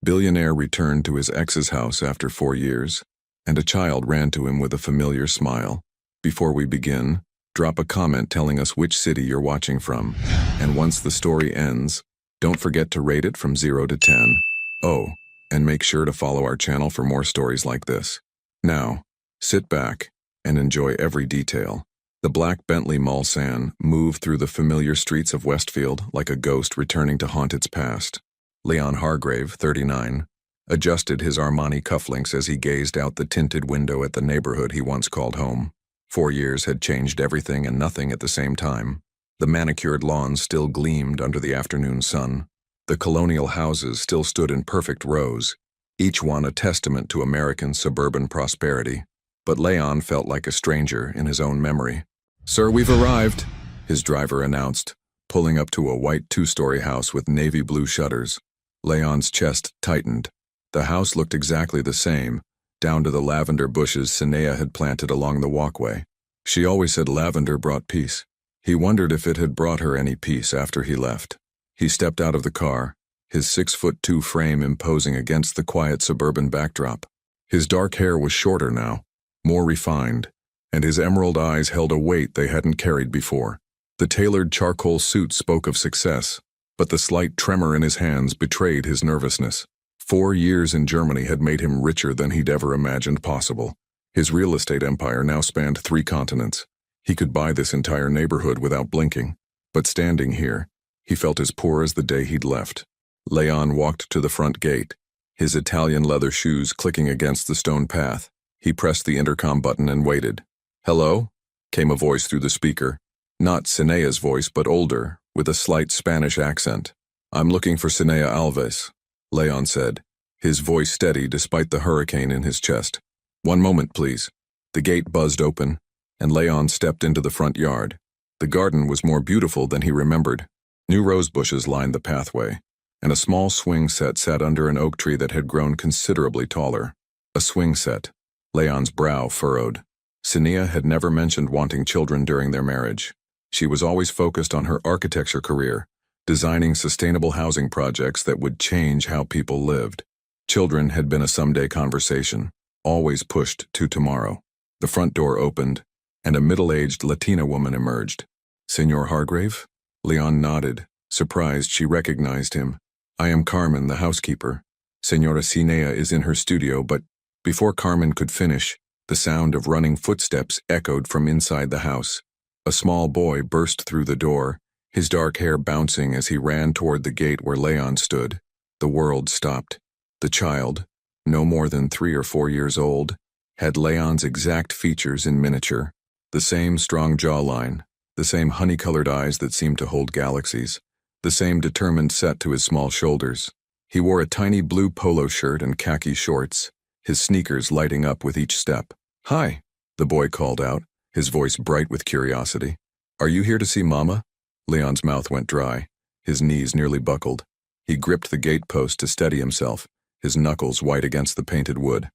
Billionaire returned to his ex's house after 4 years, and a child ran to him with a familiar smile. Before we begin, drop a comment telling us which city you're watching from, and once the story ends, don't forget to rate it from 0 to 10. Oh, and make sure to follow our channel for more stories like this. Now, sit back and enjoy every detail. The black Bentley Mulsanne moved through the familiar streets of Westfield like a ghost returning to haunt its past. Leon Hargrave, 39, adjusted his Armani cufflinks as he gazed out the tinted window at the neighborhood he once called home. 4 years had changed everything and nothing at the same time. The manicured lawns still gleamed under the afternoon sun. The colonial houses still stood in perfect rows, each one a testament to American suburban prosperity. But Leon felt like a stranger in his own memory. "Sir, we've arrived," his driver announced, pulling up to a white 2-story house with navy blue shutters. Leon's chest tightened. The house looked exactly the same, down to the lavender bushes Sinea had planted along the walkway. She always said lavender brought peace. He wondered if it had brought her any peace after he left. He stepped out of the car, his 6'2" frame imposing against the quiet suburban backdrop. His dark hair was shorter now, more refined, and his emerald eyes held a weight they hadn't carried before. The tailored charcoal suit spoke of success, but the slight tremor in his hands betrayed his nervousness. 4 years in Germany had made him richer than he'd ever imagined possible. His real estate empire now spanned 3 continents. He could buy this entire neighborhood without blinking. But standing here, he felt as poor as the day he'd left. Leon walked to the front gate, his Italian leather shoes clicking against the stone path. He pressed the intercom button and waited. "Hello?" came a voice through the speaker. Not Sinea's voice, but older, with a slight Spanish accent. "I'm looking for Sinea Alves," Leon said, his voice steady despite the hurricane in his chest. "1 moment, please." The gate buzzed open, and Leon stepped into the front yard. The garden was more beautiful than he remembered. New rose bushes lined the pathway, and a small swing set sat under an oak tree that had grown considerably taller. A swing set. Leon's brow furrowed. Sinea had never mentioned wanting children during their marriage. She was always focused on her architecture career, designing sustainable housing projects that would change how people lived. Children had been a someday conversation, always pushed to tomorrow. The front door opened, and a middle-aged Latina woman emerged. "Senor Hargrave?" Leon nodded, surprised she recognized him. "I am Carmen, the housekeeper. Senora Sinea is in her studio," but before Carmen could finish, the sound of running footsteps echoed from inside the house. A small boy burst through the door, his dark hair bouncing as he ran toward the gate where Leon stood. The world stopped. The child, no more than 3 or 4 years old, had Leon's exact features in miniature. The same strong jawline, the same honey-colored eyes that seemed to hold galaxies, the same determined set to his small shoulders. He wore a tiny blue polo shirt and khaki shorts, his sneakers lighting up with each step. "Hi," the boy called out, his voice bright with curiosity. "Are you here to see Mama?" Leon's mouth went dry, his knees nearly buckled. He gripped the gate post to steady himself, his knuckles white against the painted wood.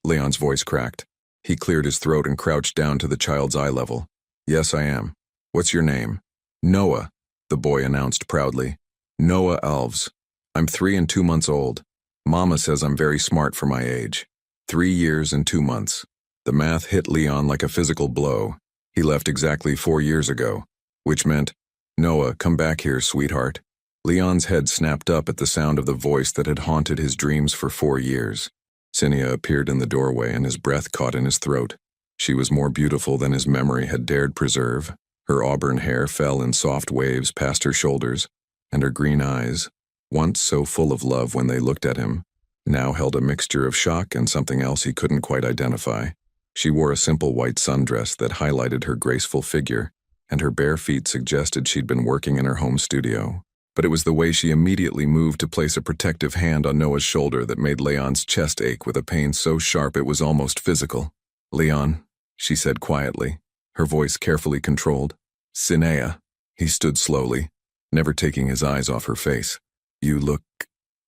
Leon's voice cracked. He cleared his throat and crouched down to the child's eye level. "Yes, I am. What's your name?" "Noah," the boy announced proudly. "Noah Alves. I'm 3 and 2 months old. Mama says I'm very smart for my age. 3 years and 2 months. The math hit Leon like a physical blow. He left exactly 4 years ago, which meant, "Noah, come back here, sweetheart." Leon's head snapped up at the sound of the voice that had haunted his dreams for 4 years. Sinea appeared in the doorway and his breath caught in his throat. She was more beautiful than his memory had dared preserve. Her auburn hair fell in soft waves past her shoulders, and her green eyes, once so full of love when they looked at him, now held a mixture of shock and something else he couldn't quite identify. She wore a simple white sundress that highlighted her graceful figure, and her bare feet suggested she'd been working in her home studio. But it was the way she immediately moved to place a protective hand on Noah's shoulder that made Leon's chest ache with a pain so sharp it was almost physical. "Leon," she said quietly, her voice carefully controlled. "Sinea." He stood slowly, never taking his eyes off her face. "You look...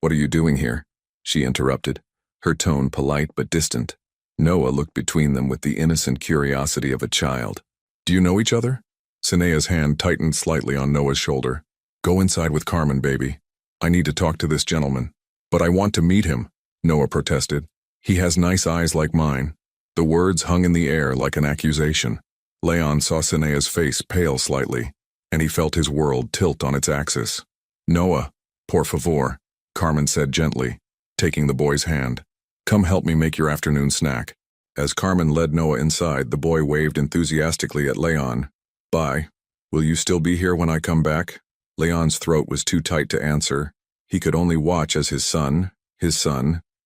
What are you doing here?" she interrupted, her tone polite but distant. Noah looked between them with the innocent curiosity of a child. "Do you know each other?" Sinea's hand tightened slightly on Noah's shoulder. "Go inside with Carmen, baby. I need to talk to this gentleman." But I want to meet him, Noah protested. He has nice eyes like mine. The words hung in the air like an accusation. Leon saw Sinea's face pale slightly, and he felt his world tilt on its axis. Noah, por favor, Carmen said gently, taking the boy's hand. Come help me make your afternoon snack. As Carmen led Noah inside, the boy waved enthusiastically at Leon. Bye. Will you still be here when I come back? Leon's throat was too tight to answer. He could only watch as his son,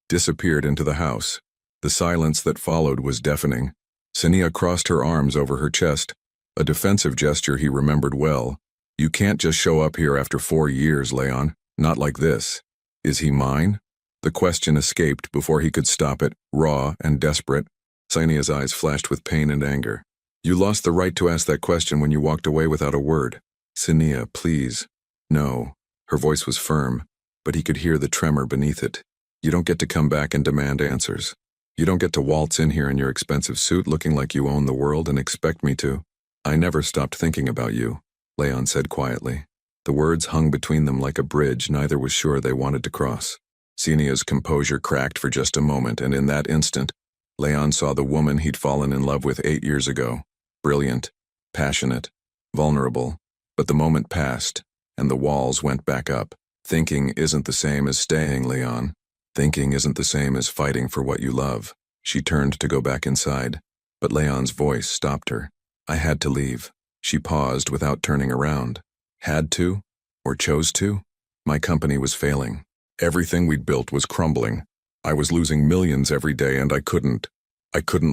disappeared into the house. The silence that followed was deafening. Sinea crossed her arms over her chest, a defensive gesture he remembered well. You can't just show up here after 4 years, Leon. Not like this. Is he mine? The question escaped before he could stop it, raw and desperate. Sinea's eyes flashed with pain and anger. You lost the right to ask that question when you walked away without a word. Sinea, please. No. Her voice was firm, but he could hear the tremor beneath it. You don't get to come back and demand answers. You don't get to waltz in here in your expensive suit looking like you own the world and expect me to. I never stopped thinking about you, Leon said quietly. The words hung between them like a bridge neither was sure they wanted to cross. Sinea's composure cracked for just a moment, and in that instant, Leon saw the woman he'd fallen in love with 8 years ago. Brilliant, passionate, vulnerable. But the moment passed, and the walls went back up. Thinking isn't the same as staying, Leon. Thinking isn't the same as fighting for what you love. She turned to go back inside, but Leon's voice stopped her. I had to leave. She paused without turning around. Had to? Or chose to? My company was failing. Everything we'd built was crumbling. I was losing millions every day and I couldn't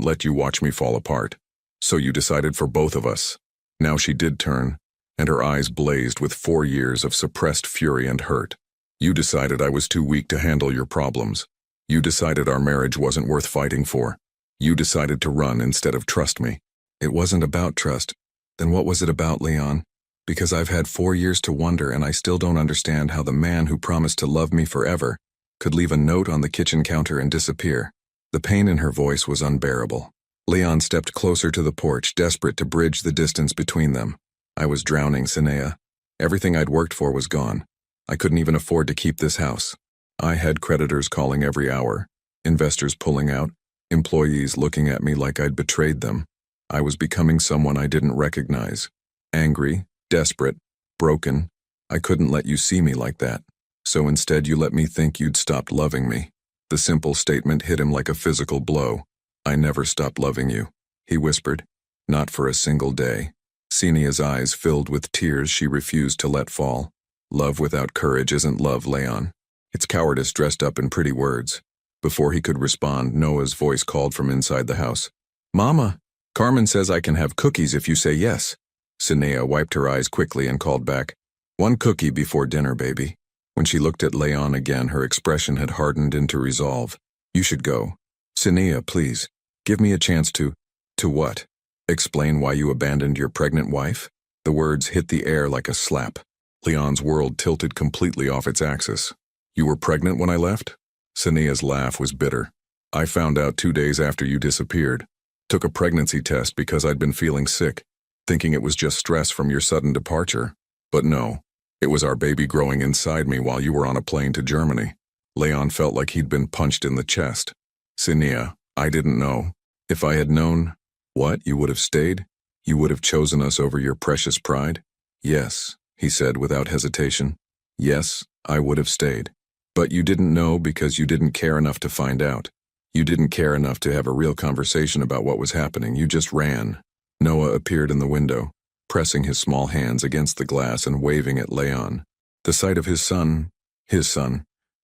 let you watch me fall apart. So you decided for both of us. Now she did turn, and her eyes blazed with 4 years of suppressed fury and hurt. You decided I was too weak to handle your problems. You decided our marriage wasn't worth fighting for. You decided to run instead of trust me. It wasn't about trust. Then what was it about, Leon? Because I've had 4 years to wonder and I still don't understand how the man who promised to love me forever could leave a note on the kitchen counter and disappear. The pain in her voice was unbearable. Leon stepped closer to the porch, desperate to bridge the distance between them. I was drowning, Sinea. Everything I'd worked for was gone. I couldn't even afford to keep this house. I had creditors calling every hour, investors pulling out, employees looking at me like I'd betrayed them. I was becoming someone I didn't recognize. Angry, desperate, broken. I couldn't let you see me like that. So instead you let me think you'd stopped loving me. The simple statement hit him like a physical blow. I never stopped loving you, he whispered. Not for a single day. Sinea's eyes filled with tears she refused to let fall. Love without courage isn't love, Leon. It's cowardice dressed up in pretty words. Before he could respond, Noah's voice called from inside the house. Mama, Carmen says I can have cookies if you say yes. Sinea wiped her eyes quickly and called back. 1 cookie before dinner, baby. When she looked at Leon again, her expression had hardened into resolve. You should go. Sinea, please. Give me a chance to what? Explain why you abandoned your pregnant wife? The words hit the air like a slap. Leon's world tilted completely off its axis. You were pregnant when I left? Sinea's laugh was bitter. I found out 2 days after you disappeared. Took a pregnancy test because I'd been feeling sick, thinking it was just stress from your sudden departure. But no, it was our baby growing inside me while you were on a plane to Germany. Leon felt like he'd been punched in the chest. Sinea, I didn't know. If I had known, what, you would have stayed? You would have chosen us over your precious pride? Yes, he said without hesitation. Yes, I would have stayed. But you didn't know because you didn't care enough to find out. You didn't care enough to have a real conversation about what was happening. You just ran. Noah appeared in the window, pressing his small hands against the glass and waving at Leon. The sight of his son,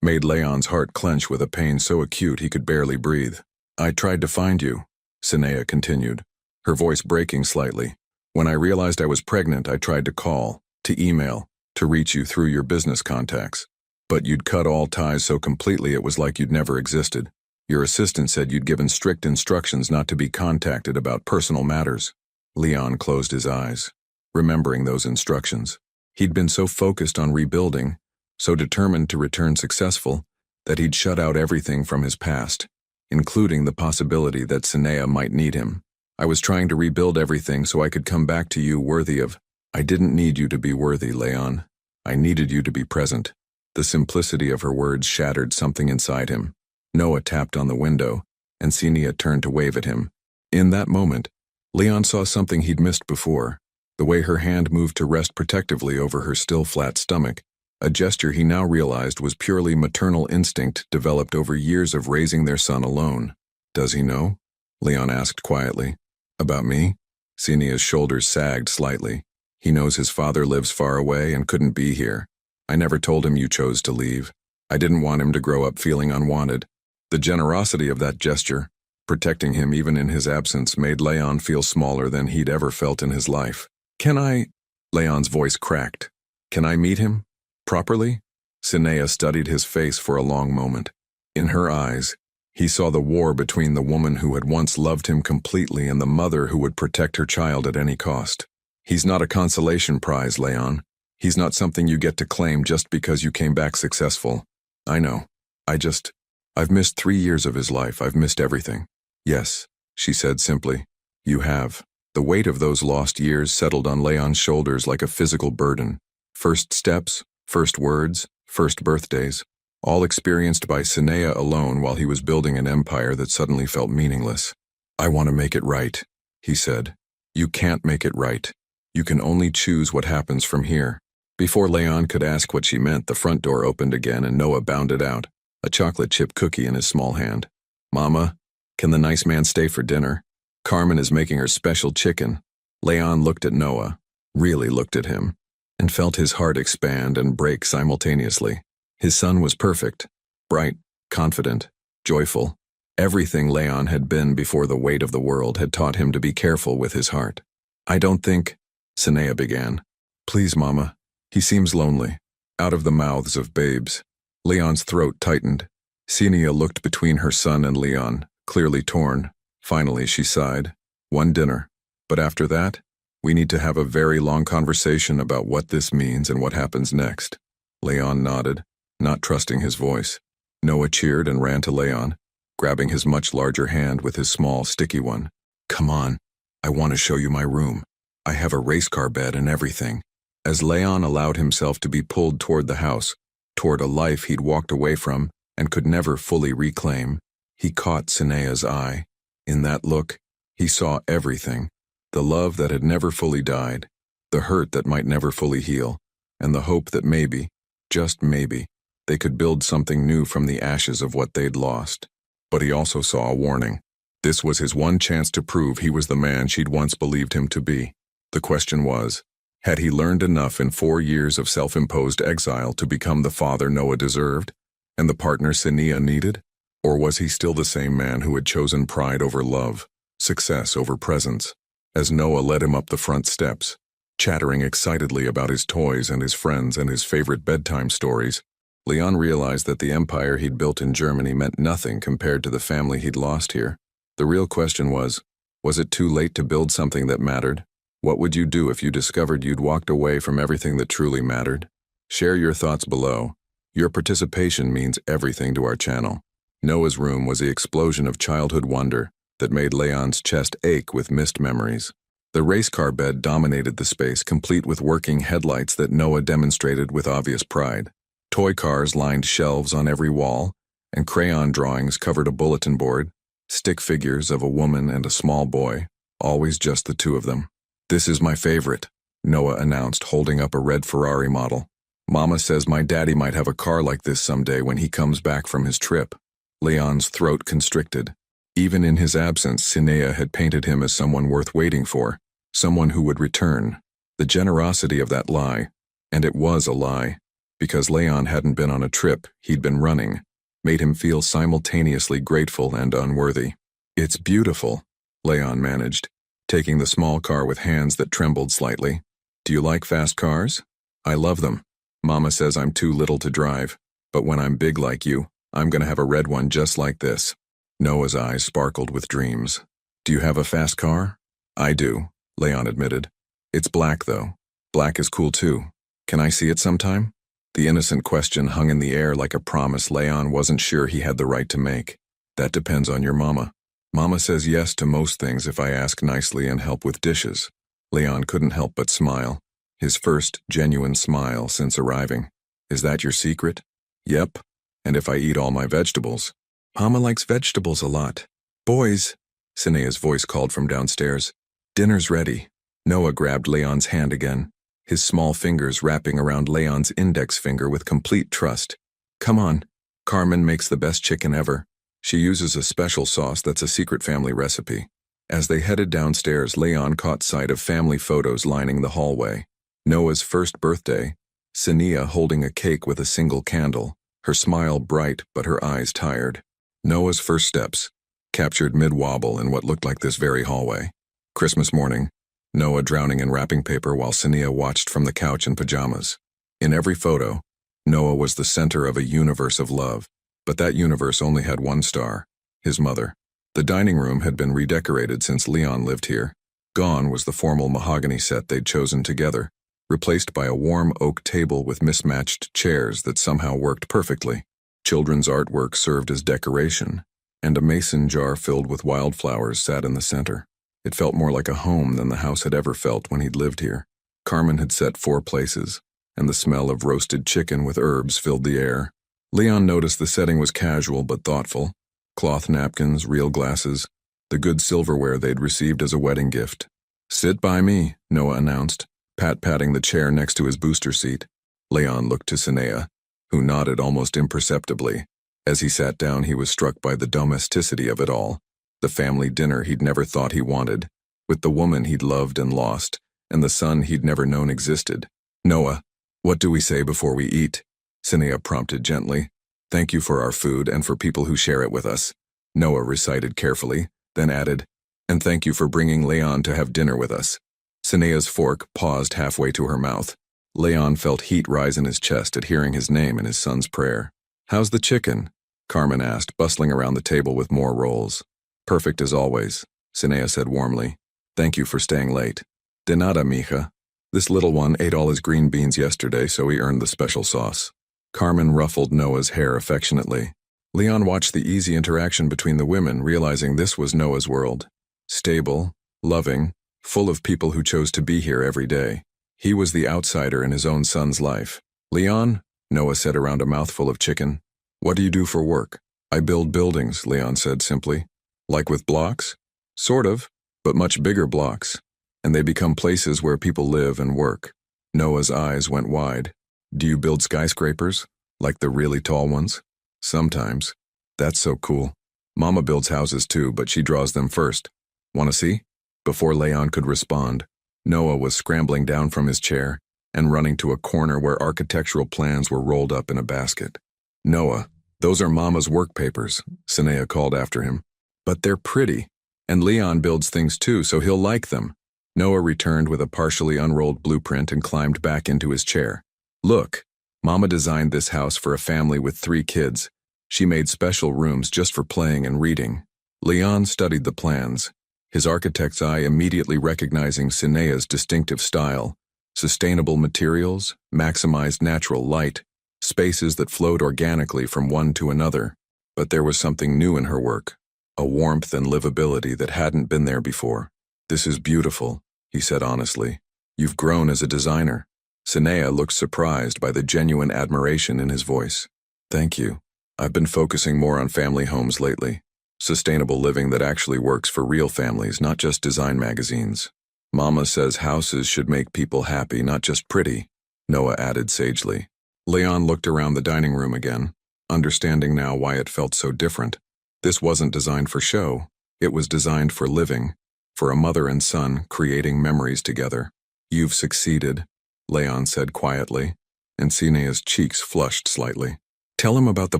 made Leon's heart clench with a pain so acute he could barely breathe. I tried to find you, Sinea continued, her voice breaking slightly. When I realized I was pregnant, I tried to call, to email, to reach you through your business contacts. But you'd cut all ties so completely it was like you'd never existed. Your assistant said you'd given strict instructions not to be contacted about personal matters. Leon closed his eyes, remembering those instructions. He'd been so focused on rebuilding, so determined to return successful, that he'd shut out everything from his past, including the possibility that Sinea might need him. I was trying to rebuild everything so I could come back to you worthy of. I didn't need you to be worthy, Leon. I needed you to be present. The simplicity of her words shattered something inside him. Noah tapped on the window, and Senia turned to wave at him. In that moment, Leon saw something he'd missed before, the way her hand moved to rest protectively over her still flat stomach, a gesture he now realized was purely maternal instinct developed over years of raising their son alone. Does he know? Leon asked quietly. About me? Senia's shoulders sagged slightly. He knows his father lives far away and couldn't be here. I never told him you chose to leave. I didn't want him to grow up feeling unwanted. The generosity of that gesture, protecting him even in his absence, made Leon feel smaller than he'd ever felt in his life. Can I? Leon's voice cracked. Can I meet him? Properly? Sinea studied his face for a long moment. In her eyes, he saw the war between the woman who had once loved him completely and the mother who would protect her child at any cost. He's not a consolation prize, Leon. He's not something you get to claim just because you came back successful. I know. I've missed 3 years of his life. I've missed everything. Yes, she said simply. You have. The weight of those lost years settled on Leon's shoulders like a physical burden. First steps, first words, first birthdays, all experienced by Sinea alone while he was building an empire that suddenly felt meaningless. I want to make it right, he said. You can't make it right. You can only choose what happens from here. Before Leon could ask what she meant, the front door opened again and Noah bounded out, a chocolate chip cookie in his small hand. Mama, can the nice man stay for dinner? Carmen is making her special chicken. Leon looked at Noah, really looked at him, and felt his heart expand and break simultaneously. His son was perfect, bright, confident, joyful. Everything Leon had been before the weight of the world had taught him to be careful with his heart. I don't think, Sinea began. Please, Mama. He seems lonely. Out of the mouths of babes. Leon's throat tightened. Sinea looked between her son and Leon, clearly torn. Finally, she sighed. One dinner. But after that, we need to have a very long conversation about what this means and what happens next. Leon nodded, not trusting his voice. Noah cheered and ran to Leon, grabbing his much larger hand with his small, sticky one. Come on. I want to show you my room. I have a race car bed and everything. As Leon allowed himself to be pulled toward the house, toward a life he'd walked away from and could never fully reclaim, he caught Sinea's eye. In that look, he saw everything. The love that had never fully died, the hurt that might never fully heal, and the hope that maybe, just maybe, they could build something new from the ashes of what they'd lost. But he also saw a warning. This was his one chance to prove he was the man she'd once believed him to be. The question was, had he learned enough in 4 years of self-imposed exile to become the father Noah deserved, and the partner Sinea needed? Or was he still the same man who had chosen pride over love, success over presence? As Noah led him up the front steps, chattering excitedly about his toys and his friends and his favorite bedtime stories, Leon realized that the empire he'd built in Germany meant nothing compared to the family he'd lost here. The real question was it too late to build something that mattered? What would you do if you discovered you'd walked away from everything that truly mattered? Share your thoughts below. Your participation means everything to our channel. Noah's room was the explosion of childhood wonder that made Leon's chest ache with missed memories. The race car bed dominated the space, complete with working headlights that Noah demonstrated with obvious pride. Toy cars lined shelves on every wall, and crayon drawings covered a bulletin board, stick figures of a woman and a small boy, always just the two of them. This is my favorite, Noah announced, holding up a red Ferrari model. Mama says my daddy might have a car like this someday when he comes back from his trip. Leon's throat constricted. Even in his absence, Sinea had painted him as someone worth waiting for, someone who would return. The generosity of that lie, and it was a lie, because Leon hadn't been on a trip, he'd been running, made him feel simultaneously grateful and unworthy. It's beautiful, Leon managed, taking the small car with hands that trembled slightly. Do you like fast cars? I love them. Mama says I'm too little to drive, but when I'm big like you, I'm gonna have a red one just like this. Noah's eyes sparkled with dreams. Do you have a fast car? I do, Leon admitted. It's black though. Black is cool too. Can I see it sometime? The innocent question hung in the air like a promise Leon wasn't sure he had the right to make. That depends on your mama. Mama says yes to most things if I ask nicely and help with dishes. Leon couldn't help but smile, his first genuine smile since arriving. Is that your secret? Yep. And if I eat all my vegetables? Mama likes vegetables a lot. Boys, Sinea's voice called from downstairs. Dinner's ready. Noah grabbed Leon's hand again, his small fingers wrapping around Leon's index finger with complete trust. Come on. Carmen makes the best chicken ever. She uses a special sauce that's a secret family recipe. As they headed downstairs, Leon caught sight of family photos lining the hallway. Noah's first birthday, Sinea holding a cake with a single candle, her smile bright but her eyes tired. Noah's first steps, captured mid-wobble in what looked like this very hallway. Christmas morning, Noah drowning in wrapping paper while Sinea watched from the couch in pajamas. In every photo, Noah was the center of a universe of love, but that universe only had one star, his mother. The dining room had been redecorated since Leon lived here. Gone was the formal mahogany set they'd chosen together, replaced by a warm oak table with mismatched chairs that somehow worked perfectly. Children's artwork served as decoration, and a mason jar filled with wildflowers sat in the center. It felt more like a home than the house had ever felt when he'd lived here. Carmen had set 4 places, and the smell of roasted chicken with herbs filled the air. Leon noticed the setting was casual but thoughtful. Cloth napkins, real glasses, the good silverware they'd received as a wedding gift. Sit by me, Noah announced, patting the chair next to his booster seat. Leon looked to Sinea, who nodded almost imperceptibly. As he sat down, he was struck by the domesticity of it all. The family dinner he'd never thought he wanted, with the woman he'd loved and lost, and the son he'd never known existed. Noah, what do we say before we eat? Sinea prompted gently. Thank you for our food and for people who share it with us. Noah recited carefully, then added, and thank you for bringing Leon to have dinner with us. Sinea's fork paused halfway to her mouth. Leon felt heat rise in his chest at hearing his name in his son's prayer. How's the chicken? Carmen asked, bustling around the table with more rolls. Perfect as always, Sinea said warmly. Thank you for staying late. De nada, mija. This little one ate all his green beans yesterday, so he earned the special sauce. Carmen ruffled Noah's hair affectionately. Leon watched the easy interaction between the women, realizing this was Noah's world. Stable, loving, full of people who chose to be here every day. He was the outsider in his own son's life. Leon, Noah said around a mouthful of chicken. What do you do for work? I build buildings, Leon said simply. Like with blocks? Sort of, but much bigger blocks. And they become places where people live and work. Noah's eyes went wide. Do you build skyscrapers? Like the really tall ones? Sometimes. That's so cool. Mama builds houses too, but she draws them first. Want to see? Before Leon could respond, Noah was scrambling down from his chair and running to a corner where architectural plans were rolled up in a basket. Noah, those are Mama's work papers, Sinea called after him. But they're pretty, and Leon builds things too, so he'll like them. Noah returned with a partially unrolled blueprint and climbed back into his chair. Look, Mama designed this house for a family with 3 kids. She made special rooms just for playing and reading. Leon studied the plans, his architect's eye immediately recognizing Sinea's distinctive style. Sustainable materials, maximized natural light, spaces that flowed organically from one to another. But there was something new in her work, a warmth and livability that hadn't been there before. This is beautiful, he said honestly. You've grown as a designer. Sinea looked surprised by the genuine admiration in his voice. Thank you. I've been focusing more on family homes lately. Sustainable living that actually works for real families, not just design magazines. Mama says houses should make people happy, not just pretty, Noah added sagely. Leon looked around the dining room again, understanding now why it felt so different. This wasn't designed for show. It was designed for living, for a mother and son creating memories together. You've succeeded, Leon said quietly, and Sinea's cheeks flushed slightly. Tell him about the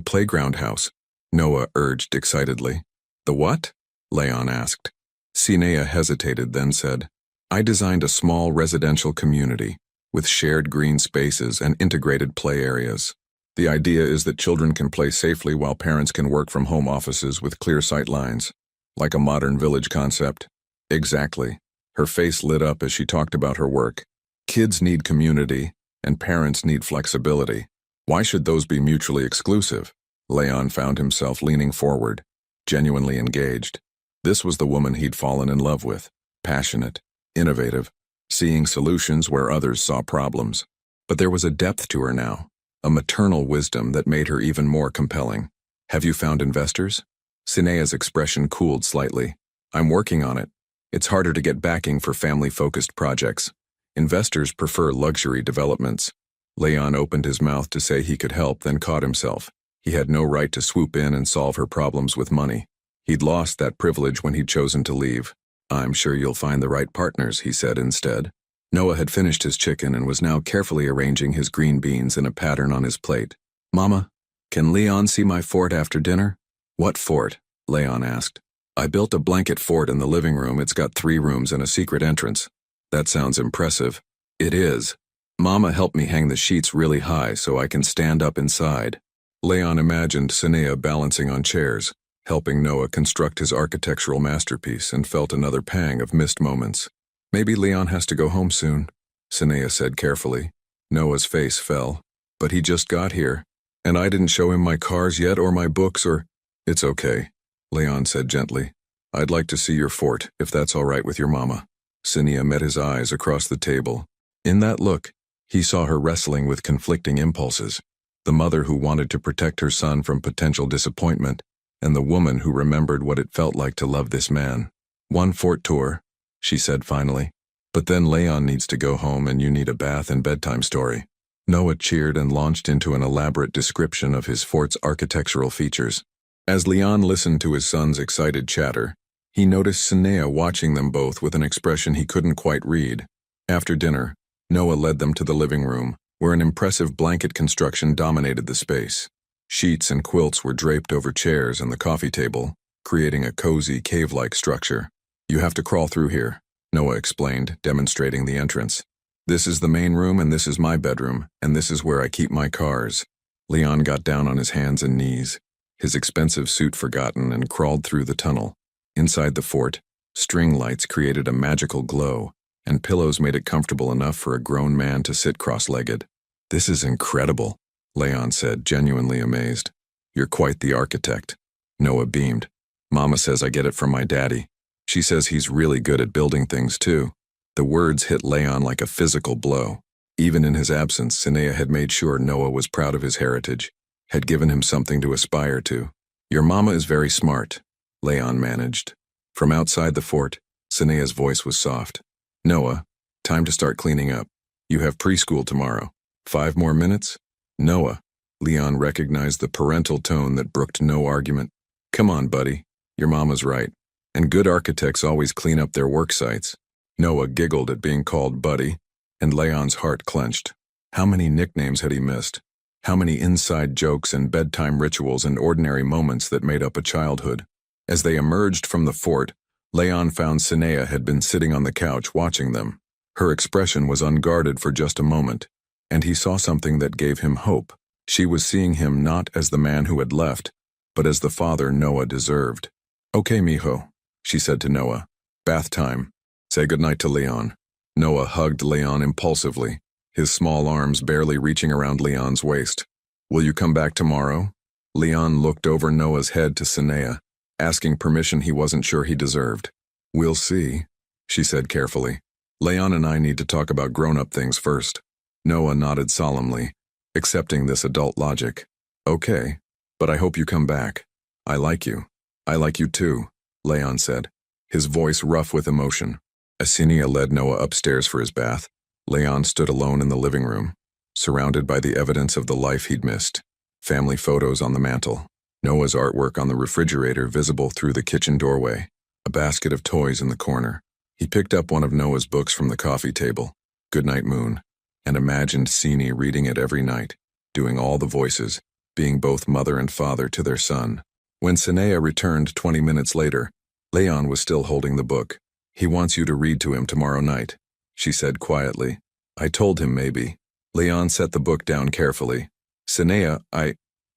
playground house, Noah urged excitedly. The what? Leon asked. Sinea hesitated, then said, I designed a small residential community with shared green spaces and integrated play areas. The idea is that children can play safely while parents can work from home offices with clear sight lines, like a modern village concept. Exactly. Her face lit up as she talked about her work. Kids need community, and parents need flexibility. Why should those be mutually exclusive? Leon found himself leaning forward, genuinely engaged. This was the woman he'd fallen in love with, passionate, innovative, seeing solutions where others saw problems. But there was a depth to her now, a maternal wisdom that made her even more compelling. Have you found investors? Sinea's expression cooled slightly. I'm working on it. It's harder to get backing for family-focused projects. Investors prefer luxury developments. Leon opened his mouth to say he could help, then caught himself. He had no right to swoop in and solve her problems with money. He'd lost that privilege when he'd chosen to leave. I'm sure you'll find the right partners, he said instead. Noah had finished his chicken and was now carefully arranging his green beans in a pattern on his plate. Mama, can Leon see my fort after dinner? What fort? Leon asked. I built a blanket fort in the living room. It's got 3 rooms and a secret entrance. That sounds impressive. It is. Mama helped me hang the sheets really high so I can stand up inside. Leon imagined Sinea balancing on chairs, helping Noah construct his architectural masterpiece, and felt another pang of missed moments. Maybe Leon has to go home soon, Sinea said carefully. Noah's face fell. But he just got here, and I didn't show him my cars yet or my books or… It's okay, Leon said gently. I'd like to see your fort, if that's all right with your mama. Sinea met his eyes across the table. In that look, he saw her wrestling with conflicting impulses. The mother who wanted to protect her son from potential disappointment, and the woman who remembered what it felt like to love this man. One fort tour, she said finally. But then Leon needs to go home and you need a bath and bedtime story. Noah cheered and launched into an elaborate description of his fort's architectural features. As Leon listened to his son's excited chatter, he noticed Sinea watching them both with an expression he couldn't quite read. After dinner, Noah led them to the living room, where an impressive blanket construction dominated the space. Sheets and quilts were draped over chairs and the coffee table, creating a cozy, cave-like structure. You have to crawl through here, Noah explained, demonstrating the entrance. This is the main room and this is my bedroom, and this is where I keep my cars. Leon got down on his hands and knees, his expensive suit forgotten, and crawled through the tunnel. Inside the fort, string lights created a magical glow, and pillows made it comfortable enough for a grown man to sit cross-legged. This is incredible, Leon said, genuinely amazed. You're quite the architect. Noah beamed. Mama says I get it from my daddy. She says he's really good at building things too. The words hit Leon like a physical blow. Even in his absence, Sinea had made sure Noah was proud of his heritage, had given him something to aspire to. Your mama is very smart, Leon managed. From outside the fort, Sinea's voice was soft. Noah, time to start cleaning up. You have preschool tomorrow. 5 more minutes? Noah. Leon recognized the parental tone that brooked no argument. Come on, buddy. Your mama's right. And good architects always clean up their work sites. Noah giggled at being called buddy, and Leon's heart clenched. How many nicknames had he missed? How many inside jokes and bedtime rituals and ordinary moments that made up a childhood? As they emerged from the fort, Leon found Sinea had been sitting on the couch watching them. Her expression was unguarded for just a moment, and he saw something that gave him hope. She was seeing him not as the man who had left, but as the father Noah deserved. Okay, mijo, she said to Noah. Bath time. Say goodnight to Leon. Noah hugged Leon impulsively, his small arms barely reaching around Leon's waist. Will you come back tomorrow? Leon looked over Noah's head to Sinea, asking permission he wasn't sure he deserved. We'll see, she said carefully. Leon and I need to talk about grown-up things first. Noah nodded solemnly, accepting this adult logic. Okay, but I hope you come back. I like you. I like you too, Leon said, his voice rough with emotion. As Sinea led Noah upstairs for his bath, Leon stood alone in the living room, surrounded by the evidence of the life he'd missed. Family photos on the mantel, Noah's artwork on the refrigerator visible through the kitchen doorway, a basket of toys in the corner. He picked up one of Noah's books from the coffee table, Goodnight Moon, and imagined Sini reading it every night, doing all the voices, being both mother and father to their son. When Sinea returned 20 minutes later, Leon was still holding the book. He wants you to read to him tomorrow night, she said quietly. I told him maybe. Leon set the book down carefully. Sinea,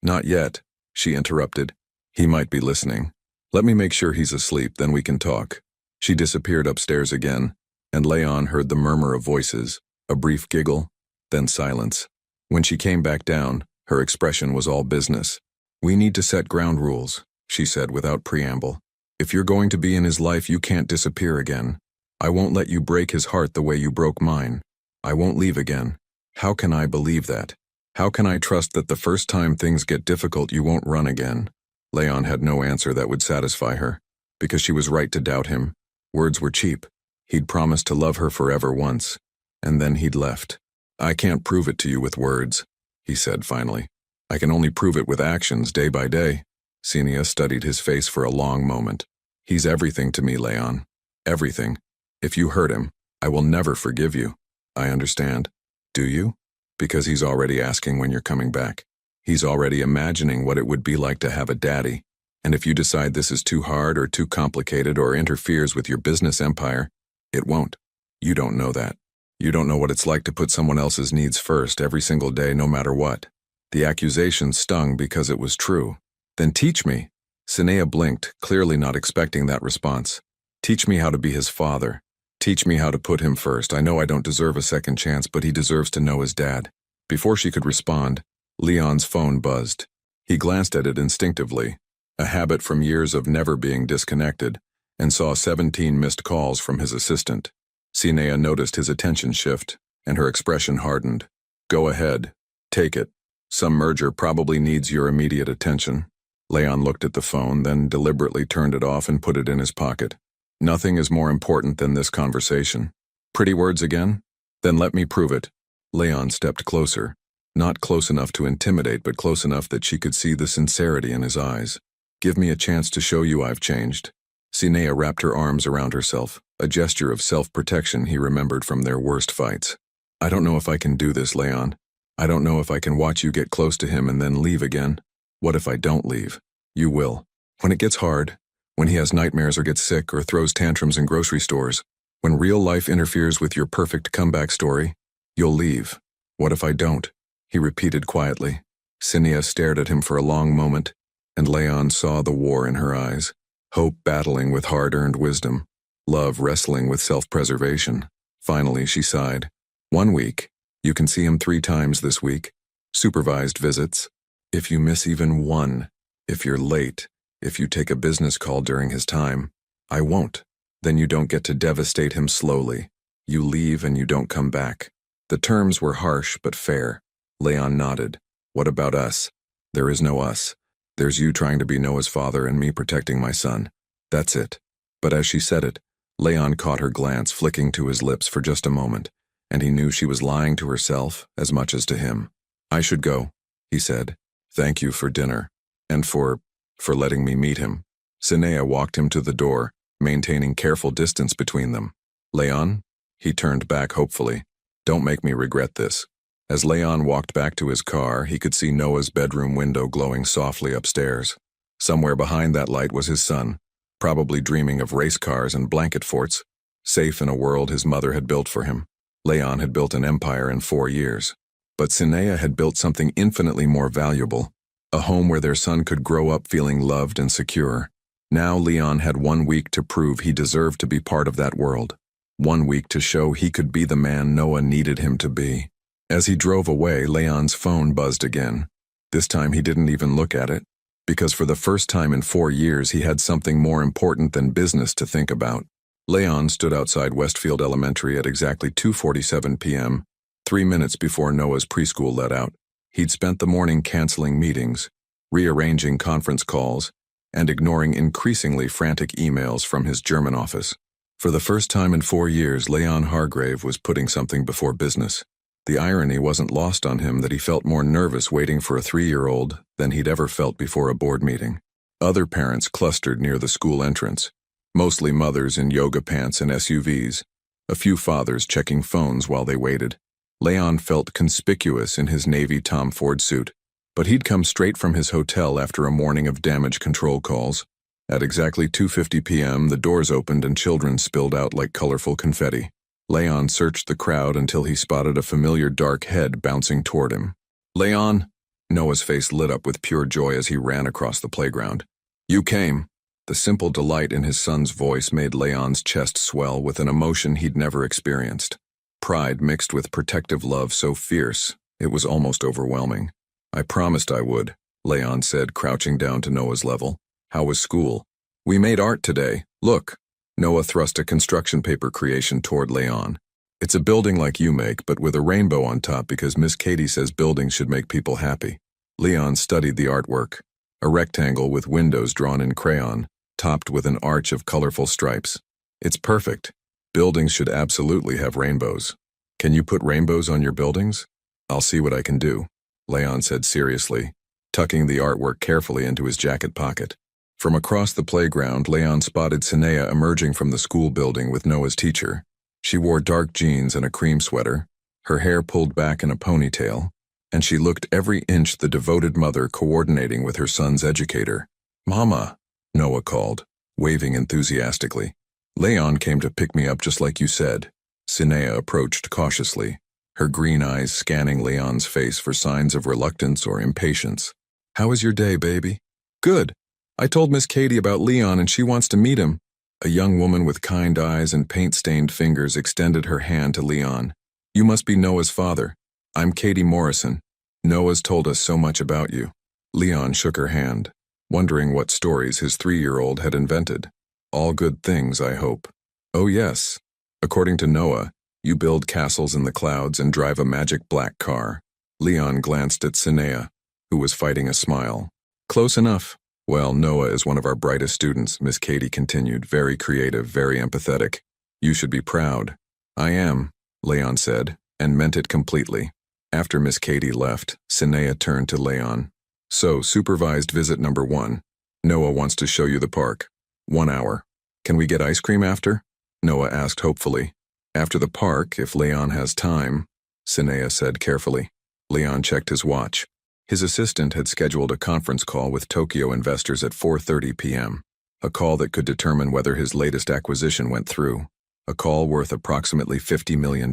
Not yet, she interrupted. He might be listening. Let me make sure he's asleep, then we can talk. She disappeared upstairs again, and Leon heard the murmur of voices, a brief giggle, then silence. When she came back down, her expression was all business. We need to set ground rules, she said without preamble. If you're going to be in his life, you can't disappear again. I won't let you break his heart the way you broke mine. I won't leave again. How can I believe that? How can I trust that the first time things get difficult you won't run again? Leon had no answer that would satisfy her, because she was right to doubt him. Words were cheap. He'd promised to love her forever once, and then he'd left. I can't prove it to you with words, he said finally. I can only prove it with actions day by day. Xenia studied his face for a long moment. He's everything to me, Leon. Everything. If you hurt him, I will never forgive you. I understand. Do you? Because he's already asking when you're coming back. He's already imagining what it would be like to have a daddy. And if you decide this is too hard or too complicated or interferes with your business empire, it won't. You don't know that. You don't know what it's like to put someone else's needs first every single day, no matter what. The accusation stung because it was true. Then teach me. Xenia blinked, clearly not expecting that response. Teach me how to be his father. Teach me how to put him first. I know I don't deserve a second chance, but he deserves to know his dad. Before she could respond, Leon's phone buzzed. He glanced at it instinctively, a habit from years of never being disconnected, and saw 17 missed calls from his assistant. Xenia noticed his attention shift, and her expression hardened. Go ahead. Take it. Some merger probably needs your immediate attention. Leon looked at the phone, then deliberately turned it off and put it in his pocket. Nothing is more important than this conversation. Pretty words again? Then let me prove it. Leon stepped closer, not close enough to intimidate, but close enough that she could see the sincerity in his eyes. Give me a chance to show you I've changed. Xenia wrapped her arms around herself, a gesture of self-protection he remembered from their worst fights. I don't know if I can do this, Leon. I don't know if I can watch you get close to him and then leave again. What if I don't leave? You will. When it gets hard, when he has nightmares or gets sick or throws tantrums in grocery stores, when real life interferes with your perfect comeback story, you'll leave. What if I don't? He repeated quietly. Xenia stared at him for a long moment, and Leon saw the war in her eyes, hope battling with hard-earned wisdom, love wrestling with self-preservation. Finally, she sighed. 1 week. You can see him 3 times this week. Supervised visits. If you miss even one, if you're late, if you take a business call during his time, I won't. Then you don't get to devastate him slowly. You leave and you don't come back. The terms were harsh but fair. Leon nodded. What about us? There is no us. There's you trying to be Noah's father and me protecting my son. That's it. But as she said it, Leon caught her glance flicking to his lips for just a moment, and he knew she was lying to herself as much as to him. I should go, he said. Thank you for dinner. And for letting me meet him. Xenia walked him to the door, maintaining careful distance between them. Leon? He turned back hopefully. Don't make me regret this. As Leon walked back to his car, he could see Noah's bedroom window glowing softly upstairs. Somewhere behind that light was his son, probably dreaming of race cars and blanket forts, safe in a world his mother had built for him. Leon had built an empire in 4 years. But Xenia had built something infinitely more valuable, a home where their son could grow up feeling loved and secure. Now Leon had 1 week to prove he deserved to be part of that world. 1 week to show he could be the man Noah needed him to be. As he drove away, Leon's phone buzzed again. This time he didn't even look at it, because for the first time in 4 years he had something more important than business to think about. Leon stood outside Westfield Elementary at exactly 2:47 p.m., 3 minutes before Noah's preschool let out. He'd spent the morning canceling meetings, rearranging conference calls, and ignoring increasingly frantic emails from his German office. For the first time in 4 years, Leon Hargrave was putting something before business. The irony wasn't lost on him that he felt more nervous waiting for a 3-year-old than he'd ever felt before a board meeting. Other parents clustered near the school entrance, mostly mothers in yoga pants and SUVs, a few fathers checking phones while they waited. Leon felt conspicuous in his navy Tom Ford suit, but he'd come straight from his hotel after a morning of damage control calls. At exactly 2:50 p.m., the doors opened and children spilled out like colorful confetti. Leon searched the crowd until he spotted a familiar dark head bouncing toward him. Leon! Noah's face lit up with pure joy as he ran across the playground. You came. The simple delight in his son's voice made Leon's chest swell with an emotion he'd never experienced. Pride mixed with protective love so fierce, it was almost overwhelming. I promised I would, Leon said, crouching down to Noah's level. How was school? We made art today. Look. Noah thrust a construction paper creation toward Leon. It's a building like you make, but with a rainbow on top because Miss Katie says buildings should make people happy. Leon studied the artwork. A rectangle with windows drawn in crayon, topped with an arch of colorful stripes. It's perfect. Buildings should absolutely have rainbows. Can you put rainbows on your buildings? I'll see what I can do, Leon said seriously, tucking the artwork carefully into his jacket pocket. From across the playground, Leon spotted Sinea emerging from the school building with Noah's teacher. She wore dark jeans and a cream sweater, her hair pulled back in a ponytail, and she looked every inch the devoted mother coordinating with her son's educator. "Mama," Noah called, waving enthusiastically. "Leon came to pick me up just like you said." Sinea approached cautiously, her green eyes scanning Leon's face for signs of reluctance or impatience. "How is your day, baby?" "Good. I told Miss Katie about Leon and she wants to meet him." A young woman with kind eyes and paint-stained fingers extended her hand to Leon. "You must be Noah's father. I'm Katie Morrison. Noah's told us so much about you." Leon shook her hand, wondering what stories his 3-year-old had invented. "All good things, I hope." "Oh yes. According to Noah, you build castles in the clouds and drive a magic black car." Leon glanced at Sinea, who was fighting a smile. "Close enough." "Well, Noah is one of our brightest students," Miss Katie continued, "very creative, very empathetic. You should be proud." "I am," Leon said, and meant it completely. After Miss Katie left, Sinea turned to Leon. "So, supervised visit number 1. Noah wants to show you the park. 1 hour. Can we get ice cream after?" Noah asked hopefully. "After the park, if Leon has time," Sinea said carefully. Leon checked his watch. His assistant had scheduled a conference call with Tokyo investors at 4:30 p.m., a call that could determine whether his latest acquisition went through, a call worth approximately $50 million.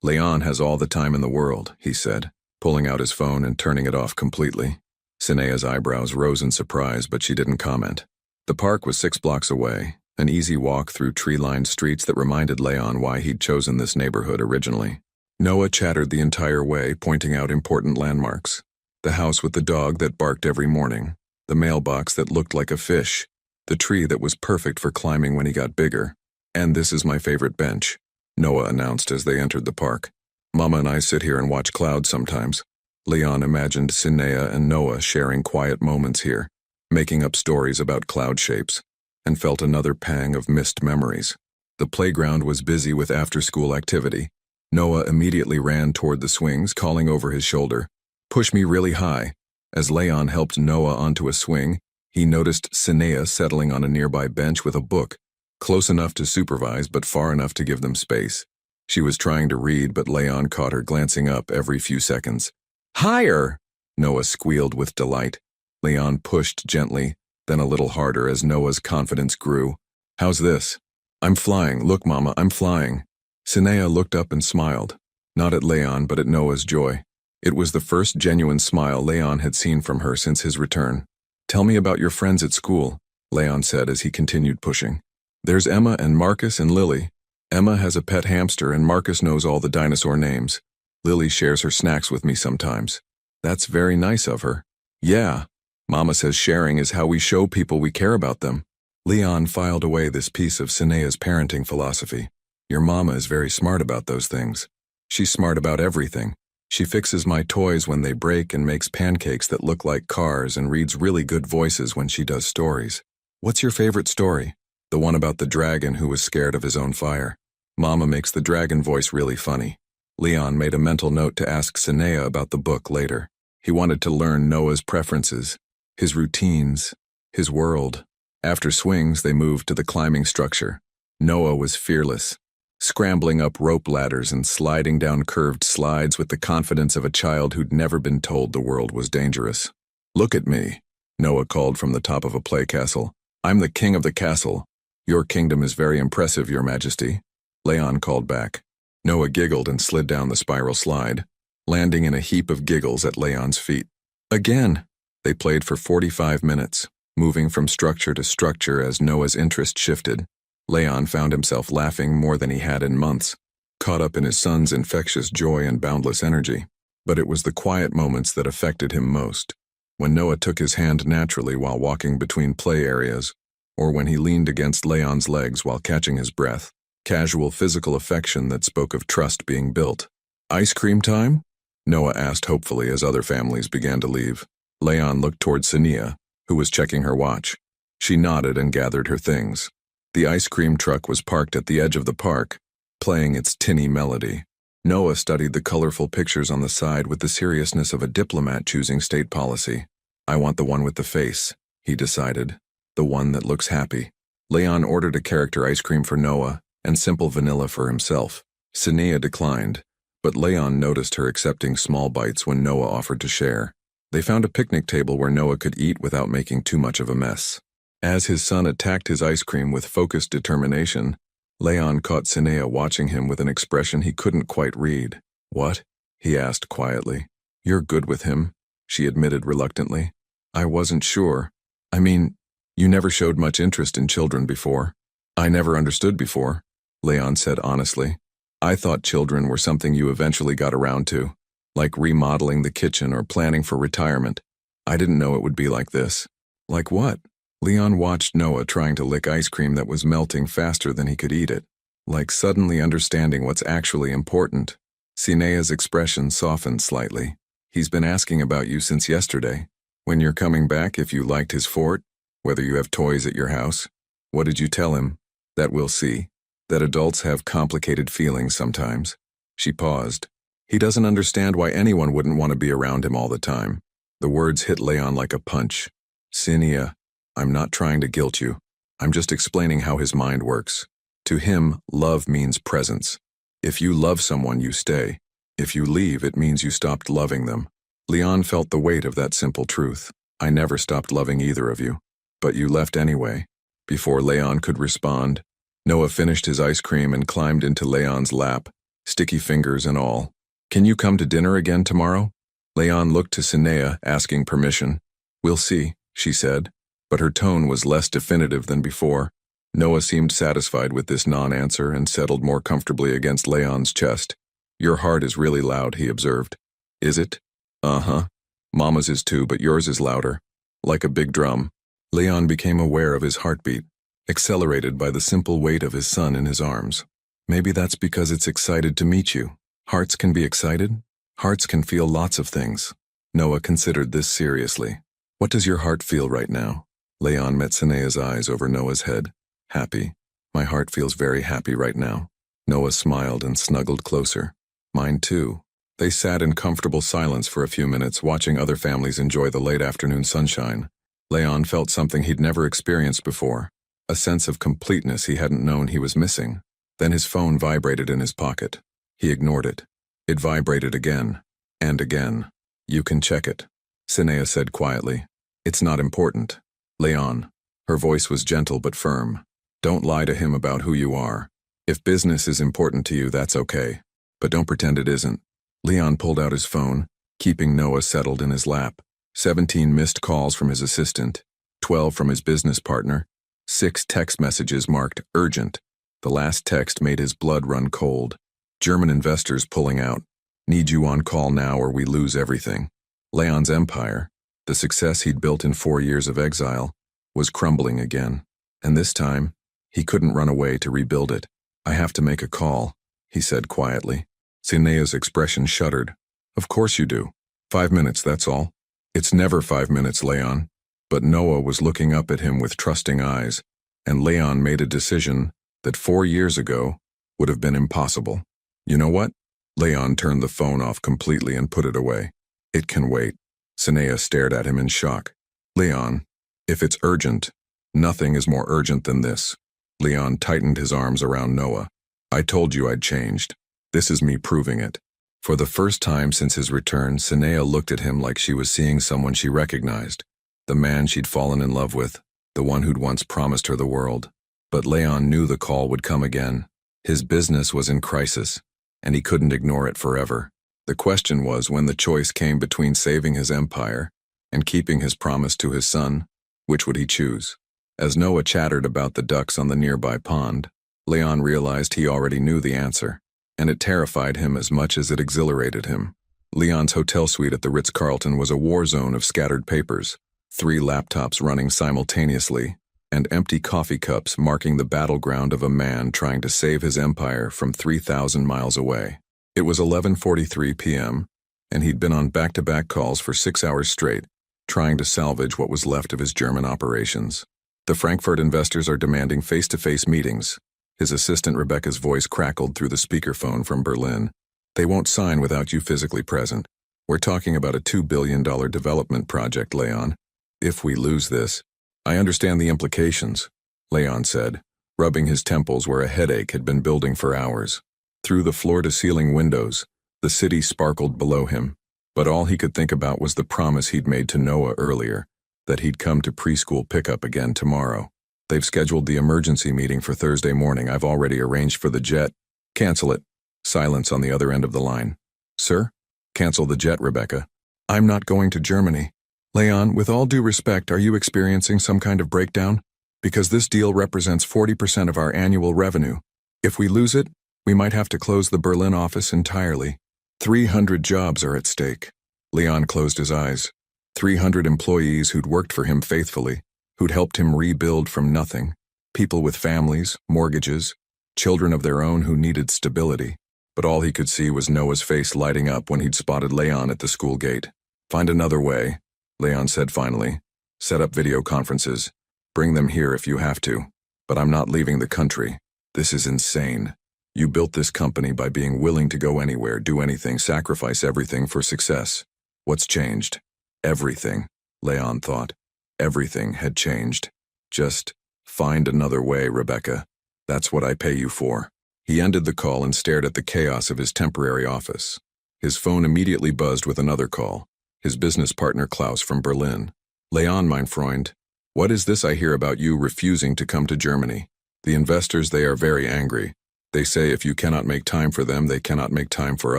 "Leon has all the time in the world," he said, pulling out his phone and turning it off completely. Sinea's eyebrows rose in surprise, but she didn't comment. The park was 6 blocks away, an easy walk through tree-lined streets that reminded Leon why he'd chosen this neighborhood originally. Noah chattered the entire way, pointing out important landmarks. The house with the dog that barked every morning, the mailbox that looked like a fish, the tree that was perfect for climbing when he got bigger. "And this is my favorite bench," Noah announced as they entered the park. "Mama and I sit here and watch clouds sometimes." Leon imagined Sinea and Noah sharing quiet moments here, making up stories about cloud shapes, and felt another pang of missed memories. The playground was busy with after-school activity. Noah immediately ran toward the swings, calling over his shoulder, "Push me really high." As Leon helped Noah onto a swing, he noticed Sinea settling on a nearby bench with a book, close enough to supervise but far enough to give them space. She was trying to read, but Leon caught her glancing up every few seconds. "Higher!" Noah squealed with delight. Leon pushed gently, then a little harder as Noah's confidence grew. "How's this?" "I'm flying. Look, Mama, I'm flying." Sinea looked up and smiled, not at Leon but at Noah's joy. It was the first genuine smile Leon had seen from her since his return. "Tell me about your friends at school," Leon said as he continued pushing. "There's Emma and Marcus and Lily. Emma has a pet hamster and Marcus knows all the dinosaur names. Lily shares her snacks with me sometimes." "That's very nice of her." "Yeah. Mama says sharing is how we show people we care about them." Leon filed away this piece of Sinea's parenting philosophy. "Your mama is very smart about those things. She's smart about everything. She fixes my toys when they break and makes pancakes that look like cars and reads really good voices when she does stories." "What's your favorite story?" "The one about the dragon who was scared of his own fire. Mama makes the dragon voice really funny." Leon made a mental note to ask Sinea about the book later. He wanted to learn Noah's preferences, his routines, his world. After swings, they moved to the climbing structure. Noah was fearless, scrambling up rope ladders and sliding down curved slides with the confidence of a child who'd never been told the world was dangerous. "Look at me," Noah called from the top of a play castle. "I'm the king of the castle." "Your kingdom is very impressive, Your Majesty," Leon called back. Noah giggled and slid down the spiral slide, landing in a heap of giggles at Leon's feet. Again, they played for 45 minutes, moving from structure to structure as Noah's interest shifted. Leon found himself laughing more than he had in months, caught up in his son's infectious joy and boundless energy. But it was the quiet moments that affected him most. When Noah took his hand naturally while walking between play areas, or when he leaned against Leon's legs while catching his breath. casual physical affection that spoke of trust being built. Ice cream time? Noah asked hopefully as other families began to leave. Leon looked toward Sania, who was checking her watch. She nodded and gathered her things. The ice cream truck was parked at the edge of the park, playing its tinny melody. Noah studied the colorful pictures on the side with the seriousness of a diplomat choosing state policy. I want the one with the face, he decided. The one that looks happy. Leon ordered a character ice cream for Noah and simple vanilla for himself. Sania declined, but Leon noticed her accepting small bites when Noah offered to share. They found a picnic table where Noah could eat without making too much of a mess. As his son attacked his ice cream with focused determination, Leon caught Sania watching him with an expression he couldn't quite read. What? He asked quietly. You're good with him, she admitted reluctantly. I wasn't sure. I mean, you never showed much interest in children before. I never understood before, Leon said honestly. I thought children were something you eventually got around to, like remodeling the kitchen or planning for retirement. I didn't know it would be like this. Like what? Leon watched Noah trying to lick ice cream that was melting faster than he could eat it, like suddenly understanding what's actually important. Sinaya's expression softened slightly. He's been asking about you since yesterday. When you're coming back, if you liked his fort, whether you have toys at your house. What did you tell him? That we'll see. That adults have complicated feelings sometimes. She paused. He doesn't understand why anyone wouldn't want to be around him all the time. The words hit Leon like a punch. Sinia, I'm not trying to guilt you. I'm just explaining how his mind works. To him, love means presence. If you love someone, you stay. If you leave, it means you stopped loving them. Leon felt the weight of that simple truth. I never stopped loving either of you. But you left anyway. Before Leon could respond, Noah finished his ice cream and climbed into Leon's lap, sticky fingers and all. Can you come to dinner again tomorrow? Leon looked to Sania, asking permission. We'll see, she said, but her tone was less definitive than before. Noah seemed satisfied with this non-answer and settled more comfortably against Leon's chest. Your heart is really loud, he observed. Is it? Uh-huh. Mama's is too, but yours is louder. Like a big drum. Leon became aware of his heartbeat, accelerated by the simple weight of his son in his arms. Maybe that's because it's excited to meet you. Hearts can be excited. Hearts can feel lots of things. Noah considered this seriously. What does your heart feel right now? Leon met Sinaya's eyes over Noah's head. Happy. My heart feels very happy right now. Noah smiled and snuggled closer. Mine too. They sat in comfortable silence for a few minutes, watching other families enjoy the late afternoon sunshine. Leon felt something he'd never experienced before, a sense of completeness he hadn't known he was missing. Then his phone vibrated in his pocket. He ignored it. It vibrated again, and again. You can check it, Sinea said quietly. It's not important. Leon. Her voice was gentle but firm. Don't lie to him about who you are. If business is important to you, that's okay. But don't pretend it isn't. Leon pulled out his phone, keeping Noah settled in his lap. 17 missed calls from his assistant, 12 from his business partner, 6 text messages marked urgent. The last text made his blood run cold. German investors pulling out. Need you on call now or we lose everything. Leon's empire, the success he'd built in 4 years of exile, was crumbling again. And this time, he couldn't run away to rebuild it. I have to make a call, he said quietly. Sinea's expression shuddered. Of course you do. 5 minutes, that's all. It's never 5 minutes, Leon. But Noah was looking up at him with trusting eyes, and Leon made a decision that 4 years ago would have been impossible. You know what? Leon turned the phone off completely and put it away. It can wait. Sinea stared at him in shock. Leon, if it's urgent, nothing is more urgent than this. Leon tightened his arms around Noah. I told you I'd changed. This is me proving it. For the first time since his return, Sinea looked at him like she was seeing someone she recognized. The man she'd fallen in love with, the one who'd once promised her the world. But Leon knew the call would come again. His business was in crisis, and he couldn't ignore it forever. The question was, when the choice came between saving his empire and keeping his promise to his son, which would he choose? As Noah chattered about the ducks on the nearby pond, Leon realized he already knew the answer, and it terrified him as much as it exhilarated him. Leon's hotel suite at the Ritz-Carlton was a war zone of scattered papers, 3 laptops running simultaneously, and empty coffee cups marking the battleground of a man trying to save his empire from 3,000 miles away. It was 11:43 p.m., and he'd been on back-to-back calls for 6 hours straight, trying to salvage what was left of his German operations. The Frankfurt investors are demanding face-to-face meetings. His assistant Rebecca's voice crackled through the speakerphone from Berlin. They won't sign without you physically present. We're talking about a $2 billion development project, Leon. If we lose this, I understand the implications, Leon said, rubbing his temples where a headache had been building for hours. Through the floor-to-ceiling windows, the city sparkled below him, but all he could think about was the promise he'd made to Noah earlier, that he'd come to preschool pickup again tomorrow. They've scheduled the emergency meeting for Thursday morning. I've already arranged for the jet. Cancel it. Silence on the other end of the line. Sir? Cancel the jet, Rebecca. I'm not going to Germany. Leon, with all due respect, are you experiencing some kind of breakdown? Because this deal represents 40% of our annual revenue. If we lose it, we might have to close the Berlin office entirely. 300 jobs are at stake. Leon closed his eyes. 300 employees who'd worked for him faithfully, who'd helped him rebuild from nothing. People with families, mortgages, children of their own who needed stability. But all he could see was Noah's face lighting up when he'd spotted Leon at the school gate. Find another way, Leon said finally. Set up video conferences. Bring them here if you have to. But I'm not leaving the country. This is insane. You built this company by being willing to go anywhere, do anything, sacrifice everything for success. What's changed? Everything, Leon thought. Everything had changed. Just find another way, Rebecca. That's what I pay you for. He ended the call and stared at the chaos of his temporary office. His phone immediately buzzed with another call. His business partner Klaus from Berlin. Leon, mein Freund, what is this I hear about you refusing to come to Germany? The investors, they are very angry. They say if you cannot make time for them, they cannot make time for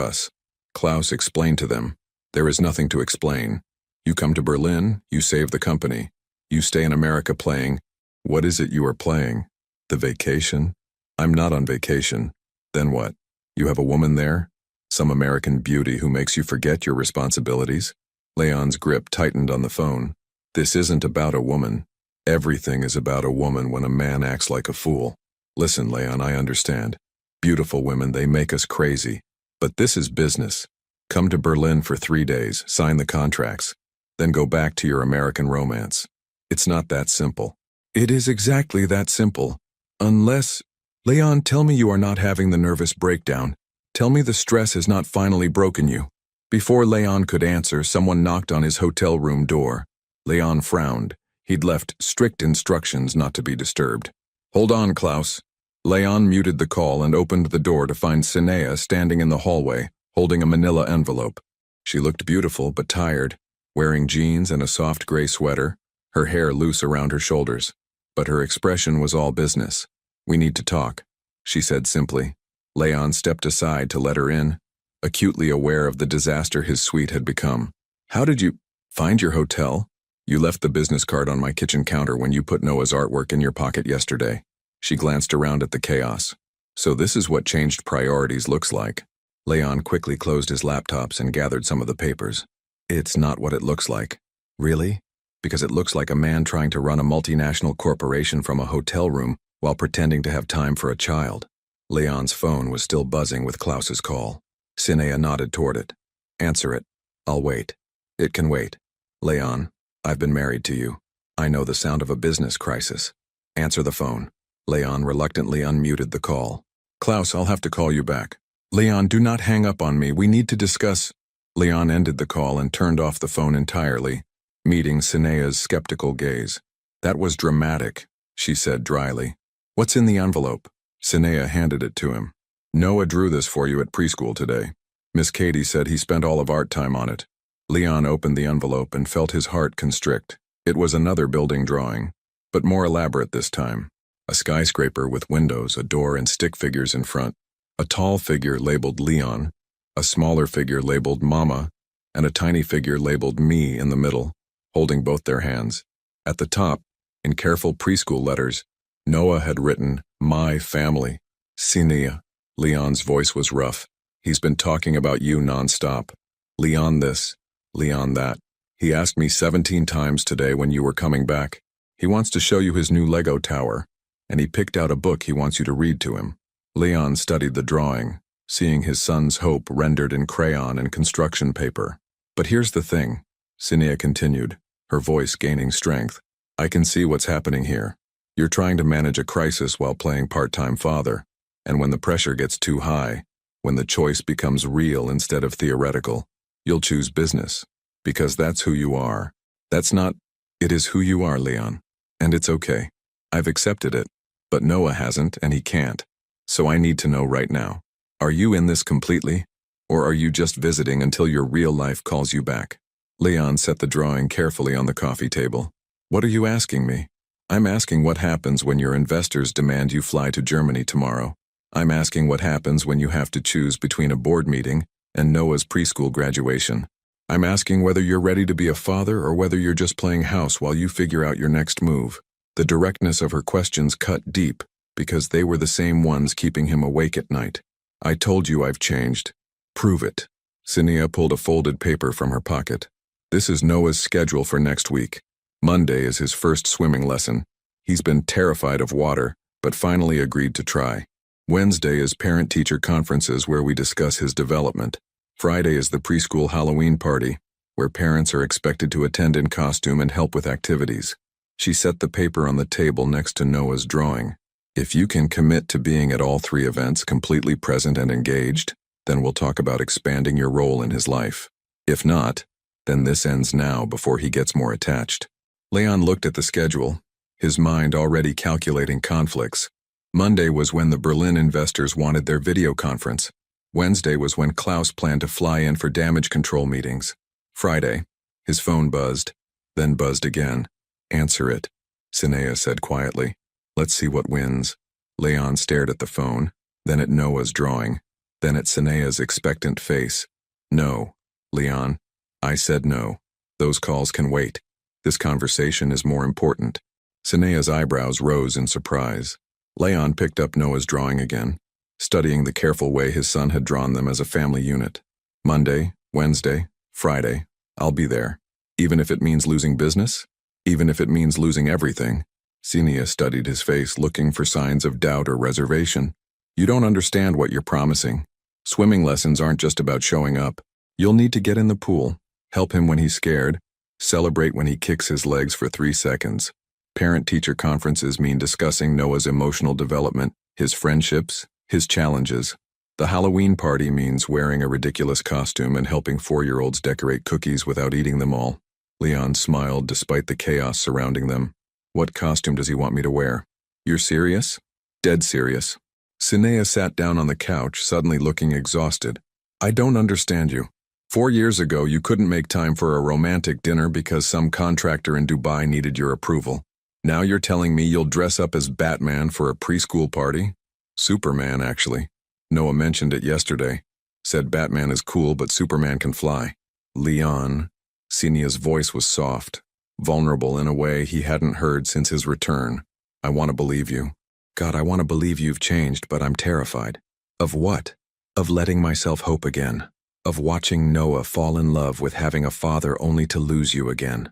us. Klaus explained to them. There is nothing to explain. You come to Berlin, you save the company. You stay in America playing. What is it you are playing? The vacation? I'm not on vacation. Then what? You have a woman there? Some American beauty who makes you forget your responsibilities? Leon's grip tightened on the phone. This isn't about a woman. Everything is about a woman when a man acts like a fool. Listen, Leon, I understand. Beautiful women, they make us crazy. But this is business. Come to Berlin for 3 days, sign the contracts, then go back to your American romance. It's not that simple. It is exactly that simple. Unless... Leon, tell me you are not having the nervous breakdown. Tell me the stress has not finally broken you. Before Leon could answer, someone knocked on his hotel room door. Leon frowned. He'd left strict instructions not to be disturbed. Hold on, Klaus. Leon muted the call and opened the door to find Sinea standing in the hallway, holding a manila envelope. She looked beautiful but tired, wearing jeans and a soft gray sweater, her hair loose around her shoulders. But her expression was all business. We need to talk, she said simply. Leon stepped aside to let her in, acutely aware of the disaster his suite had become. How did you find your hotel? You left the business card on my kitchen counter when you put Noah's artwork in your pocket yesterday. She glanced around at the chaos. So this is what changed priorities looks like. Leon quickly closed his laptops and gathered some of the papers. It's not what it looks like. Really? Because it looks like a man trying to run a multinational corporation from a hotel room while pretending to have time for a child. Leon's phone was still buzzing with Klaus's call. Sinea nodded toward it. Answer it. I'll wait. It can wait. Leon, I've been married to you. I know the sound of a business crisis. Answer the phone. Leon reluctantly unmuted the call. Klaus, I'll have to call you back. Leon, do not hang up on me. We need to discuss. Leon ended the call and turned off the phone entirely, meeting Sinea's skeptical gaze. That was dramatic, she said dryly. What's in the envelope? Sinea handed it to him. Noah drew this for you at preschool today. Miss Katie said he spent all of art time on it. Leon opened the envelope and felt his heart constrict. It was another building drawing, but more elaborate this time. A skyscraper with windows, a door, and stick figures in front. A tall figure labeled Leon, a smaller figure labeled Mama, and a tiny figure labeled Me in the middle, holding both their hands. At the top, in careful preschool letters, Noah had written, My family. Sinea. Leon's voice was rough. He's been talking about you nonstop. Leon this, Leon that. He asked me 17 times today when you were coming back. He wants to show you his new Lego tower, and he picked out a book he wants you to read to him. Leon studied the drawing, seeing his son's hope rendered in crayon and construction paper. But here's the thing, Sinea continued, her voice gaining strength. I can see what's happening here. You're trying to manage a crisis while playing part-time father, and when the pressure gets too high, when the choice becomes real instead of theoretical, you'll choose business, because that's who you are. It is who you are, Leon. And it's okay. I've accepted it, but Noah hasn't and he can't. So I need to know right now. Are you in this completely, or are you just visiting until your real life calls you back? Leon set the drawing carefully on the coffee table. What are you asking me? I'm asking what happens when your investors demand you fly to Germany tomorrow. I'm asking what happens when you have to choose between a board meeting and Noah's preschool graduation. I'm asking whether you're ready to be a father or whether you're just playing house while you figure out your next move. The directness of her questions cut deep because they were the same ones keeping him awake at night. I told you I've changed. Prove it. Sinea pulled a folded paper from her pocket. This is Noah's schedule for next week. Monday is his first swimming lesson. He's been terrified of water, but finally agreed to try. Wednesday is parent-teacher conferences where we discuss his development. Friday is the preschool Halloween party, where parents are expected to attend in costume and help with activities. She set the paper on the table next to Noah's drawing. If you can commit to being at all three events completely present and engaged, then we'll talk about expanding your role in his life. If not, then this ends now before he gets more attached. Leon looked at the schedule, his mind already calculating conflicts. Monday was when the Berlin investors wanted their video conference. Wednesday was when Klaus planned to fly in for damage control meetings. Friday, his phone buzzed, then buzzed again. Answer it, Sinea said quietly. Let's see what wins. Leon stared at the phone, then at Noah's drawing, then at Sinea's expectant face. No, Leon. I said no. Those calls can wait. This conversation is more important. Sinea's eyebrows rose in surprise. Leon picked up Noah's drawing again, studying the careful way his son had drawn them as a family unit. Monday, Wednesday, Friday, I'll be there. Even if it means losing business? Even if it means losing everything? Sinea studied his face, looking for signs of doubt or reservation. You don't understand what you're promising. Swimming lessons aren't just about showing up. You'll need to get in the pool, help him when he's scared, celebrate when he kicks his legs for 3 seconds. Parent-teacher conferences mean discussing Noah's emotional development, his friendships, his challenges. The Halloween party means wearing a ridiculous costume and helping 4-year-olds decorate cookies without eating them all. Leon smiled despite the chaos surrounding them. What costume does he want me to wear? You're serious? Dead serious. Sinea sat down on the couch, suddenly looking exhausted. I don't understand you. 4 years ago, you couldn't make time for a romantic dinner because some contractor in Dubai needed your approval. Now you're telling me you'll dress up as Batman for a preschool party? Superman, actually. Noah mentioned it yesterday. Said Batman is cool, but Superman can fly. Leon. Sinea's voice was soft, vulnerable in a way he hadn't heard since his return. I want to believe you. God, I want to believe you've changed, but I'm terrified. Of what? Of letting myself hope again. Of watching Noah fall in love with having a father only to lose you again.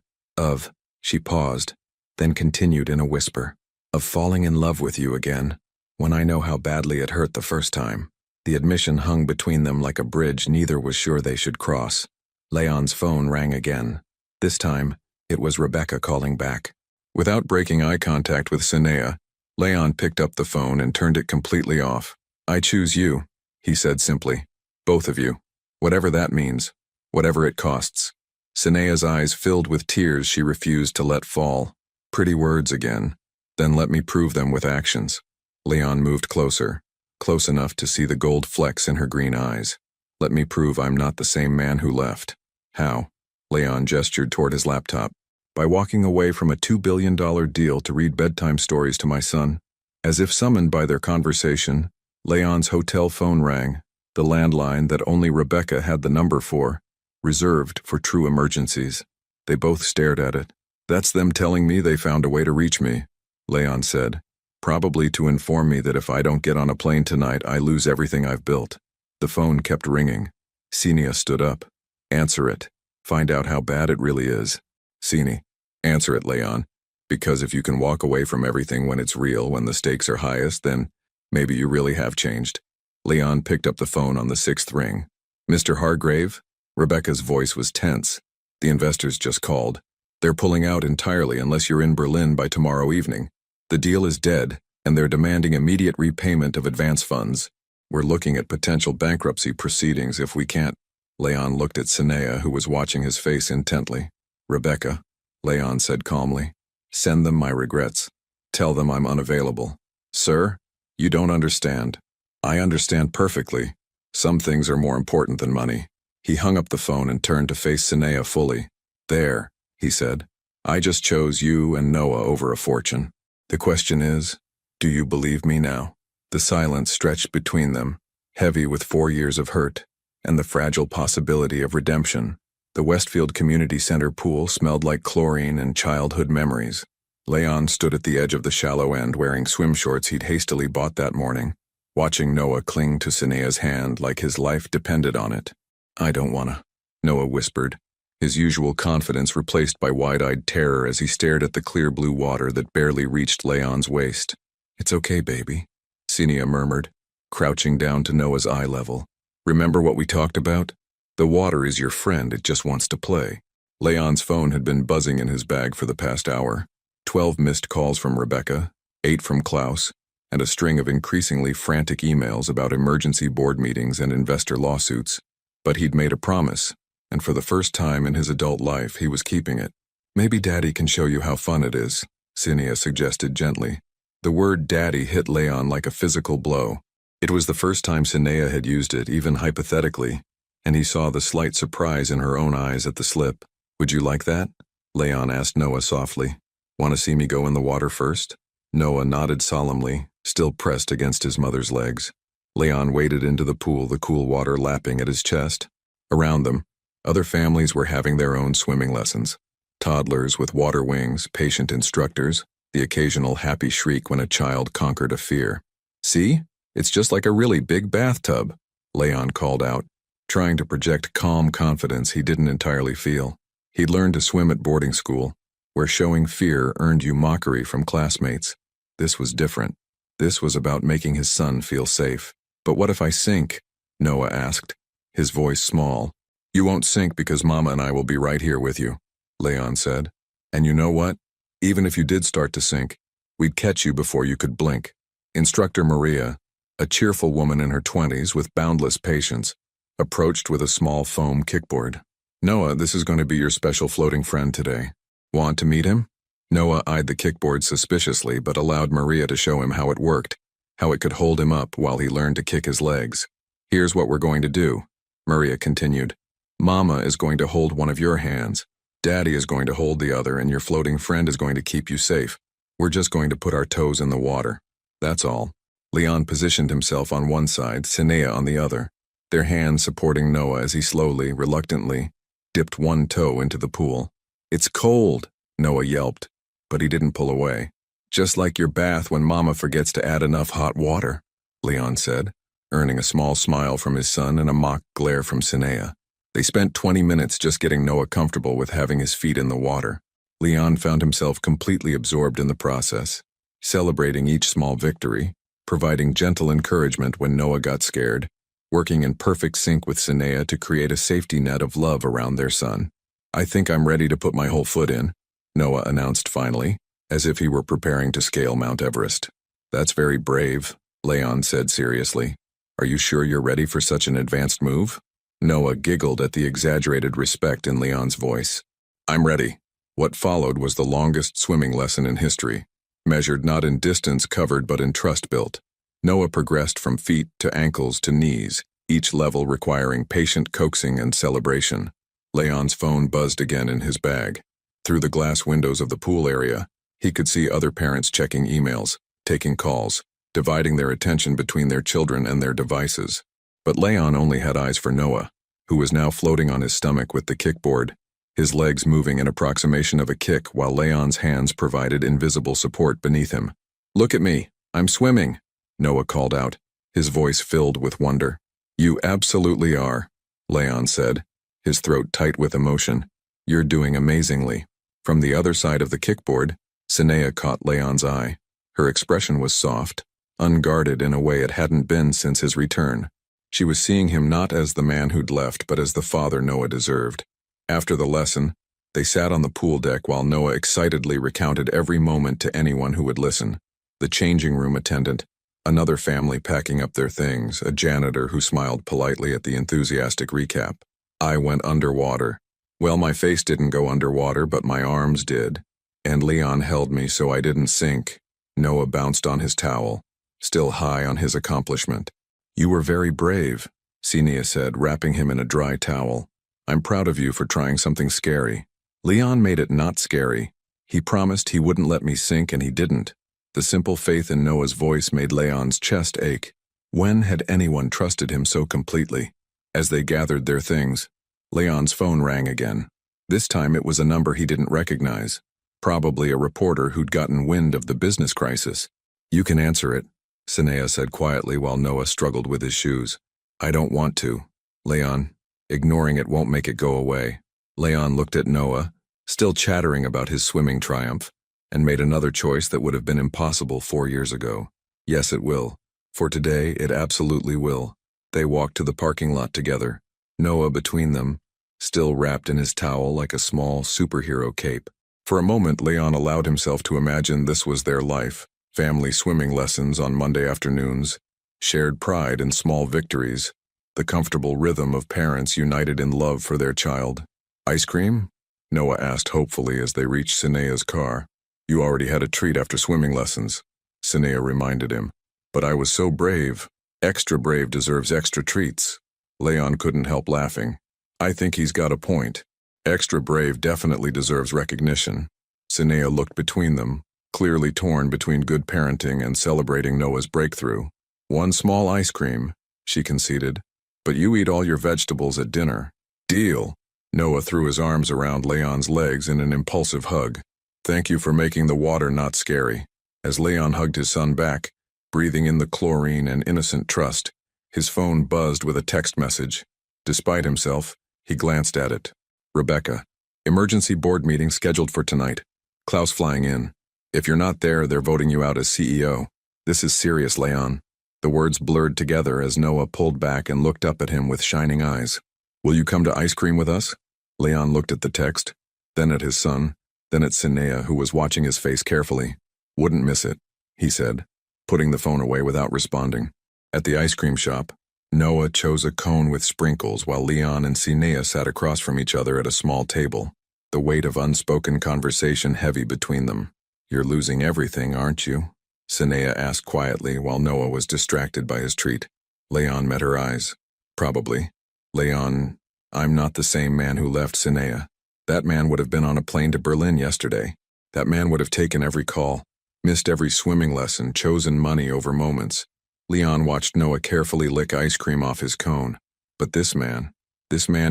She paused, then continued in a whisper, of falling in love with you again, when I know how badly it hurt the first time. The admission hung between them like a bridge neither was sure they should cross. Leon's phone rang again. This time, it was Rebecca calling back. Without breaking eye contact with Sinea, Leon picked up the phone and turned it completely off. I choose you, he said simply. Both of you. Whatever that means. Whatever it costs. Sinea's eyes filled with tears she refused to let fall. Pretty words again. Then let me prove them with actions. Leon moved closer, close enough to see the gold flecks in her green eyes. Let me prove I'm not the same man who left. How? Leon gestured toward his laptop. By walking away from a $2 billion deal to read bedtime stories to my son. As if summoned by their conversation, Leon's hotel phone rang, the landline that only Rebecca had the number for, reserved for true emergencies. They both stared at it. That's them telling me they found a way to reach me, Leon said. Probably to inform me that if I don't get on a plane tonight, I lose everything I've built. The phone kept ringing. Sinea stood up. Answer it. Find out how bad it really is. Sini. Answer it, Leon. Because if you can walk away from everything when it's real, when the stakes are highest, then maybe you really have changed. Leon picked up the phone on the sixth ring. Mr. Hargrave? Rebecca's voice was tense. The investors just called. They're pulling out entirely unless you're in Berlin by tomorrow evening. The deal is dead, and they're demanding immediate repayment of advance funds. We're looking at potential bankruptcy proceedings if we can't. Leon looked at Sinea, who was watching his face intently. Rebecca, Leon said calmly, send them my regrets. Tell them I'm unavailable. Sir, you don't understand. I understand perfectly. Some things are more important than money. He hung up the phone and turned to face Sinea fully. There, he said. I just chose you and Noah over a fortune. The question is, do you believe me now? The silence stretched between them, heavy with 4 years of hurt, and the fragile possibility of redemption. The Westfield Community Center pool smelled like chlorine and childhood memories. Leon stood at the edge of the shallow end wearing swim shorts he'd hastily bought that morning, watching Noah cling to Sinea's hand like his life depended on it. I don't wanna, Noah whispered, his usual confidence replaced by wide-eyed terror as he stared at the clear blue water that barely reached Leon's waist. It's okay, baby, Sinea murmured, crouching down to Noah's eye level. Remember what we talked about? The water is your friend, it just wants to play. Leon's phone had been buzzing in his bag for the past hour. 12 missed calls from Rebecca, 8 from Klaus, and a string of increasingly frantic emails about emergency board meetings and investor lawsuits. But he'd made a promise, and for the first time in his adult life, he was keeping it. Maybe Daddy can show you how fun it is, Sinea suggested gently. The word Daddy hit Leon like a physical blow. It was the first time Sinea had used it, even hypothetically, and he saw the slight surprise in her own eyes at the slip. Would you like that? Leon asked Noah softly. Want to see me go in the water first? Noah nodded solemnly, still pressed against his mother's legs. Leon waded into the pool, the cool water lapping at his chest. Around them, other families were having their own swimming lessons. Toddlers with water wings, patient instructors, the occasional happy shriek when a child conquered a fear. See? It's just like a really big bathtub, Leon called out, trying to project calm confidence he didn't entirely feel. He'd learned to swim at boarding school, where showing fear earned you mockery from classmates. This was different. This was about making his son feel safe. But what if I sink? Noah asked, his voice small. You won't sink because Mama and I will be right here with you, Leon said. And you know what? Even if you did start to sink, we'd catch you before you could blink. Instructor Maria, a cheerful woman in her 20s with boundless patience, approached with a small foam kickboard. Noah, this is going to be your special floating friend today. Want to meet him? Noah eyed the kickboard suspiciously but allowed Maria to show him how it worked, how it could hold him up while he learned to kick his legs. Here's what we're going to do, Maria continued. Mama is going to hold one of your hands. Daddy is going to hold the other, and your floating friend is going to keep you safe. We're just going to put our toes in the water. That's all. Leon positioned himself on one side, Sinea on the other, their hands supporting Noah as he slowly, reluctantly, dipped one toe into the pool. It's cold, Noah yelped, but he didn't pull away. Just like your bath when Mama forgets to add enough hot water, Leon said, earning a small smile from his son and a mock glare from Sinea. They spent 20 minutes just getting Noah comfortable with having his feet in the water. Leon found himself completely absorbed in the process, celebrating each small victory, providing gentle encouragement when Noah got scared, working in perfect sync with Sinea to create a safety net of love around their son. I think I'm ready to put my whole foot in, Noah announced finally, as if he were preparing to scale Mount Everest. That's very brave, Leon said seriously. Are you sure you're ready for such an advanced move? Noah giggled at the exaggerated respect in Leon's voice. I'm ready. What followed was the longest swimming lesson in history, measured not in distance covered but in trust built. Noah progressed from feet to ankles to knees, each level requiring patient coaxing and celebration. Leon's phone buzzed again in his bag. Through the glass windows of the pool area, he could see other parents checking emails, taking calls, dividing their attention between their children and their devices. But Leon only had eyes for Noah, who was now floating on his stomach with the kickboard, his legs moving in approximation of a kick while Leon's hands provided invisible support beneath him. Look at me, I'm swimming, Noah called out, his voice filled with wonder. You absolutely are, Leon said, his throat tight with emotion. You're doing amazingly. From the other side of the kickboard, Sinea caught Leon's eye. Her expression was soft, unguarded in a way it hadn't been since his return. She was seeing him not as the man who'd left, but as the father Noah deserved. After the lesson, they sat on the pool deck while Noah excitedly recounted every moment to anyone who would listen. The changing room attendant, another family packing up their things, a janitor who smiled politely at the enthusiastic recap. I went underwater. Well, my face didn't go underwater, but my arms did. And Leon held me so I didn't sink. Noah bounced on his towel, still high on his accomplishment. You were very brave, Sinea said, wrapping him in a dry towel. I'm proud of you for trying something scary. Leon made it not scary. He promised he wouldn't let me sink, and he didn't. The simple faith in Noah's voice made Leon's chest ache. When had anyone trusted him so completely? As they gathered their things, Leon's phone rang again. This time it was a number he didn't recognize. Probably a reporter who'd gotten wind of the business crisis. You can answer it, Sinea said quietly while Noah struggled with his shoes. I don't want to, Leon. Ignoring it won't make it go away. Leon looked at Noah, still chattering about his swimming triumph, and made another choice that would have been impossible 4 years ago. Yes, it will. For today, it absolutely will. They walked to the parking lot together, Noah between them, still wrapped in his towel like a small superhero cape. For a moment, Leon allowed himself to imagine this was their life. Family swimming lessons on Monday afternoons, shared pride in small victories, the comfortable rhythm of parents united in love for their child. Ice cream? Noah asked hopefully as they reached Sinea's car. You already had a treat after swimming lessons, Sinea reminded him. But I was so brave. Extra brave deserves extra treats. Leon couldn't help laughing. I think he's got a point. Extra brave definitely deserves recognition. Sinea looked between them, clearly torn between good parenting and celebrating Noah's breakthrough. One small ice cream, she conceded. But you eat all your vegetables at dinner. Deal. Noah threw his arms around Leon's legs in an impulsive hug. Thank you for making the water not scary. As Leon hugged his son back, breathing in the chlorine and innocent trust, his phone buzzed with a text message. Despite himself, he glanced at it. Rebecca. Emergency board meeting scheduled for tonight. Klaus flying in. If you're not there, they're voting you out as CEO. This is serious, Leon. The words blurred together as Noah pulled back and looked up at him with shining eyes. Will you come to ice cream with us? Leon looked at the text, then at his son, then at Sinea, who was watching his face carefully. Wouldn't miss it, he said, putting the phone away without responding. At the ice cream shop, Noah chose a cone with sprinkles while Leon and Sinea sat across from each other at a small table, the weight of unspoken conversation heavy between them. You're losing everything, aren't you? Sinea asked quietly while Noah was distracted by his treat. Leon met her eyes. Probably. Leon, I'm not the same man who left Sinea. That man would have been on a plane to Berlin yesterday. That man would have taken every call, missed every swimming lesson, chosen money over moments. Leon watched Noah carefully lick ice cream off his cone. But this man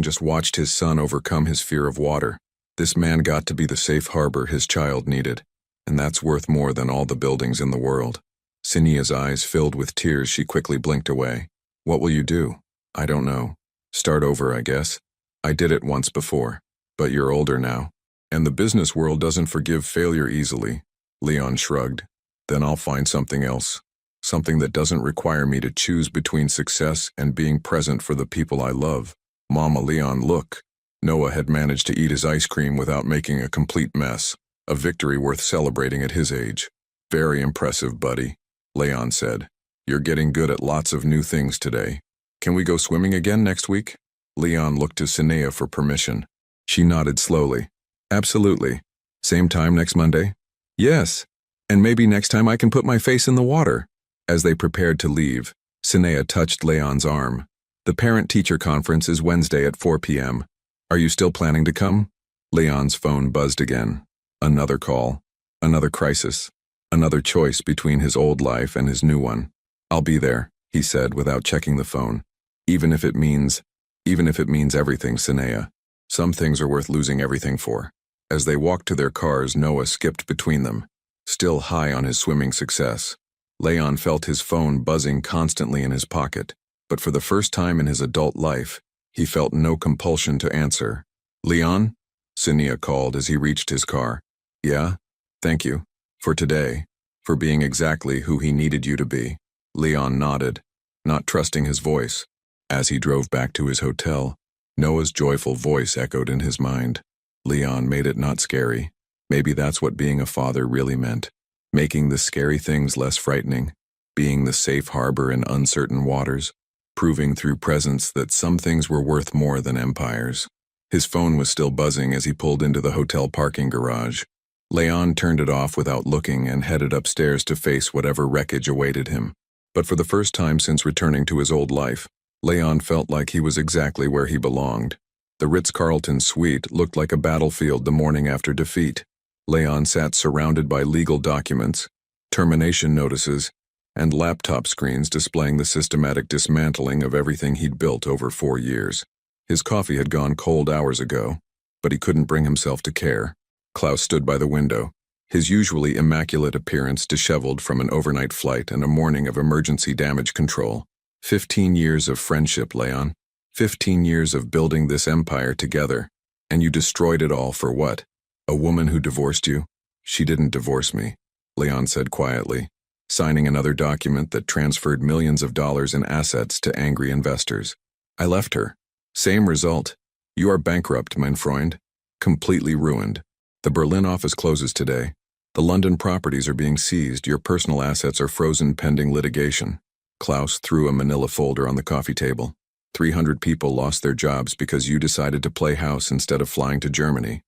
just watched his son overcome his fear of water. This man got to be the safe harbor his child needed. And that's worth more than all the buildings in the world. Sinea's eyes filled with tears. She quickly blinked away. What will you do? I don't know. Start over, I guess. I did it once before. But you're older now. And the business world doesn't forgive failure easily. Leon shrugged. Then I'll find something else. Something that doesn't require me to choose between success and being present for the people I love. Mama, Leon, look. Noah had managed to eat his ice cream without making a complete mess. A victory worth celebrating at his age. Very impressive, buddy, Leon said. You're getting good at lots of new things today. Can we go swimming again next week? Leon looked to Sinea for permission. She nodded slowly. Absolutely. Same time next Monday? Yes. And maybe next time I can put my face in the water. As they prepared to leave, Sinea touched Leon's arm. The parent-teacher conference is Wednesday at 4 p.m. Are you still planning to come? Leon's phone buzzed again. Another call. Another crisis. Another choice between his old life and his new one. I'll be there, he said without checking the phone. Even if it means everything, Sinea. Some things are worth losing everything for. As they walked to their cars, Noah skipped between them, still high on his swimming success. Leon felt his phone buzzing constantly in his pocket, but for the first time in his adult life, he felt no compulsion to answer. Leon? Sinea called as he reached his car. Yeah? Thank you. For today, for being exactly who he needed you to be. Leon nodded, not trusting his voice. As he drove back to his hotel, Noah's joyful voice echoed in his mind. Leon made it not scary. Maybe that's what being a father really meant. Making the scary things less frightening. Being the safe harbor in uncertain waters. Proving through presence that some things were worth more than empires. His phone was still buzzing as he pulled into the hotel parking garage. Leon turned it off without looking and headed upstairs to face whatever wreckage awaited him. But for the first time since returning to his old life, Leon felt like he was exactly where he belonged. The Ritz-Carlton suite looked like a battlefield the morning after defeat. Leon sat surrounded by legal documents, termination notices, and laptop screens displaying the systematic dismantling of everything he'd built over 4 years. His coffee had gone cold hours ago, but he couldn't bring himself to care. Klaus stood by the window, his usually immaculate appearance disheveled from an overnight flight and a morning of emergency damage control. 15 years of friendship, Leon. 15 years of building this empire together. And you destroyed it all for what? A woman who divorced you? She didn't divorce me, Leon said quietly, signing another document that transferred millions of dollars in assets to angry investors. I left her. Same result. You are bankrupt, mein Freund. Completely ruined. The Berlin office closes today. The London properties are being seized. Your personal assets are frozen pending litigation. Klaus threw a manila folder on the coffee table. 300 people lost their jobs because you decided to play house instead of flying to Germany.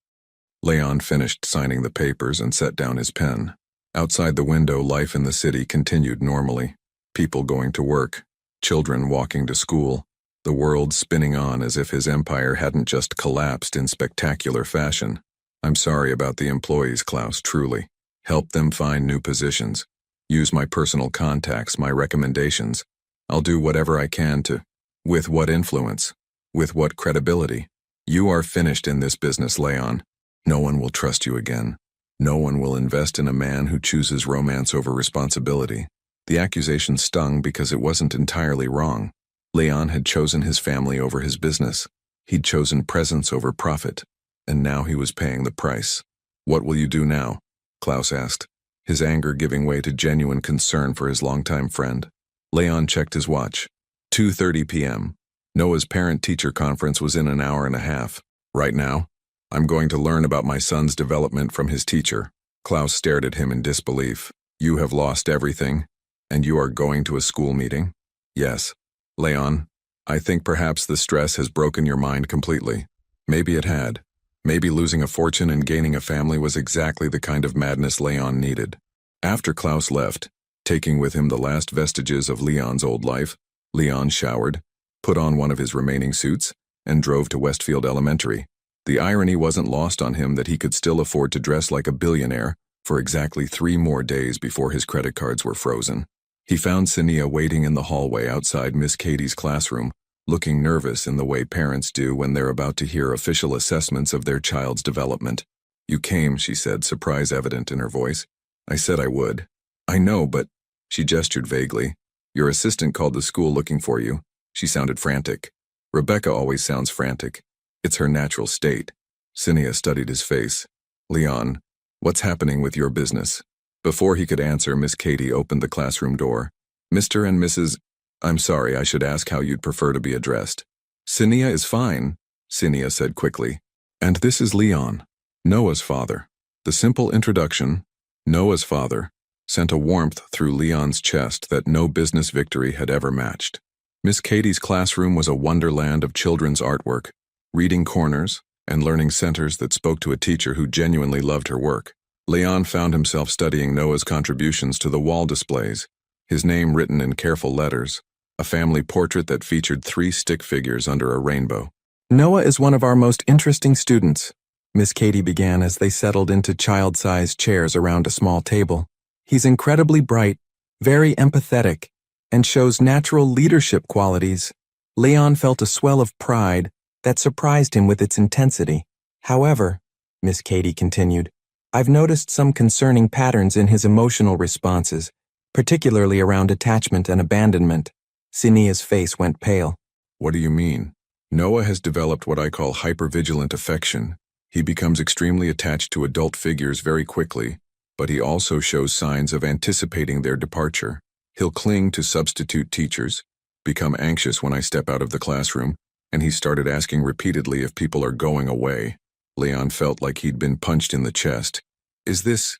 Leon finished signing the papers and set down his pen. Outside the window, life in the city continued normally. People going to work, children walking to school, the world spinning on as if his empire hadn't just collapsed in spectacular fashion. I'm sorry about the employees, Klaus, truly. Help them find new positions. Use my personal contacts, my recommendations. I'll do whatever I can to. With what influence? With what credibility? You are finished in this business, Leon. No one will trust you again. No one will invest in a man who chooses romance over responsibility. The accusation stung because it wasn't entirely wrong. Leon had chosen his family over his business. He'd chosen presence over profit. And now he was paying the price. What will you do now? Klaus asked, his anger giving way to genuine concern for his longtime friend. Leon checked his watch. 2:30 p.m. Noah's parent-teacher conference was in an hour and a half. Right now, I'm going to learn about my son's development from his teacher. Klaus stared at him in disbelief. You have lost everything, and you are going to a school meeting? Yes. Leon, I think perhaps the stress has broken your mind completely. Maybe it had. Maybe losing a fortune and gaining a family was exactly the kind of madness Leon needed. After Klaus left, taking with him the last vestiges of Leon's old life, Leon showered, put on one of his remaining suits, and drove to Westfield Elementary. The irony wasn't lost on him that he could still afford to dress like a billionaire for exactly 3 more days before his credit cards were frozen. He found Sania waiting in the hallway outside Miss Katie's classroom, looking nervous in the way parents do when they're about to hear official assessments of their child's development. You came, she said, surprise evident in her voice. I said I would. I know, but... She gestured vaguely. Your assistant called the school looking for you. She sounded frantic. Rebecca always sounds frantic. It's her natural state. Sania studied his face. Leon, what's happening with your business? Before he could answer, Miss Katie opened the classroom door. Mr. and Mrs. I'm sorry, I should ask how you'd prefer to be addressed. Sania is fine, Sania said quickly. And this is Leon, Noah's father. The simple introduction, Noah's father, sent a warmth through Leon's chest that no business victory had ever matched. Miss Katie's classroom was a wonderland of children's artwork, reading corners, and learning centers that spoke to a teacher who genuinely loved her work. Leon found himself studying Noah's contributions to the wall displays, his name written in careful letters, a family portrait that featured 3 stick figures under a rainbow. Noah is one of our most interesting students, Miss Katie began as they settled into child-sized chairs around a small table. He's incredibly bright, very empathetic, and shows natural leadership qualities. Leon felt a swell of pride that surprised him with its intensity. However, Miss Katie continued, I've noticed some concerning patterns in his emotional responses, particularly around attachment and abandonment. Sinia's face went pale. What do you mean? Noah has developed what I call hypervigilant affection. He becomes extremely attached to adult figures very quickly, but he also shows signs of anticipating their departure. He'll cling to substitute teachers, become anxious when I step out of the classroom, and he started asking repeatedly if people are going away. Leon felt like he'd been punched in the chest. Is this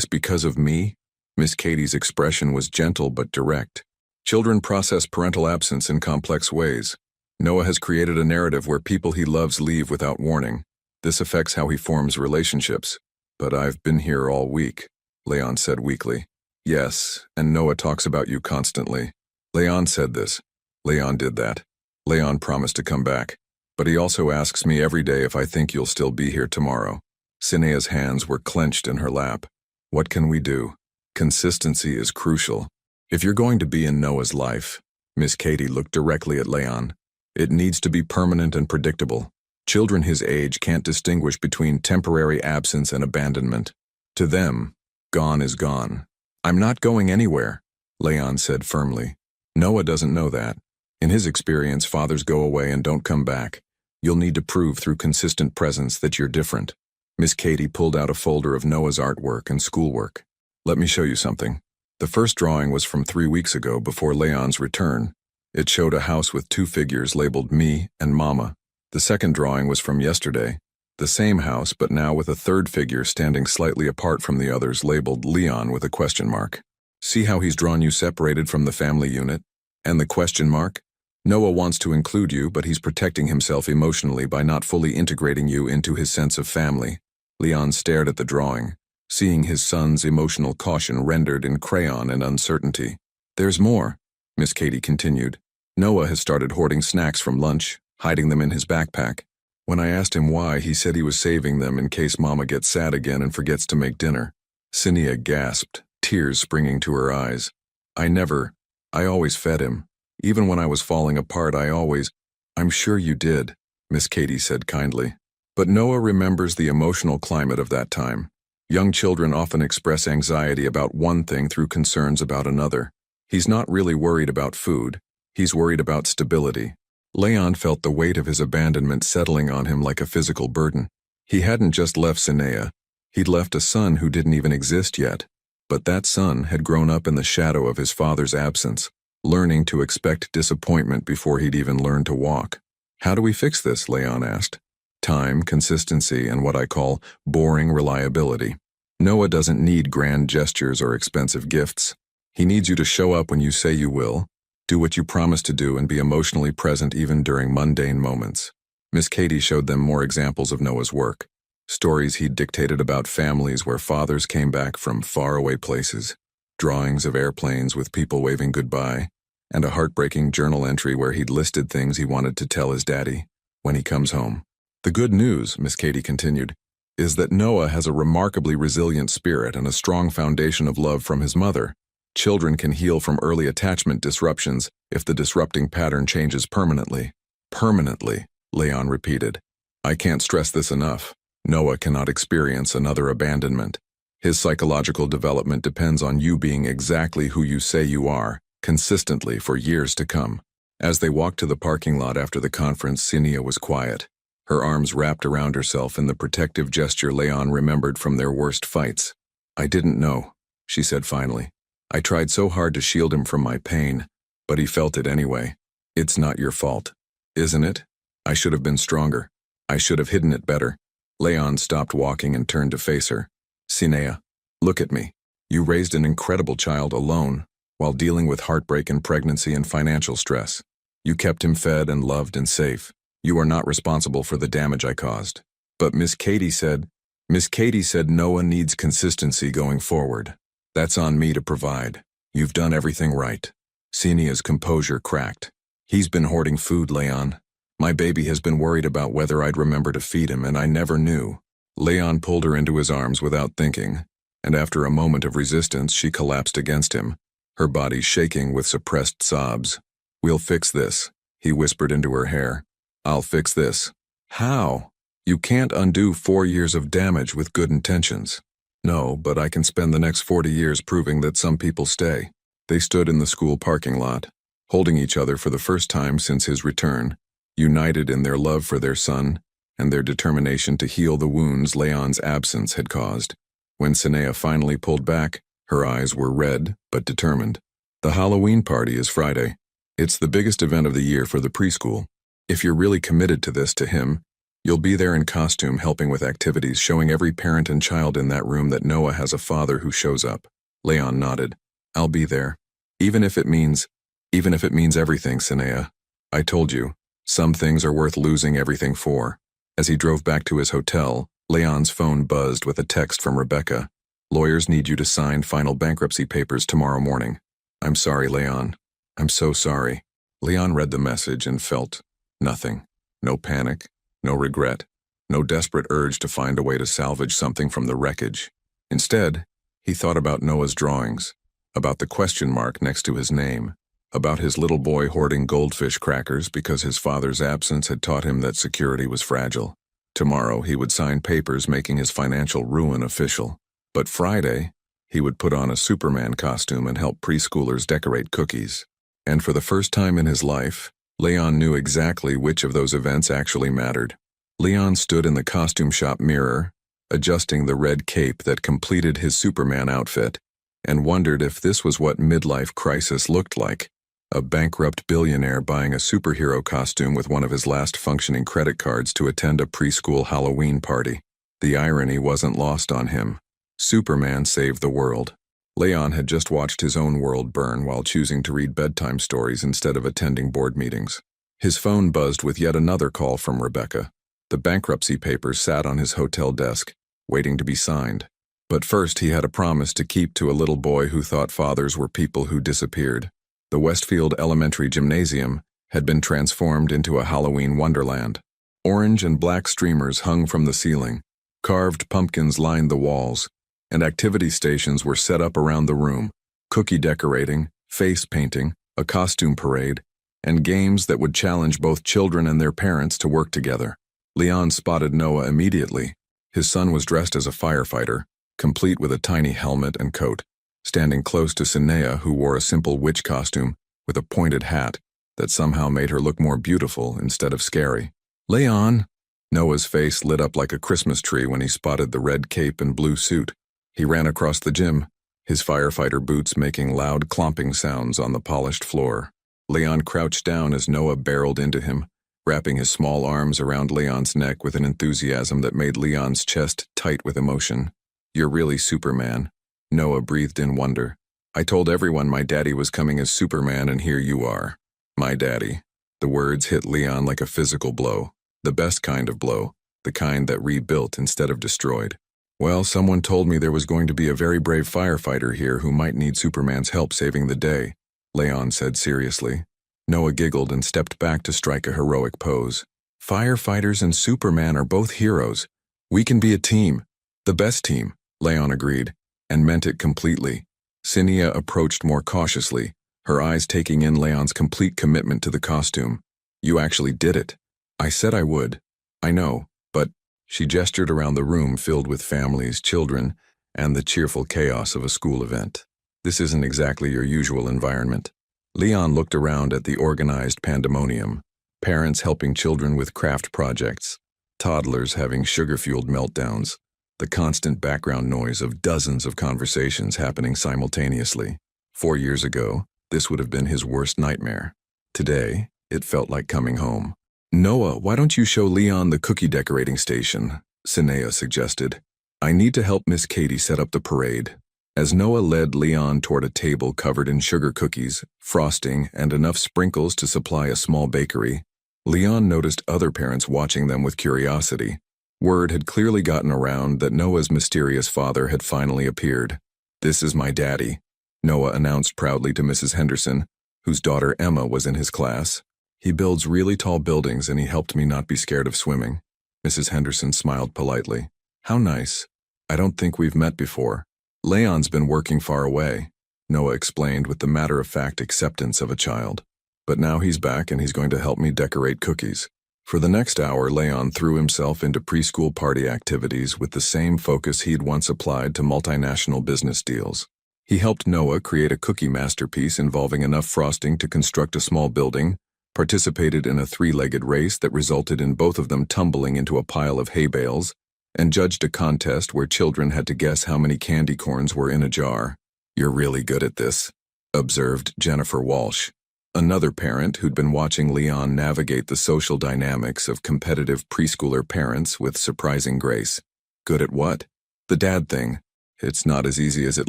because of me? Miss Katie's expression was gentle but direct. Children process parental absence in complex ways. Noah has created a narrative where people he loves leave without warning. This affects how he forms relationships. But I've been here all week, Leon said weakly. Yes, and Noah talks about you constantly. Leon said this. Leon did that. Leon promised to come back. But he also asks me every day if I think you'll still be here tomorrow. Sinea's hands were clenched in her lap. What can we do? Consistency is crucial. If you're going to be in Noah's life, Miss Katie looked directly at Leon. It needs to be permanent and predictable. Children his age can't distinguish between temporary absence and abandonment. To them, gone is gone. I'm not going anywhere, Leon said firmly. Noah doesn't know that. In his experience, fathers go away and don't come back. You'll need to prove through consistent presence that you're different. Miss Katie pulled out a folder of Noah's artwork and schoolwork. Let me show you something. The first drawing was from 3 weeks ago before Leon's return. It showed a house with 2 figures labeled me and Mama. The second drawing was from yesterday. The same house, but now with a third figure standing slightly apart from the others labeled Leon with a question mark. See how he's drawn you separated from the family unit? And the question mark? Noah wants to include you, but he's protecting himself emotionally by not fully integrating you into his sense of family. Leon stared at the drawing, seeing his son's emotional caution rendered in crayon and uncertainty. There's more, Miss Katie continued. Noah has started hoarding snacks from lunch, hiding them in his backpack. When I asked him why, he said he was saving them in case Mama gets sad again and forgets to make dinner. Sinea gasped, tears springing to her eyes. I always fed him. Even when I was falling apart, I'm sure you did, Miss Katie said kindly. But Noah remembers the emotional climate of that time. Young children often express anxiety about one thing through concerns about another. He's not really worried about food. He's worried about stability. Leon felt the weight of his abandonment settling on him like a physical burden. He hadn't just left Sinea. He'd left a son who didn't even exist yet. But that son had grown up in the shadow of his father's absence, learning to expect disappointment before he'd even learned to walk. How do we fix this? Leon asked. Time, consistency, and what I call boring reliability. Noah doesn't need grand gestures or expensive gifts. He needs you to show up when you say you will, do what you promise to do, and be emotionally present even during mundane moments. Miss Katie showed them more examples of Noah's work. Stories he'd dictated about families where fathers came back from faraway places, drawings of airplanes with people waving goodbye, and a heartbreaking journal entry where he'd listed things he wanted to tell his daddy when he comes home. The good news, Miss Katie continued, is that Noah has a remarkably resilient spirit and a strong foundation of love from his mother. Children can heal from early attachment disruptions if the disrupting pattern changes permanently. Permanently, Leon repeated. I can't stress this enough. Noah cannot experience another abandonment. His psychological development depends on you being exactly who you say you are, consistently for years to come. As they walked to the parking lot after the conference, Sinea was quiet, her arms wrapped around herself in the protective gesture Leon remembered from their worst fights. I didn't know, she said finally. I tried so hard to shield him from my pain, but he felt it anyway. It's not your fault, isn't it? I should have been stronger. I should have hidden it better. Leon stopped walking and turned to face her. Sinea, look at me. You raised an incredible child alone, while dealing with heartbreak and pregnancy and financial stress. You kept him fed and loved and safe. You are not responsible for the damage I caused. But Miss Katie said Noah needs consistency going forward. That's on me to provide. You've done everything right. Sinea's composure cracked. He's been hoarding food, Leon. My baby has been worried about whether I'd remember to feed him, and I never knew. Leon pulled her into his arms without thinking, and after a moment of resistance, she collapsed against him, her body shaking with suppressed sobs. We'll fix this, he whispered into her hair. I'll fix this. How? You can't undo 4 years of damage with good intentions. No, but I can spend the next 40 years proving that some people stay. They stood in the school parking lot, holding each other for the first time since his return, united in their love for their son and their determination to heal the wounds Leon's absence had caused. When Sinea finally pulled back, her eyes were red but determined. The Halloween party is Friday. It's the biggest event of the year for the preschool. If you're really committed to this to him, you'll be there in costume helping with activities, showing every parent and child in that room that Noah has a father who shows up. Leon nodded. I'll be there. Even if it means everything, Sinea. I told you, some things are worth losing everything for. As he drove back to his hotel, Leon's phone buzzed with a text from Rebecca. Lawyers need you to sign final bankruptcy papers tomorrow morning. I'm sorry, Leon. I'm so sorry. Leon read the message and felt nothing. No panic, no regret, no desperate urge to find a way to salvage something from the wreckage. Instead, he thought about Noah's drawings, about the question mark next to his name, about his little boy hoarding goldfish crackers because his father's absence had taught him that security was fragile. Tomorrow he would sign papers making his financial ruin official. But Friday, he would put on a Superman costume and help preschoolers decorate cookies. And for the first time in his life, Leon knew exactly which of those events actually mattered. Leon stood in the costume shop mirror, adjusting the red cape that completed his Superman outfit, and wondered if this was what midlife crisis looked like. A bankrupt billionaire buying a superhero costume with one of his last functioning credit cards to attend a preschool Halloween party. The irony wasn't lost on him. Superman saved the world. Leon had just watched his own world burn while choosing to read bedtime stories instead of attending board meetings. His phone buzzed with yet another call from Rebecca. The bankruptcy papers sat on his hotel desk, waiting to be signed. But first he had a promise to keep to a little boy who thought fathers were people who disappeared. The Westfield Elementary Gymnasium had been transformed into a Halloween wonderland. Orange and black streamers hung from the ceiling. Carved pumpkins lined the walls, and activity stations were set up around the room. Cookie decorating, face painting, a costume parade, and games that would challenge both children and their parents to work together. Leon spotted Noah immediately. His son was dressed as a firefighter, complete with a tiny helmet and coat, standing close to Sinea, who wore a simple witch costume with a pointed hat that somehow made her look more beautiful instead of scary. Leon! Noah's face lit up like a Christmas tree when he spotted the red cape and blue suit. He ran across the gym, his firefighter boots making loud clomping sounds on the polished floor. Leon crouched down as Noah barreled into him, wrapping his small arms around Leon's neck with an enthusiasm that made Leon's chest tight with emotion. You're really Superman, Noah breathed in wonder. I told everyone my daddy was coming as Superman, and here you are. My daddy. The words hit Leon like a physical blow. The best kind of blow, the kind that rebuilt instead of destroyed. Well, someone told me there was going to be a very brave firefighter here who might need Superman's help saving the day, Leon said seriously. Noah giggled and stepped back to strike a heroic pose. Firefighters and Superman are both heroes. We can be a team. The best team, Leon agreed, and meant it completely. Sinea approached more cautiously, her eyes taking in Leon's complete commitment to the costume. You actually did it. I said I would. I know, but she gestured around the room filled with families, children, and the cheerful chaos of a school event. This isn't exactly your usual environment. Leon looked around at the organized pandemonium, parents helping children with craft projects, toddlers having sugar-fueled meltdowns, the constant background noise of dozens of conversations happening simultaneously. 4 years ago, this would have been his worst nightmare. Today, it felt like coming home. Noah, why don't you show Leon the cookie decorating station? Sinea suggested. I need to help Miss Katie set up the parade. As Noah led Leon toward a table covered in sugar cookies, frosting, and enough sprinkles to supply a small bakery, Leon noticed other parents watching them with curiosity. Word had clearly gotten around that Noah's mysterious father had finally appeared. This is my daddy, Noah announced proudly to Mrs. Henderson, whose daughter Emma was in his class. He builds really tall buildings and he helped me not be scared of swimming. Mrs. Henderson smiled politely. How nice. I don't think we've met before. Leon's been working far away, Noah explained with the matter-of-fact acceptance of a child. But now he's back and he's going to help me decorate cookies. For the next hour, Leon threw himself into preschool party activities with the same focus he'd once applied to multinational business deals. He helped Noah create a cookie masterpiece involving enough frosting to construct a small building, participated in a 3-legged race that resulted in both of them tumbling into a pile of hay bales, and judged a contest where children had to guess how many candy corns were in a jar. "You're really good at this," observed Jennifer Walsh, another parent who'd been watching Leon navigate the social dynamics of competitive preschooler parents with surprising grace. "Good at what?" "The dad thing. It's not as easy as it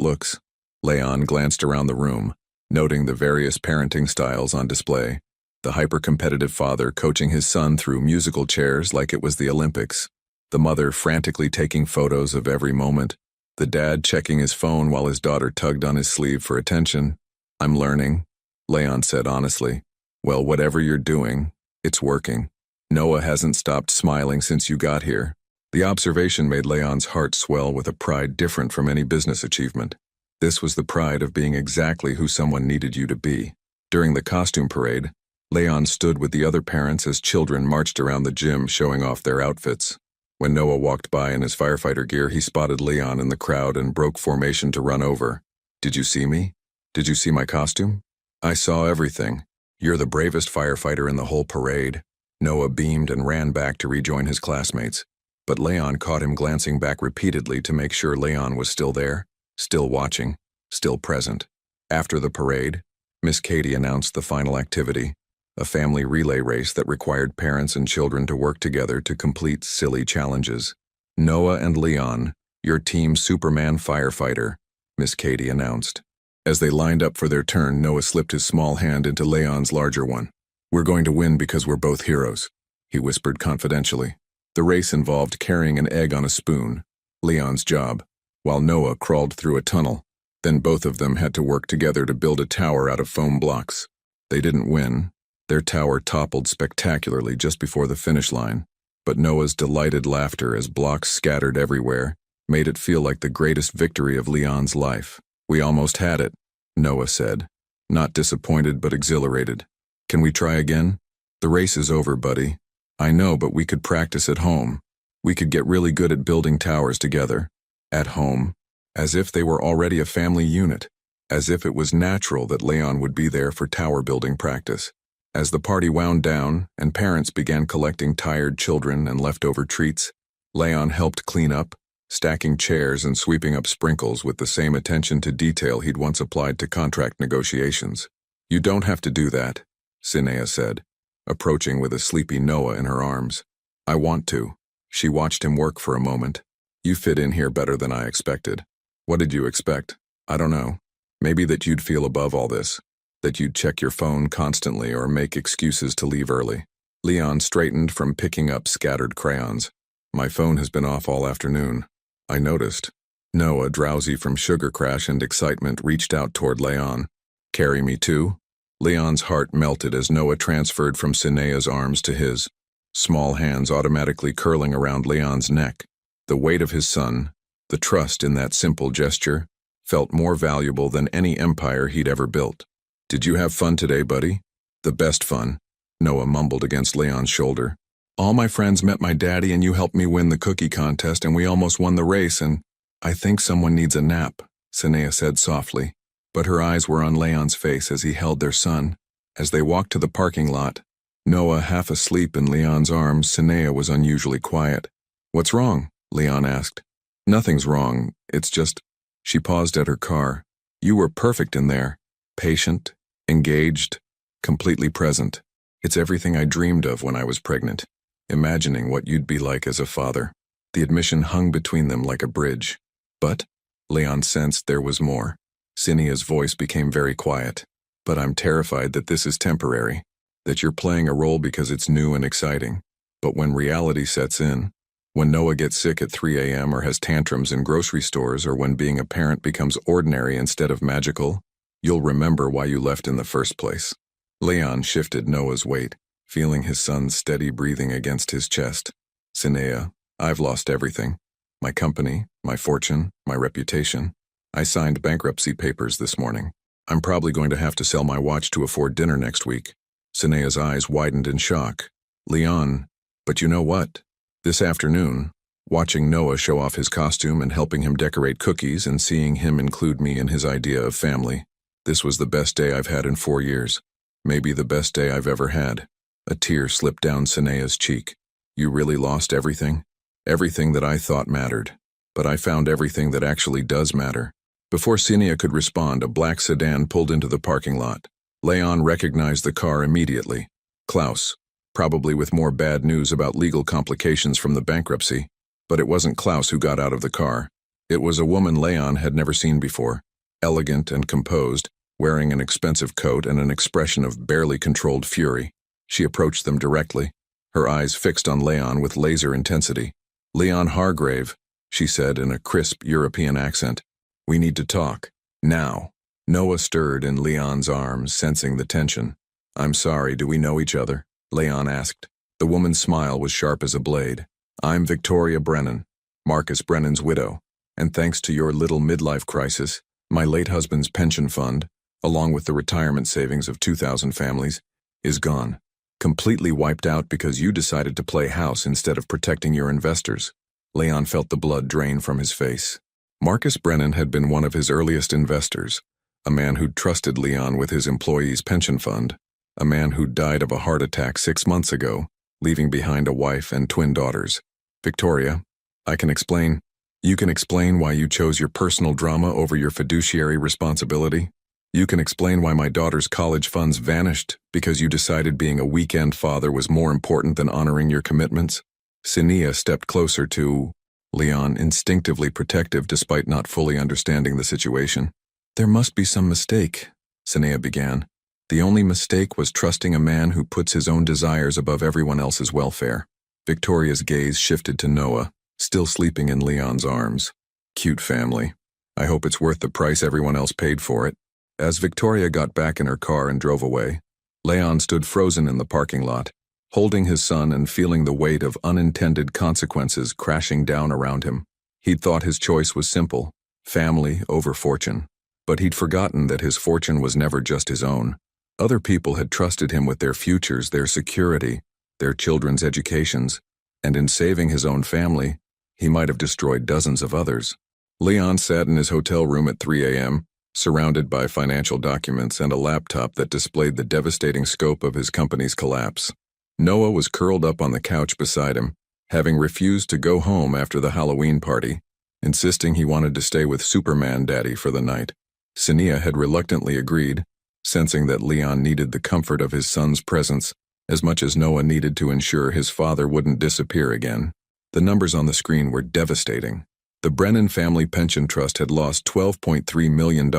looks." Leon glanced around the room, noting the various parenting styles on display. The hyper-competitive father coaching his son through musical chairs like it was the Olympics. The mother frantically taking photos of every moment. The dad checking his phone while his daughter tugged on his sleeve for attention. "I'm learning," Leon said honestly. "Well, whatever you're doing, it's working. Noah hasn't stopped smiling since you got here." The observation made Leon's heart swell with a pride different from any business achievement. This was the pride of being exactly who someone needed you to be. During the costume parade, Leon stood with the other parents as children marched around the gym showing off their outfits. When Noah walked by in his firefighter gear, he spotted Leon in the crowd and broke formation to run over. "Did you see me? Did you see my costume?" "I saw everything. You're the bravest firefighter in the whole parade." Noah beamed and ran back to rejoin his classmates. But Leon caught him glancing back repeatedly to make sure Leon was still there, still watching, still present. After the parade, Miss Katie announced the final activity, a family relay race that required parents and children to work together to complete silly challenges. "Noah and Leon, your team Superman firefighter," Miss Katie announced. As they lined up for their turn, Noah slipped his small hand into Leon's larger one. "We're going to win because we're both heroes," he whispered confidentially. The race involved carrying an egg on a spoon, Leon's job, while Noah crawled through a tunnel. Then both of them had to work together to build a tower out of foam blocks. They didn't win. Their tower toppled spectacularly just before the finish line, but Noah's delighted laughter as blocks scattered everywhere made it feel like the greatest victory of Leon's life. "We almost had it," Noah said, not disappointed but exhilarated. "Can we try again?" "The race is over, buddy." "I know, but we could practice at home. We could get really good at building towers together." At home, as if they were already a family unit, as if it was natural that Leon would be there for tower building practice. As the party wound down and parents began collecting tired children and leftover treats, Leon helped clean up, stacking chairs and sweeping up sprinkles with the same attention to detail he'd once applied to contract negotiations. "You don't have to do that," Sinea said, approaching with a sleepy Noah in her arms. "I want to." She watched him work for a moment. "You fit in here better than I expected." "What did you expect?" "I don't know. Maybe that you'd feel above all this. That you'd check your phone constantly or make excuses to leave early." Leon straightened from picking up scattered crayons. "My phone has been off all afternoon." "I noticed." Noah, drowsy from sugar crash and excitement, reached out toward Leon. "Carry me too?" Leon's heart melted as Noah transferred from Sinea's arms to his, small hands automatically curling around Leon's neck. The weight of his son, the trust in that simple gesture, felt more valuable than any empire he'd ever built. "Did you have fun today, buddy?" "The best fun," Noah mumbled against Leon's shoulder. "All my friends met my daddy and you helped me win the cookie contest and we almost won the race and—" "I think someone needs a nap," Sinea said softly, but her eyes were on Leon's face as he held their son. As they walked to the parking lot, Noah half asleep in Leon's arms, Sinea was unusually quiet. "What's wrong?" Leon asked. "Nothing's wrong, it's just—" She paused at her car. "You were perfect in there. Patient, engaged, completely present. It's everything I dreamed of when I was pregnant, imagining what you'd be like as a father." The admission hung between them like a bridge. "But," Leon sensed there was more. Sinea's voice became very quiet. "But I'm terrified that this is temporary, that you're playing a role because it's new and exciting. But when reality sets in, when Noah gets sick at 3 a.m. or has tantrums in grocery stores or when being a parent becomes ordinary instead of magical, you'll remember why you left in the first place." Leon shifted Noah's weight, feeling his son's steady breathing against his chest. "Sinea, I've lost everything. My company, my fortune, my reputation. I signed bankruptcy papers this morning. I'm probably going to have to sell my watch to afford dinner next week." Sinea's eyes widened in shock. "Leon, but you know what? This afternoon, watching Noah show off his costume and helping him decorate cookies and seeing him include me in his idea of family, this was the best day I've had in 4 years. Maybe the best day I've ever had." A tear slipped down Sinea's cheek. "You really lost everything?" Everything that I thought mattered. But I found everything that actually does matter. Before Sinia could respond, a black sedan pulled into the parking lot. Leon recognized the car immediately. Klaus, probably with more bad news about legal complications from the bankruptcy. But it wasn't Klaus who got out of the car. It was a woman Leon had never seen before. Elegant and composed, wearing an expensive coat and an expression of barely controlled fury. She approached them directly, her eyes fixed on Leon with laser intensity. "Leon Hargrave," she said in a crisp European accent. "We need to talk. Now." Noah stirred in Leon's arms, sensing the tension. "I'm sorry, do we know each other?" Leon asked. The woman's smile was sharp as a blade. "I'm Victoria Brennan, Marcus Brennan's widow, and thanks to your little midlife crisis, my late husband's pension fund, along with the retirement savings of 2,000 families, is gone. Completely wiped out because you decided to play house instead of protecting your investors." Leon felt the blood drain from his face. Marcus Brennan had been one of his earliest investors, a man who'd trusted Leon with his employees' pension fund, a man who died of a heart attack 6 months ago, leaving behind a wife and twin daughters. "Victoria, I can explain. You can explain why you chose your personal drama over your fiduciary responsibility. You can explain why my daughter's college funds vanished because you decided being a weekend father was more important than honoring your commitments." Sinia stepped closer to Leon, instinctively protective despite not fully understanding the situation. "There must be some mistake," Sinia began. "The only mistake was trusting a man who puts his own desires above everyone else's welfare." Victoria's gaze shifted to Noah, still sleeping in Leon's arms. "Cute family. I hope it's worth the price everyone else paid for it." As Victoria got back in her car and drove away, Leon stood frozen in the parking lot, holding his son and feeling the weight of unintended consequences crashing down around him. He'd thought his choice was simple, family over fortune. But he'd forgotten that his fortune was never just his own. Other people had trusted him with their futures, their security, their children's educations, and in saving his own family, he might have destroyed dozens of others. Leon sat in his hotel room at 3 a.m., surrounded by financial documents and a laptop that displayed the devastating scope of his company's collapse. Noah was curled up on the couch beside him, having refused to go home after the Halloween party, insisting he wanted to stay with Superman Daddy for the night. Sinia had reluctantly agreed, sensing that Leon needed the comfort of his son's presence as much as Noah needed to ensure his father wouldn't disappear again. The numbers on the screen were devastating. The Brennan Family Pension Trust had lost $12.3 million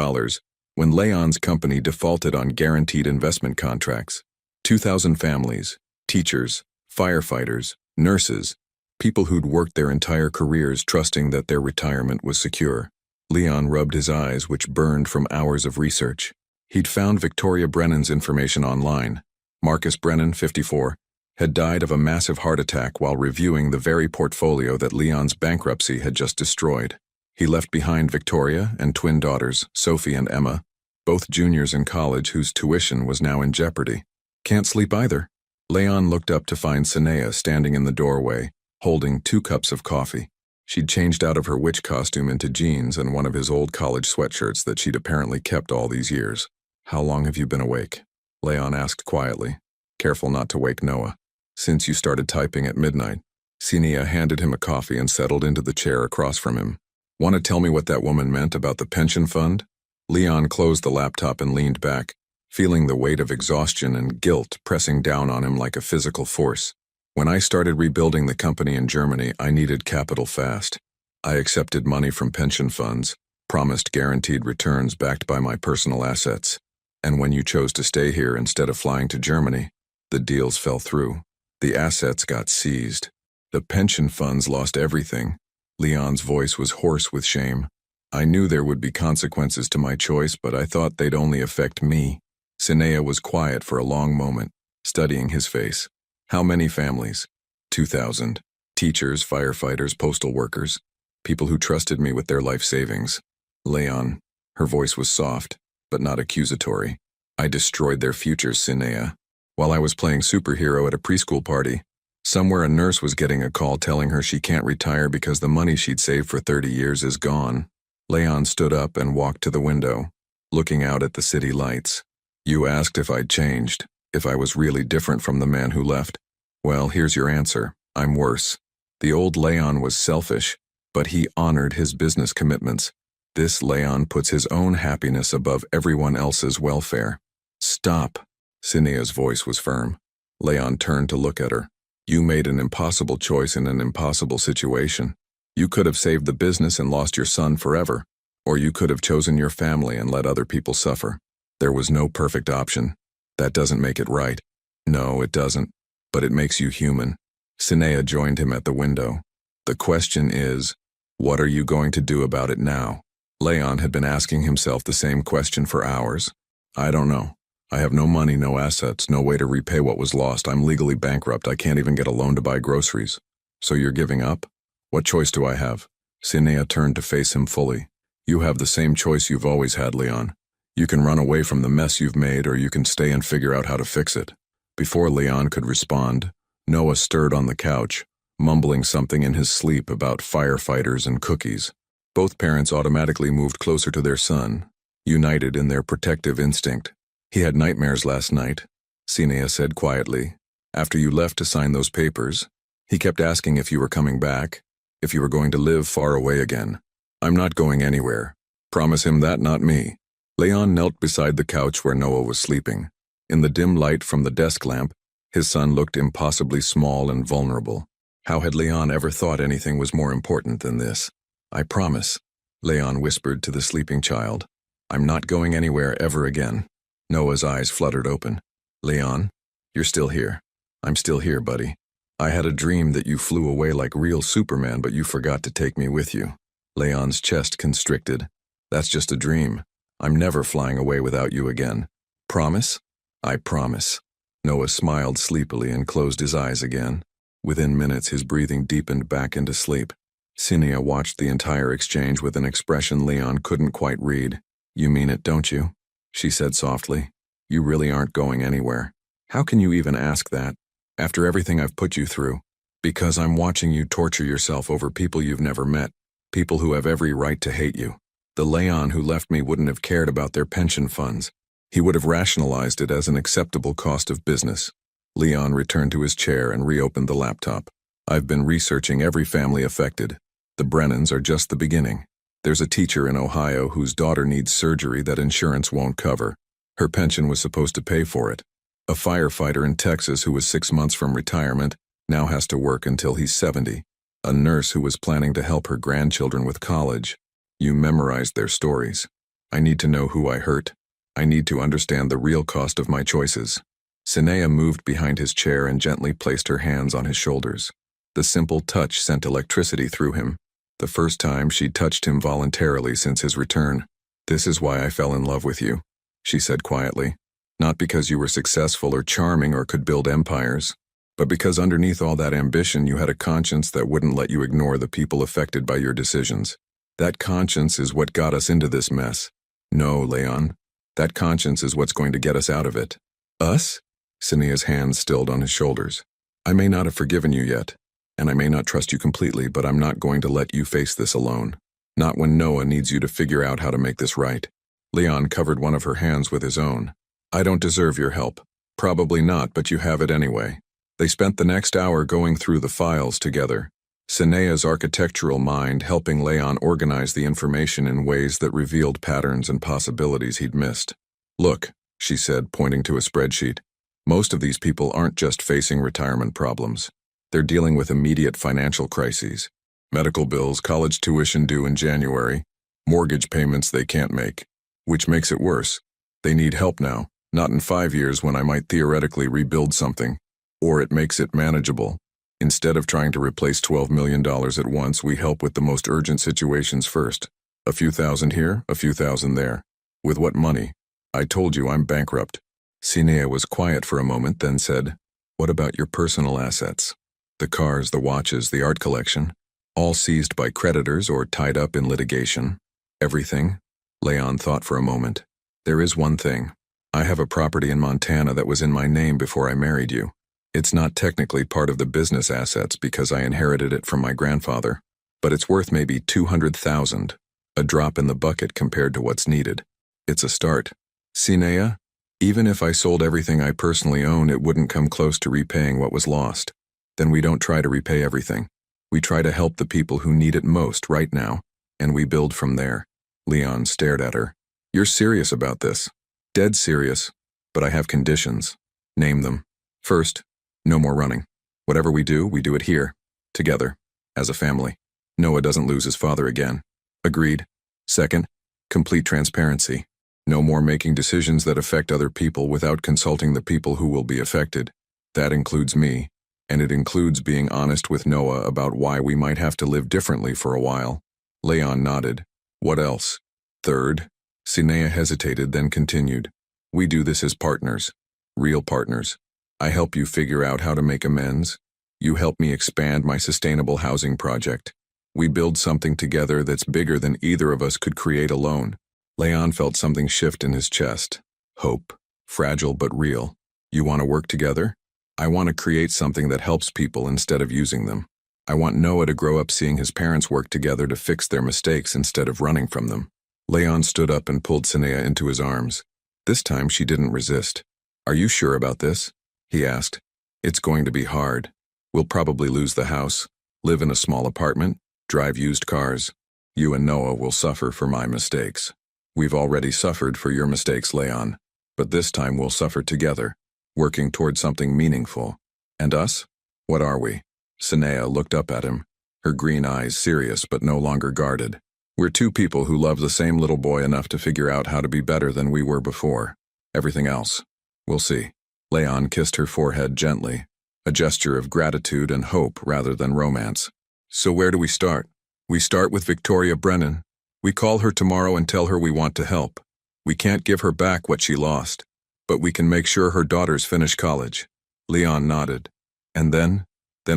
when Leon's company defaulted on guaranteed investment contracts. 2,000 families, teachers, firefighters, nurses, people who'd worked their entire careers trusting that their retirement was secure. Leon rubbed his eyes, which burned from hours of research. He'd found Victoria Brennan's information online. Marcus Brennan, 54, had died of a massive heart attack while reviewing the very portfolio that Leon's bankruptcy had just destroyed. He left behind Victoria and twin daughters, Sophie and Emma, both juniors in college whose tuition was now in jeopardy. "Can't sleep either." Leon looked up to find Sinia standing in the doorway, holding 2 cups of coffee. She'd changed out of her witch costume into jeans and one of his old college sweatshirts that she'd apparently kept all these years. "How long have you been awake?" Leon asked quietly, careful not to wake Noah. "Since you started typing at midnight." Sinia handed him a coffee and settled into the chair across from him. "Want to tell me what that woman meant about the pension fund?" Leon closed the laptop and leaned back, feeling the weight of exhaustion and guilt pressing down on him like a physical force. "When I started rebuilding the company in Germany, I needed capital fast. I accepted money from pension funds, promised guaranteed returns backed by my personal assets. And when you chose to stay here instead of flying to Germany, the deals fell through. The assets got seized. The pension funds lost everything." Leon's voice was hoarse with shame. "I knew there would be consequences to my choice, but I thought they'd only affect me." Sinia was quiet for a long moment, studying his face. "How many families?" 2,000. Teachers, firefighters, postal workers. People who trusted me with their life savings. "Leon." Her voice was soft, but not accusatory. "I destroyed their futures, Sinia. While I was playing superhero at a preschool party, somewhere a nurse was getting a call telling her she can't retire because the money she'd saved for 30 years is gone." Leon stood up and walked to the window, looking out at the city lights. "You asked if I'd changed, if I was really different from the man who left. Well, here's your answer. I'm worse. The old Leon was selfish, but he honored his business commitments. This Leon puts his own happiness above everyone else's welfare. Stop. Cinea's voice was firm. Leon turned to look at her. You made an impossible choice in an impossible situation. You could have saved the business and lost your son forever, or you could have chosen your family and let other people suffer. There was no perfect option. That doesn't make it right. No, it doesn't. But it makes you human. Cinea joined him at the window. The question is, what are you going to do about it now? Leon had been asking himself the same question for hours. I don't know. I have no money, no assets, no way to repay what was lost. I'm legally bankrupt. I can't even get a loan to buy groceries. So you're giving up? What choice do I have? Cinea turned to face him fully. You have the same choice you've always had, Leon. You can run away from the mess you've made, or you can stay and figure out how to fix it. Before Leon could respond, Noah stirred on the couch, mumbling something in his sleep about firefighters and cookies. Both parents automatically moved closer to their son, united in their protective instinct. He had nightmares last night, Cinea said quietly. After you left to sign those papers, he kept asking if you were coming back, if you were going to live far away again. I'm not going anywhere. Promise him that, not me. Leon knelt beside the couch where Noah was sleeping. In the dim light from the desk lamp, his son looked impossibly small and vulnerable. How had Leon ever thought anything was more important than this? I promise, Leon whispered to the sleeping child. I'm not going anywhere ever again. Noah's eyes fluttered open. Leon, you're still here. I'm still here, buddy. I had a dream that you flew away like real Superman, but you forgot to take me with you. Leon's chest constricted. That's just a dream. I'm never flying away without you again. Promise? I promise. Noah smiled sleepily and closed his eyes again. Within minutes, his breathing deepened back into sleep. Cinea watched the entire exchange with an expression Leon couldn't quite read. You mean it, don't you? She said softly. You really aren't going anywhere. How can you even ask that, after everything I've put you through? Because I'm watching you torture yourself over people you've never met, people who have every right to hate you. The Leon who left me wouldn't have cared about their pension funds. He would have rationalized it as an acceptable cost of business. Leon returned to his chair and reopened the laptop. I've been researching every family affected. The Brennans are just the beginning. There's a teacher in Ohio whose daughter needs surgery that insurance won't cover. Her pension was supposed to pay for it. A firefighter in Texas who was 6 months from retirement now has to work until he's 70. A nurse who was planning to help her grandchildren with college. You memorized their stories. I need to know who I hurt. I need to understand the real cost of my choices. Cinea moved behind his chair and gently placed her hands on his shoulders. The simple touch sent electricity through him. The first time she'd touched him voluntarily since his return. This is why I fell in love with you, she said quietly. Not because you were successful or charming or could build empires, but because underneath all that ambition you had a conscience that wouldn't let you ignore the people affected by your decisions. That conscience is what got us into this mess. No, Leon. That conscience is what's going to get us out of it. Us? Cinea's hands stilled on his shoulders. I may not have forgiven you yet, and I may not trust you completely, but I'm not going to let you face this alone. Not when Noah needs you to figure out how to make this right. Leon covered one of her hands with his own. I don't deserve your help. Probably not, but you have it anyway. They spent the next hour going through the files together. Cinea's architectural mind helping Leon organize the information in ways that revealed patterns and possibilities he'd missed. Look, she said, pointing to a spreadsheet. Most of these people aren't just facing retirement problems. They're dealing with immediate financial crises. Medical bills, college tuition due in January, mortgage payments they can't make. Which makes it worse. They need help now, not in 5 years when I might theoretically rebuild something. Or it makes it manageable. Instead of trying to replace $12 million at once, we help with the most urgent situations first. A few thousand here, a few thousand there. With what money? I told you I'm bankrupt. Cinea was quiet for a moment, then said, What about your personal assets? The cars, the watches, the art collection, all seized by creditors or tied up in litigation. Everything? Leon thought for a moment. There is one thing. I have a property in Montana that was in my name before I married you. It's not technically part of the business assets because I inherited it from my grandfather, but it's worth maybe $200,000, a drop in the bucket compared to what's needed. It's a start. Cinea, even if I sold everything I personally own, it wouldn't come close to repaying what was lost. Then we don't try to repay everything. We try to help the people who need it most right now, and we build from there. Leon stared at her. You're serious about this? Dead serious, but I have conditions. Name them. First, no more running. Whatever we do it here, together, as a family. Noah doesn't lose his father again. Agreed. Second, complete transparency. No more making decisions that affect other people without consulting the people who will be affected. That includes me, and it includes being honest with Noah about why we might have to live differently for a while. Leon nodded. What else? Third, Sinea hesitated, then continued. We do this as partners. Real partners. I help you figure out how to make amends. You help me expand my sustainable housing project. We build something together that's bigger than either of us could create alone. Leon felt something shift in his chest. Hope. Fragile but real. You want to work together? I want to create something that helps people instead of using them. I want Noah to grow up seeing his parents work together to fix their mistakes instead of running from them. Leon stood up and pulled Sinea into his arms. This time she didn't resist. Are you sure about this? He asked. It's going to be hard. We'll probably lose the house, live in a small apartment, drive used cars. You and Noah will suffer for my mistakes. We've already suffered for your mistakes, Leon. But this time we'll suffer together, working toward something meaningful. And us? What are we? Sinea looked up at him, her green eyes serious but no longer guarded. We're two people who love the same little boy enough to figure out how to be better than we were before. Everything else, we'll see. Leon kissed her forehead gently, a gesture of gratitude and hope rather than romance. So where do we start? We start with Victoria Brennan. We call her tomorrow and tell her we want to help. We can't give her back what she lost, but we can make sure her daughters finish college. Leon nodded. And then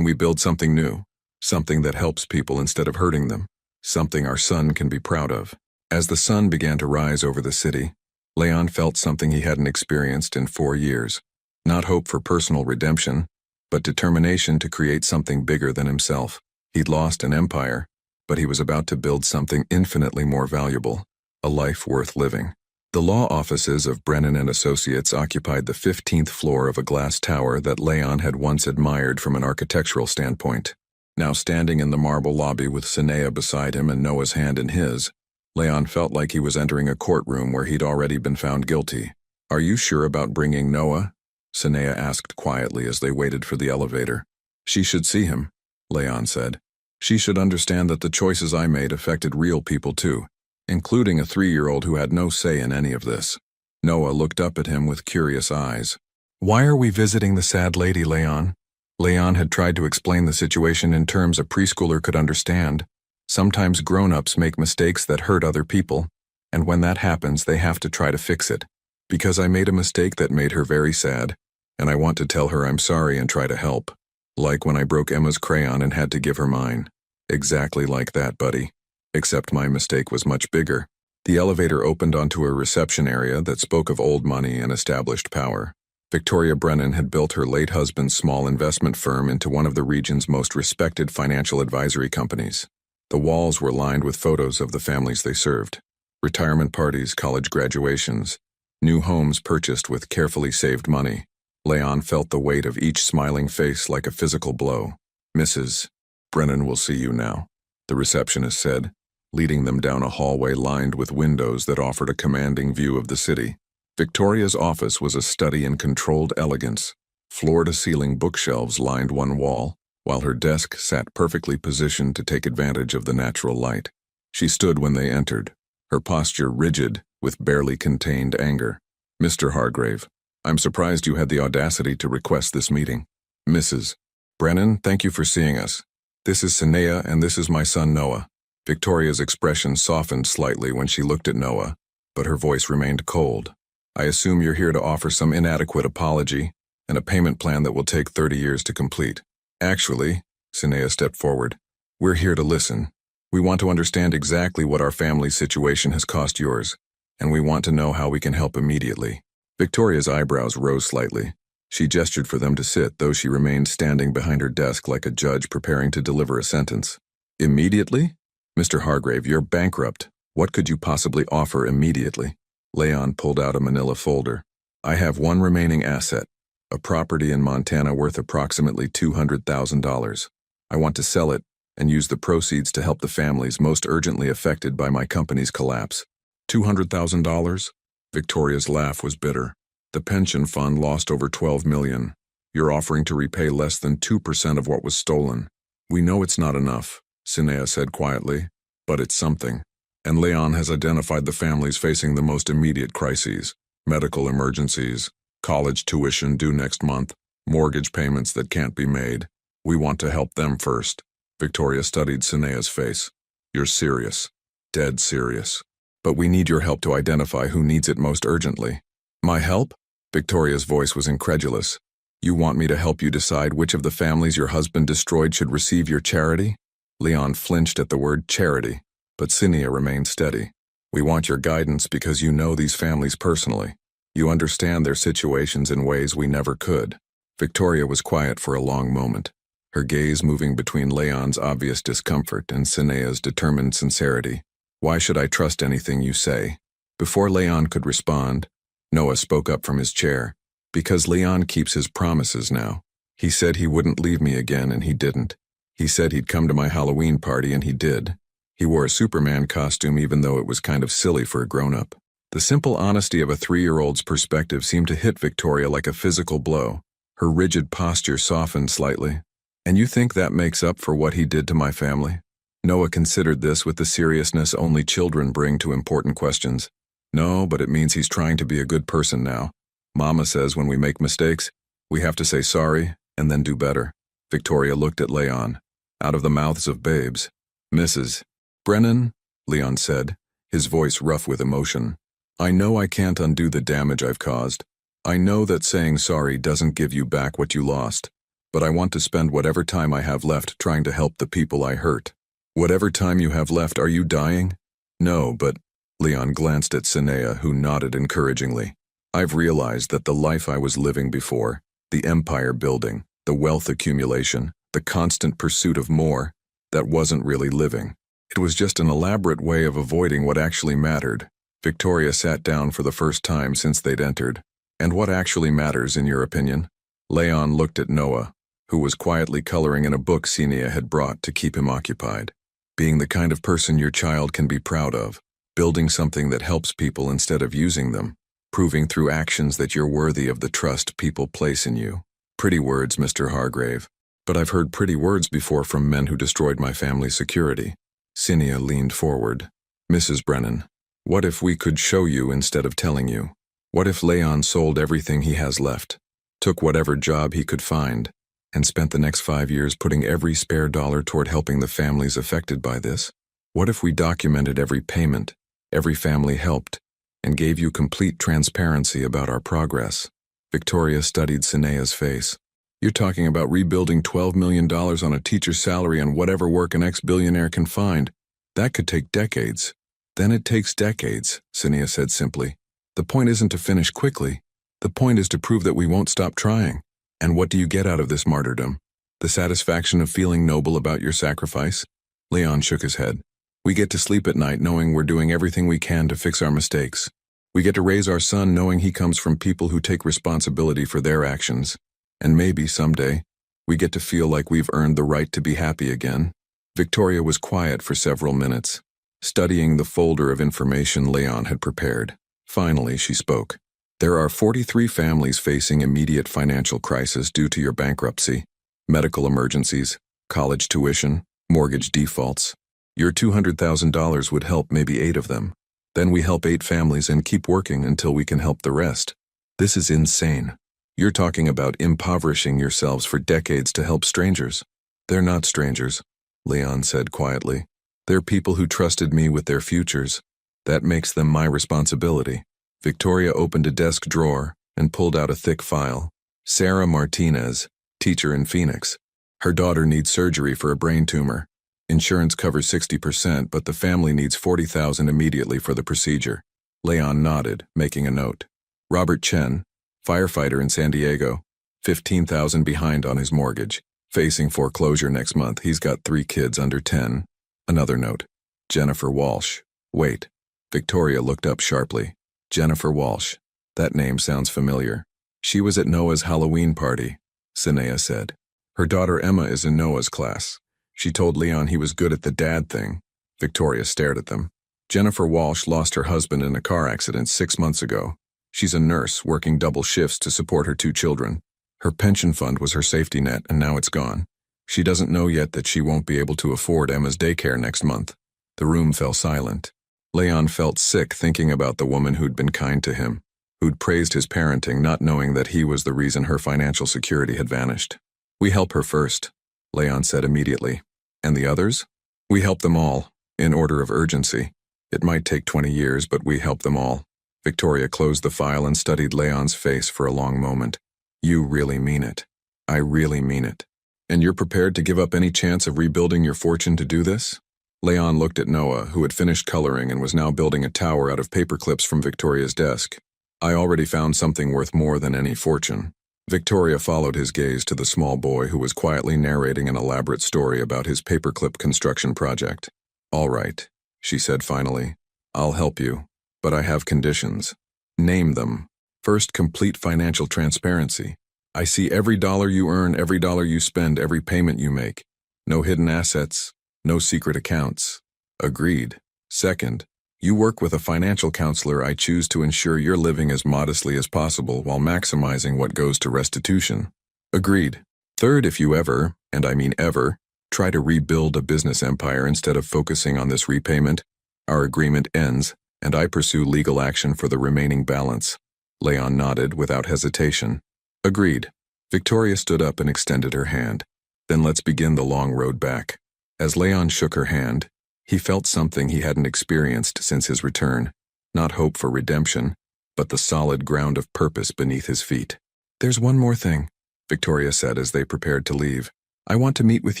we build something new, something that helps people instead of hurting them, something our son can be proud of. As the sun began to rise over the city, Leon felt something he hadn't experienced in 4 years. Not hope for personal redemption, but determination to create something bigger than himself. He'd lost an empire, but he was about to build something infinitely more valuable, a life worth living. The law offices of Brennan and Associates occupied the 15th floor of a glass tower that Leon had once admired from an architectural standpoint. Now standing in the marble lobby with Sinea beside him and Noah's hand in his, Leon felt like he was entering a courtroom where he'd already been found guilty. Are you sure about bringing Noah? Sinea asked quietly as they waited for the elevator. She should see him, Leon said. She should understand that the choices I made affected real people too, including a 3-year-old who had no say in any of this. Noah looked up at him with curious eyes. Why are we visiting the sad lady, Leon? Leon had tried to explain the situation in terms a preschooler could understand. Sometimes grown-ups make mistakes that hurt other people, and when that happens, they have to try to fix it. Because I made a mistake that made her very sad, and I want to tell her I'm sorry and try to help. Like when I broke Emma's crayon and had to give her mine. Exactly like that, buddy. Except my mistake was much bigger. The elevator opened onto a reception area that spoke of old money and established power. Victoria Brennan had built her late husband's small investment firm into one of the region's most respected financial advisory companies. The walls were lined with photos of the families they served. Retirement parties, college graduations, new homes purchased with carefully saved money. Leon felt the weight of each smiling face like a physical blow. Mrs. Brennan will see you now, the receptionist said, leading them down a hallway lined with windows that offered a commanding view of the city. Victoria's office was a study in controlled elegance. Floor-to-ceiling bookshelves lined one wall, while her desk sat perfectly positioned to take advantage of the natural light. She stood when they entered, her posture rigid with barely contained anger. Mr. Hargrave, I'm surprised you had the audacity to request this meeting. Mrs. Brennan, thank you for seeing us. This is Sinea and this is my son Noah. Victoria's expression softened slightly when she looked at Noah, but her voice remained cold. I assume you're here to offer some inadequate apology and a payment plan that will take 30 years to complete. Actually, Sinea stepped forward, we're here to listen. We want to understand exactly what our family's situation has cost yours, and we want to know how we can help immediately. Victoria's eyebrows rose slightly. She gestured for them to sit, though she remained standing behind her desk like a judge preparing to deliver a sentence. Immediately? Mr. Hargrave, you're bankrupt. What could you possibly offer immediately? Leon pulled out a manila folder. I have one remaining asset, a property in Montana worth approximately $200,000. I want to sell it and use the proceeds to help the families most urgently affected by my company's collapse. $200,000? Victoria's laugh was bitter. The pension fund lost over $12 million. You're offering to repay less than 2% of what was stolen. We know it's not enough, Sinea said quietly, but it's something. And Leon has identified the families facing the most immediate crises: medical emergencies, college tuition due next month, mortgage payments that can't be made. We want to help them first. Victoria studied Sinea's face. You're serious. Dead serious. But we need your help to identify who needs it most urgently. My help? Victoria's voice was incredulous. You want me to help you decide which of the families your husband destroyed should receive your charity? Leon flinched at the word charity, but Sinea remained steady. We want your guidance because you know these families personally. You understand their situations in ways we never could. Victoria was quiet for a long moment, her gaze moving between Leon's obvious discomfort and Sinea's determined sincerity. Why should I trust anything you say? Before Leon could respond, Noah spoke up from his chair. Because Leon keeps his promises now. He said he wouldn't leave me again, and he didn't. He said he'd come to my Halloween party, and he did. He wore a Superman costume even though it was kind of silly for a grown-up. The simple honesty of a 3-year-old's perspective seemed to hit Victoria like a physical blow. Her rigid posture softened slightly. And you think that makes up for what he did to my family? Noah considered this with the seriousness only children bring to important questions. No, but it means he's trying to be a good person now. Mama says when we make mistakes, we have to say sorry and then do better. Victoria looked at Leon, out of the mouths of babes. Mrs. Brennan, Leon said, his voice rough with emotion. I know I can't undo the damage I've caused. I know that saying sorry doesn't give you back what you lost, but I want to spend whatever time I have left trying to help the people I hurt. Whatever time you have left, are you dying? No, but... Leon glanced at Sinea, who nodded encouragingly. I've realized that the life I was living before, the empire building, the wealth accumulation, the constant pursuit of more, that wasn't really living. It was just an elaborate way of avoiding what actually mattered. Victoria sat down for the first time since they'd entered. And what actually matters, in your opinion? Leon looked at Noah, who was quietly coloring in a book Sinea had brought to keep him occupied. Being the kind of person your child can be proud of, building something that helps people instead of using them. Proving through actions that you're worthy of the trust people place in you. Pretty words, Mr. Hargrave. But I've heard pretty words before from men who destroyed my family's security. Sinea leaned forward. Mrs. Brennan, what if we could show you instead of telling you? What if Leon sold everything he has left, took whatever job he could find, and spent the next 5 years putting every spare dollar toward helping the families affected by this? What if we documented every payment, every family helped, and gave you complete transparency about our progress? Victoria studied Sinea's face. You're talking about rebuilding $12 million on a teacher's salary and whatever work an ex-billionaire can find. That could take decades. Then it takes decades, Sinea said simply. The point isn't to finish quickly. The point is to prove that we won't stop trying. And what do you get out of this martyrdom? The satisfaction of feeling noble about your sacrifice? Leon shook his head. We get to sleep at night knowing we're doing everything we can to fix our mistakes. We get to raise our son knowing he comes from people who take responsibility for their actions. And maybe someday, we get to feel like we've earned the right to be happy again. Victoria was quiet for several minutes, studying the folder of information Leon had prepared. Finally, she spoke. There are 43 families facing immediate financial crisis due to your bankruptcy, medical emergencies, college tuition, mortgage defaults. Your $200,000 would help maybe 8 of them. Then we help 8 families and keep working until we can help the rest. This is insane. You're talking about impoverishing yourselves for decades to help strangers. They're not strangers, Leon said quietly. They're people who trusted me with their futures. That makes them my responsibility. Victoria opened a desk drawer and pulled out a thick file. Sarah Martinez, teacher in Phoenix. Her daughter needs surgery for a brain tumor. Insurance covers 60%, but the family needs $40,000 immediately for the procedure. Leon nodded, making a note. Robert Chen, firefighter in San Diego, $15,000 behind on his mortgage. Facing foreclosure next month. He's got 3 kids under 10. Another note. Jennifer Walsh. Wait. Victoria looked up sharply. Jennifer Walsh. That name sounds familiar. She was at Noah's Halloween party, Sinea said. Her daughter Emma is in Noah's class. She told Leon he was good at the dad thing. Victoria stared at them. Jennifer Walsh lost her husband in a car accident 6 months ago. She's a nurse, working double shifts to support her 2 children. Her pension fund was her safety net, and now it's gone. She doesn't know yet that she won't be able to afford Emma's daycare next month. The room fell silent. Leon felt sick thinking about the woman who'd been kind to him, who'd praised his parenting, not knowing that he was the reason her financial security had vanished. "We help her first," Leon said immediately. "And the others?" "We help them all, in order of urgency. It might take 20 years, but we help them all." Victoria closed the file and studied Leon's face for a long moment. "You really mean it." "I really mean it." "And you're prepared to give up any chance of rebuilding your fortune to do this?" Leon looked at Noah, who had finished coloring and was now building a tower out of paper clips from Victoria's desk. "I already found something worth more than any fortune." Victoria followed his gaze to the small boy who was quietly narrating an elaborate story about his paperclip construction project. "All right," she said finally. "I'll help you, but I have conditions." "Name them." "First, complete financial transparency. I see every dollar you earn, every dollar you spend, every payment you make. No hidden assets, no secret accounts." "Agreed." "Second, you work with a financial counselor. I choose to ensure you're living as modestly as possible while maximizing what goes to restitution." "Agreed." "Third, if you ever, and I mean ever, try to rebuild a business empire instead of focusing on this repayment, our agreement ends, and I pursue legal action for the remaining balance." Leon nodded without hesitation. "Agreed." Victoria stood up and extended her hand. "Then let's begin the long road back." As Leon shook her hand, he felt something he hadn't experienced since his return. Not hope for redemption, but the solid ground of purpose beneath his feet. "There's one more thing," Victoria said as they prepared to leave. "I want to meet with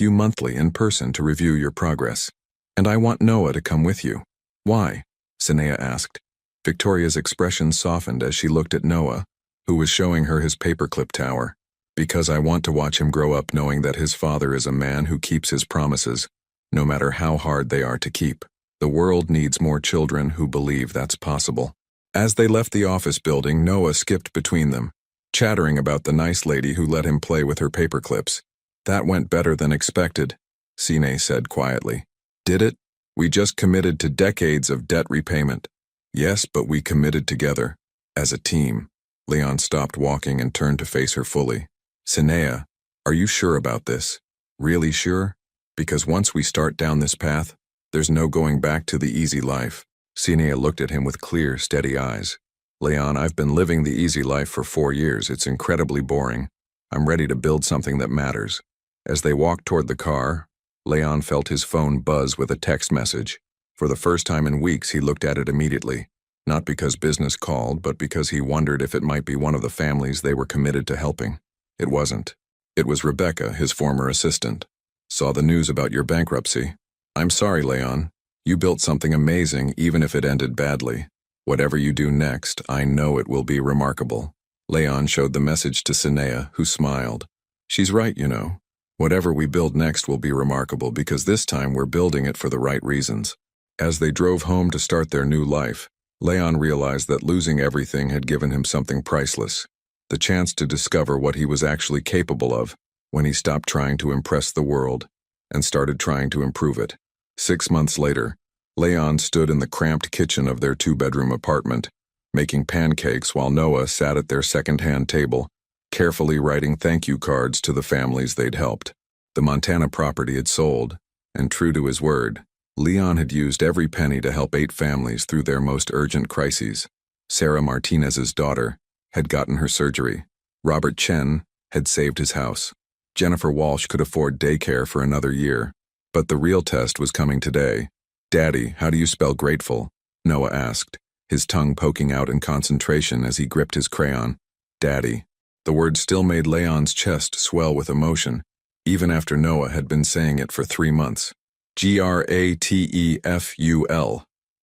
you monthly in person to review your progress. And I want Noah to come with you." "Why?" Sinea asked. Victoria's expression softened as she looked at Noah, who was showing her his paperclip tower. "Because I want to watch him grow up knowing that his father is a man who keeps his promises, no matter how hard they are to keep. The world needs more children who believe that's possible." As they left the office building, Noah skipped between them, chattering about the nice lady who let him play with her paperclips. "That went better than expected," Sine said quietly. "Did it? We just committed to decades of debt repayment." "Yes, but we committed together, as a team." Leon stopped walking and turned to face her fully. "Sinea, are you sure about this? Really sure? Because once we start down this path, there's no going back to the easy life." Sinea looked at him with clear, steady eyes. "Leon, I've been living the easy life for 4 years. It's incredibly boring. I'm ready to build something that matters." As they walked toward the car, Leon felt his phone buzz with a text message. For the first time in weeks, he looked at it immediately. Not because business called, but because he wondered if it might be one of the families they were committed to helping. It wasn't. It was Rebecca, his former assistant. "Saw the news about your bankruptcy. I'm sorry, Leon. You built something amazing even if it ended badly. Whatever you do next, I know it will be remarkable." Leon showed the message to Sinea, who smiled. "She's right, you know. Whatever we build next will be remarkable because this time we're building it for the right reasons." As they drove home to start their new life, Leon realized that losing everything had given him something priceless. The chance to discover what he was actually capable of when he stopped trying to impress the world and started trying to improve it. 6 months later, Leon stood in the cramped kitchen of their 2-bedroom apartment, making pancakes while Noah sat at their second-hand table, carefully writing thank you cards to the families they'd helped. The Montana property had sold, and true to his word, Leon had used every penny to help 8 families through their most urgent crises. Sarah Martinez's daughter had gotten her surgery. Robert Chen had saved his house. Jennifer Walsh could afford daycare for another year. But the real test was coming today. "Daddy, how do you spell grateful?" Noah asked, his tongue poking out in concentration as he gripped his crayon. "Daddy." The word still made Leon's chest swell with emotion, even after Noah had been saying it for 3 months. "Grateful,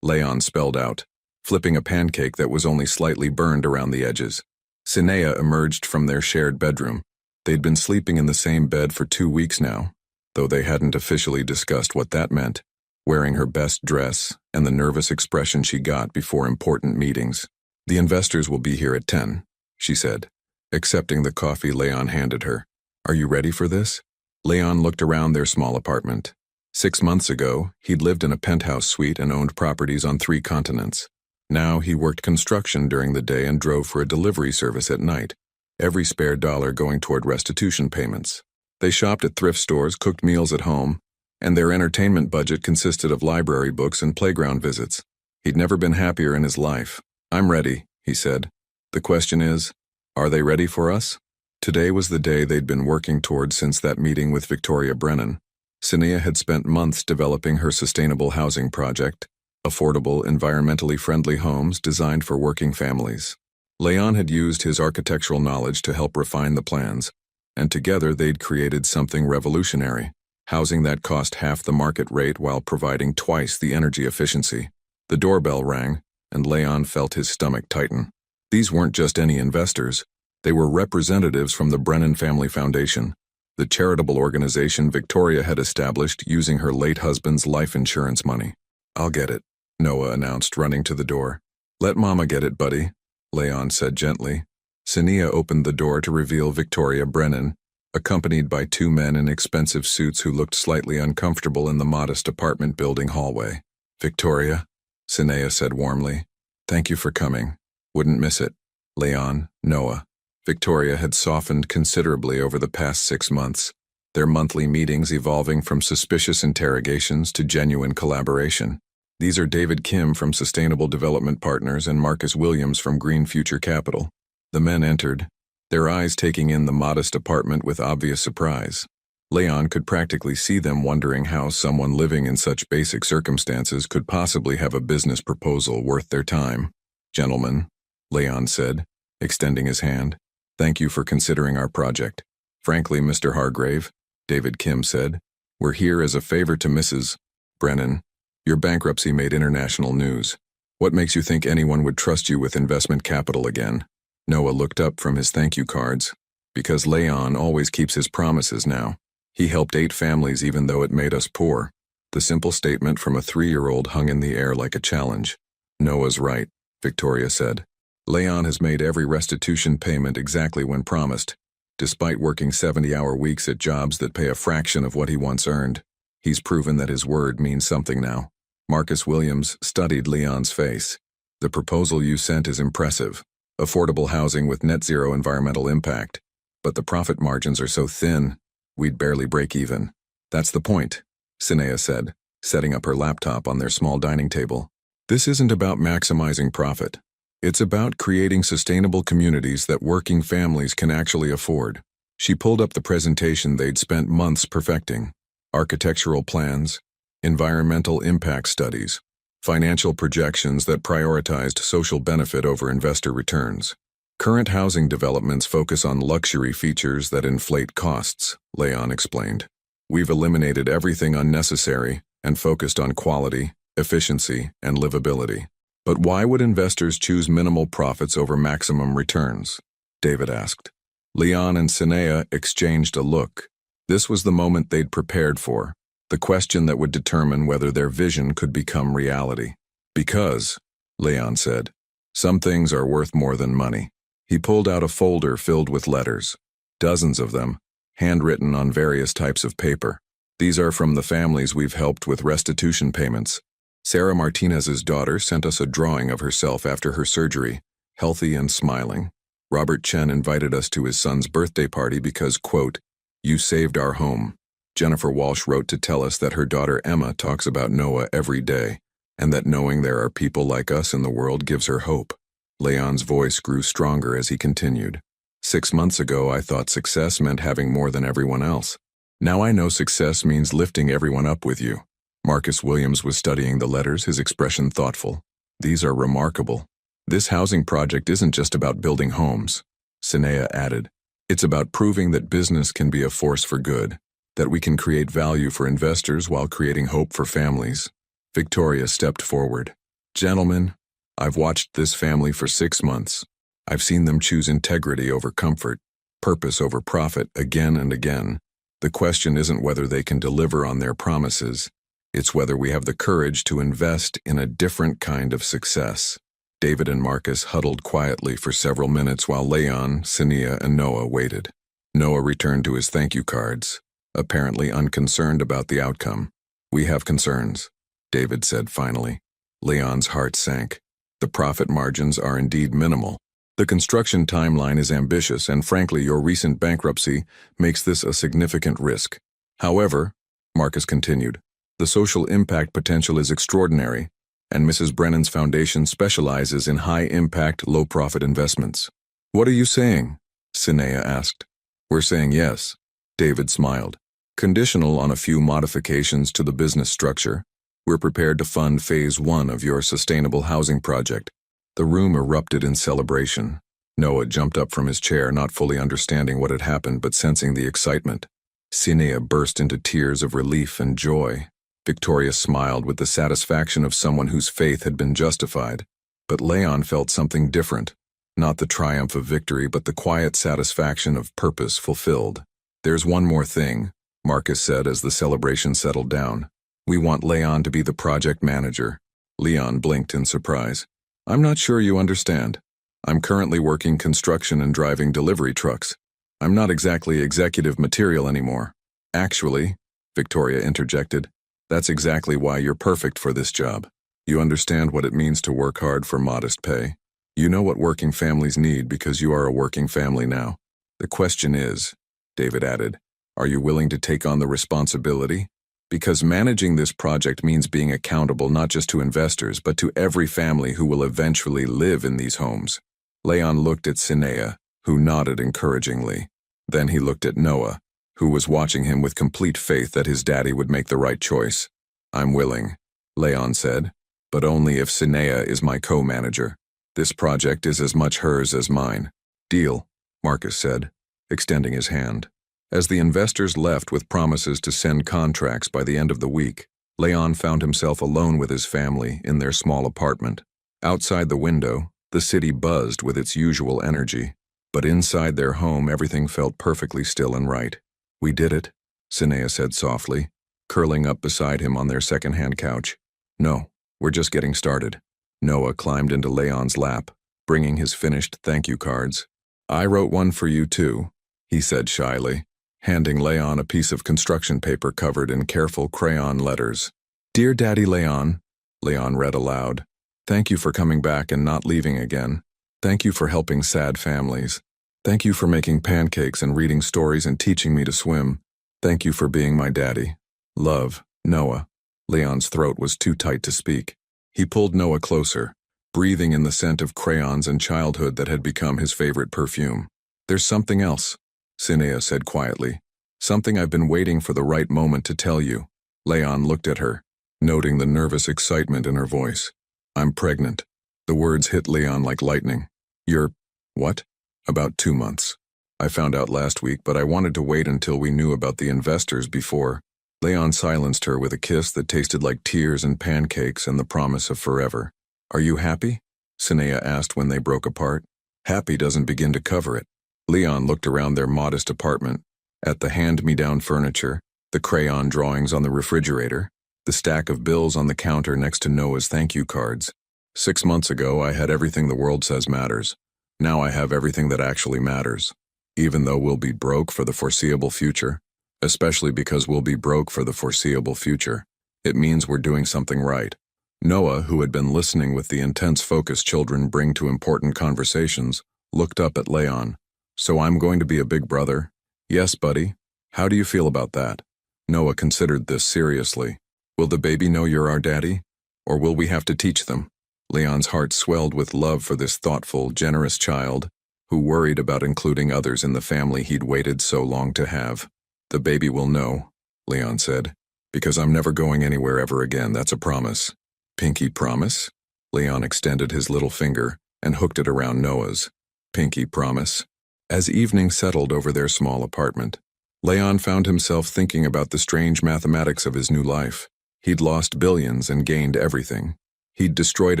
Leon spelled out, flipping a pancake that was only slightly burned around the edges. Sinea emerged from their shared bedroom. They'd been sleeping in the same bed for 2 weeks now, though they hadn't officially discussed what that meant, wearing her best dress and the nervous expression she got before important meetings. "The investors will be here at 10, she said, accepting the coffee Leon handed her. "Are you ready for this?" Leon looked around their small apartment. 6 months ago, he'd lived in a penthouse suite and owned properties on 3 continents. Now he worked construction during the day and drove for a delivery service at night, every spare dollar going toward restitution payments. They shopped at thrift stores, cooked meals at home, and their entertainment budget consisted of library books and playground visits. He'd never been happier in his life. "I'm ready," he said. "The question is, are they ready for us?" Today was the day they'd been working toward since that meeting with Victoria Brennan. Sinia had spent months developing her sustainable housing project, affordable, environmentally friendly homes designed for working families. Leon had used his architectural knowledge to help refine the plans, and together they'd created something revolutionary, housing that cost half the market rate while providing twice the energy efficiency. The doorbell rang, and Leon felt his stomach tighten. These weren't just any investors. They were representatives from the Brennan Family Foundation, the charitable organization Victoria had established using her late husband's life insurance money. "I'll get it," Noah announced, running to the door. "Let Mama get it, buddy," Leon said gently. Sinia opened the door to reveal Victoria Brennan, accompanied by 2 men in expensive suits who looked slightly uncomfortable in the modest apartment building hallway. "Victoria," Sinia said warmly, "thank you for coming. Wouldn't miss it." Leon, Noah. Victoria had softened considerably over the past 6 months, their monthly meetings evolving from suspicious interrogations to genuine collaboration. "These are David Kim from Sustainable Development Partners and Marcus Williams from Green Future Capital." The men entered, their eyes taking in the modest apartment with obvious surprise. Leon could practically see them wondering how someone living in such basic circumstances could possibly have a business proposal worth their time. "Gentlemen," Leon said, extending his hand, "thank you for considering our project. Frankly, Mr. Hargrave," David Kim said, "we're here as a favor to Mrs. Brennan. Your bankruptcy made international news. What makes you think anyone would trust you with investment capital again?" Noah looked up from his thank you cards. "Because Leon always keeps his promises now. He helped 8 families even though it made us poor." The simple statement from a 3-year-old hung in the air like a challenge. "Noah's right," Victoria said. "Leon has made every restitution payment exactly when promised, despite working 70-hour weeks at jobs that pay a fraction of what he once earned. He's proven that his word means something now." Marcus Williams studied Leon's face. "The proposal you sent is impressive. Affordable housing with net zero environmental impact. But the profit margins are so thin, we'd barely break even." "That's the point," Sinia said, setting up her laptop on their small dining table. "This isn't about maximizing profit. It's about creating sustainable communities that working families can actually afford." She pulled up the presentation they'd spent months perfecting. Architectural plans, environmental impact studies, financial projections that prioritized social benefit over investor returns. "Current housing developments focus on luxury features that inflate costs," Leon explained. "We've eliminated everything unnecessary and focused on quality, efficiency, and livability." "But why would investors choose minimal profits over maximum returns?" David asked. Leon and Sinia exchanged a look. This was the moment they'd prepared for, the question that would determine whether their vision could become reality. "Because," Leon said, "some things are worth more than money." He pulled out a folder filled with letters, dozens of them, handwritten on various types of paper. "These are from the families we've helped with restitution payments. Sarah Martinez's daughter sent us a drawing of herself after her surgery, healthy and smiling. Robert Chen invited us to his son's birthday party because, quote, 'You saved our home.' Jennifer Walsh wrote to tell us that her daughter Emma talks about Noah every day, and that knowing there are people like us in the world gives her hope." Leon's voice grew stronger as he continued. 6 months ago, I thought success meant having more than everyone else. Now I know success means lifting everyone up with you." Marcus Williams was studying the letters, his expression thoughtful. "These are remarkable. This housing project isn't just about building homes," Sinia added. "It's about proving that business can be a force for good, that we can create value for investors while creating hope for families." Victoria stepped forward. "Gentlemen, I've watched this family for 6 months. I've seen them choose integrity over comfort, purpose over profit again and again. The question isn't whether they can deliver on their promises. It's whether we have the courage to invest in a different kind of success." David and Marcus huddled quietly for several minutes while Leon, Sinia, and Noah waited. Noah returned to his thank you cards, apparently unconcerned about the outcome. "We have concerns," David said finally. Leon's heart sank. The profit margins are indeed minimal. The construction timeline is ambitious, and frankly, your recent bankruptcy makes this a significant risk. However, Marcus continued, the social impact potential is extraordinary, and Mrs. Brennan's foundation specializes in high-impact, low-profit investments. "What are you saying?" Sinea asked. "We're saying yes," David smiled. "Conditional on a few modifications to the business structure. We're prepared to fund phase 1 of your sustainable housing project." The room erupted in celebration. Noah jumped up from his chair, not fully understanding what had happened but sensing the excitement. Sinea burst into tears of relief and joy. Victoria smiled with the satisfaction of someone whose faith had been justified. But Leon felt something different. Not the triumph of victory, but the quiet satisfaction of purpose fulfilled. "There's one more thing," Marcus said as the celebration settled down. "We want Leon to be the project manager." Leon blinked in surprise. "I'm not sure you understand. I'm currently working construction and driving delivery trucks. I'm not exactly executive material anymore." "Actually," Victoria interjected, "that's exactly why you're perfect for this job. You understand what it means to work hard for modest pay. You know what working families need because you are a working family now. The question is," David added, "are you willing to take on the responsibility? Because managing this project means being accountable not just to investors but to every family who will eventually live in these homes." Leon looked at Sinea, who nodded encouragingly. Then he looked at Noah, who was watching him with complete faith that his daddy would make the right choice. "I'm willing," Leon said, "but only if Sinea is my co-manager. This project is as much hers as mine." "Deal," Marcus said, extending his hand. As the investors left with promises to send contracts by the end of the week, Leon found himself alone with his family in their small apartment. Outside the window, the city buzzed with its usual energy, but inside their home everything felt perfectly still and right. "We did it," Sinea said softly, curling up beside him on their second-hand couch. "No, we're just getting started." Noah climbed into Leon's lap, bringing his finished thank you cards. "I wrote one for you too," he said shyly, handing Leon a piece of construction paper covered in careful crayon letters. "Dear Daddy Leon," Leon read aloud, "thank you for coming back and not leaving again. Thank you for helping sad families. Thank you for making pancakes and reading stories and teaching me to swim. Thank you for being my daddy. Love, Noah." Leon's throat was too tight to speak. He pulled Noah closer, breathing in the scent of crayons and childhood that had become his favorite perfume. "There's something else," Sinea said quietly. "Something I've been waiting for the right moment to tell you." Leon looked at her, noting the nervous excitement in her voice. "I'm pregnant." The words hit Leon like lightning. "You're... what?" "About 2 months. I found out last week, but I wanted to wait until we knew about the investors before." Leon silenced her with a kiss that tasted like tears and pancakes and the promise of forever. "Are you happy?" Sinea asked when they broke apart. "Happy doesn't begin to cover it." Leon looked around their modest apartment, at the hand-me-down furniture, the crayon drawings on the refrigerator, the stack of bills on the counter next to Noah's thank you cards. 6 months ago, I had everything the world says matters. Now I have everything that actually matters. Even though we'll be broke for the foreseeable future, especially because we'll be broke for the foreseeable future, it means we're doing something right. Noah, who had been listening with the intense focus children bring to important conversations, looked up at Leon. "So I'm going to be a big brother?" "Yes, buddy. How do you feel about that?" Noah considered this seriously. "Will the baby know you're our daddy? Or will we have to teach them?" Leon's heart swelled with love for this thoughtful, generous child, who worried about including others in the family he'd waited so long to have. "The baby will know," Leon said, "because I'm never going anywhere ever again, that's a promise." "Pinky promise?" Leon extended his little finger and hooked it around Noah's. "Pinky promise." As evening settled over their small apartment, Leon found himself thinking about the strange mathematics of his new life. He'd lost billions and gained everything. He'd destroyed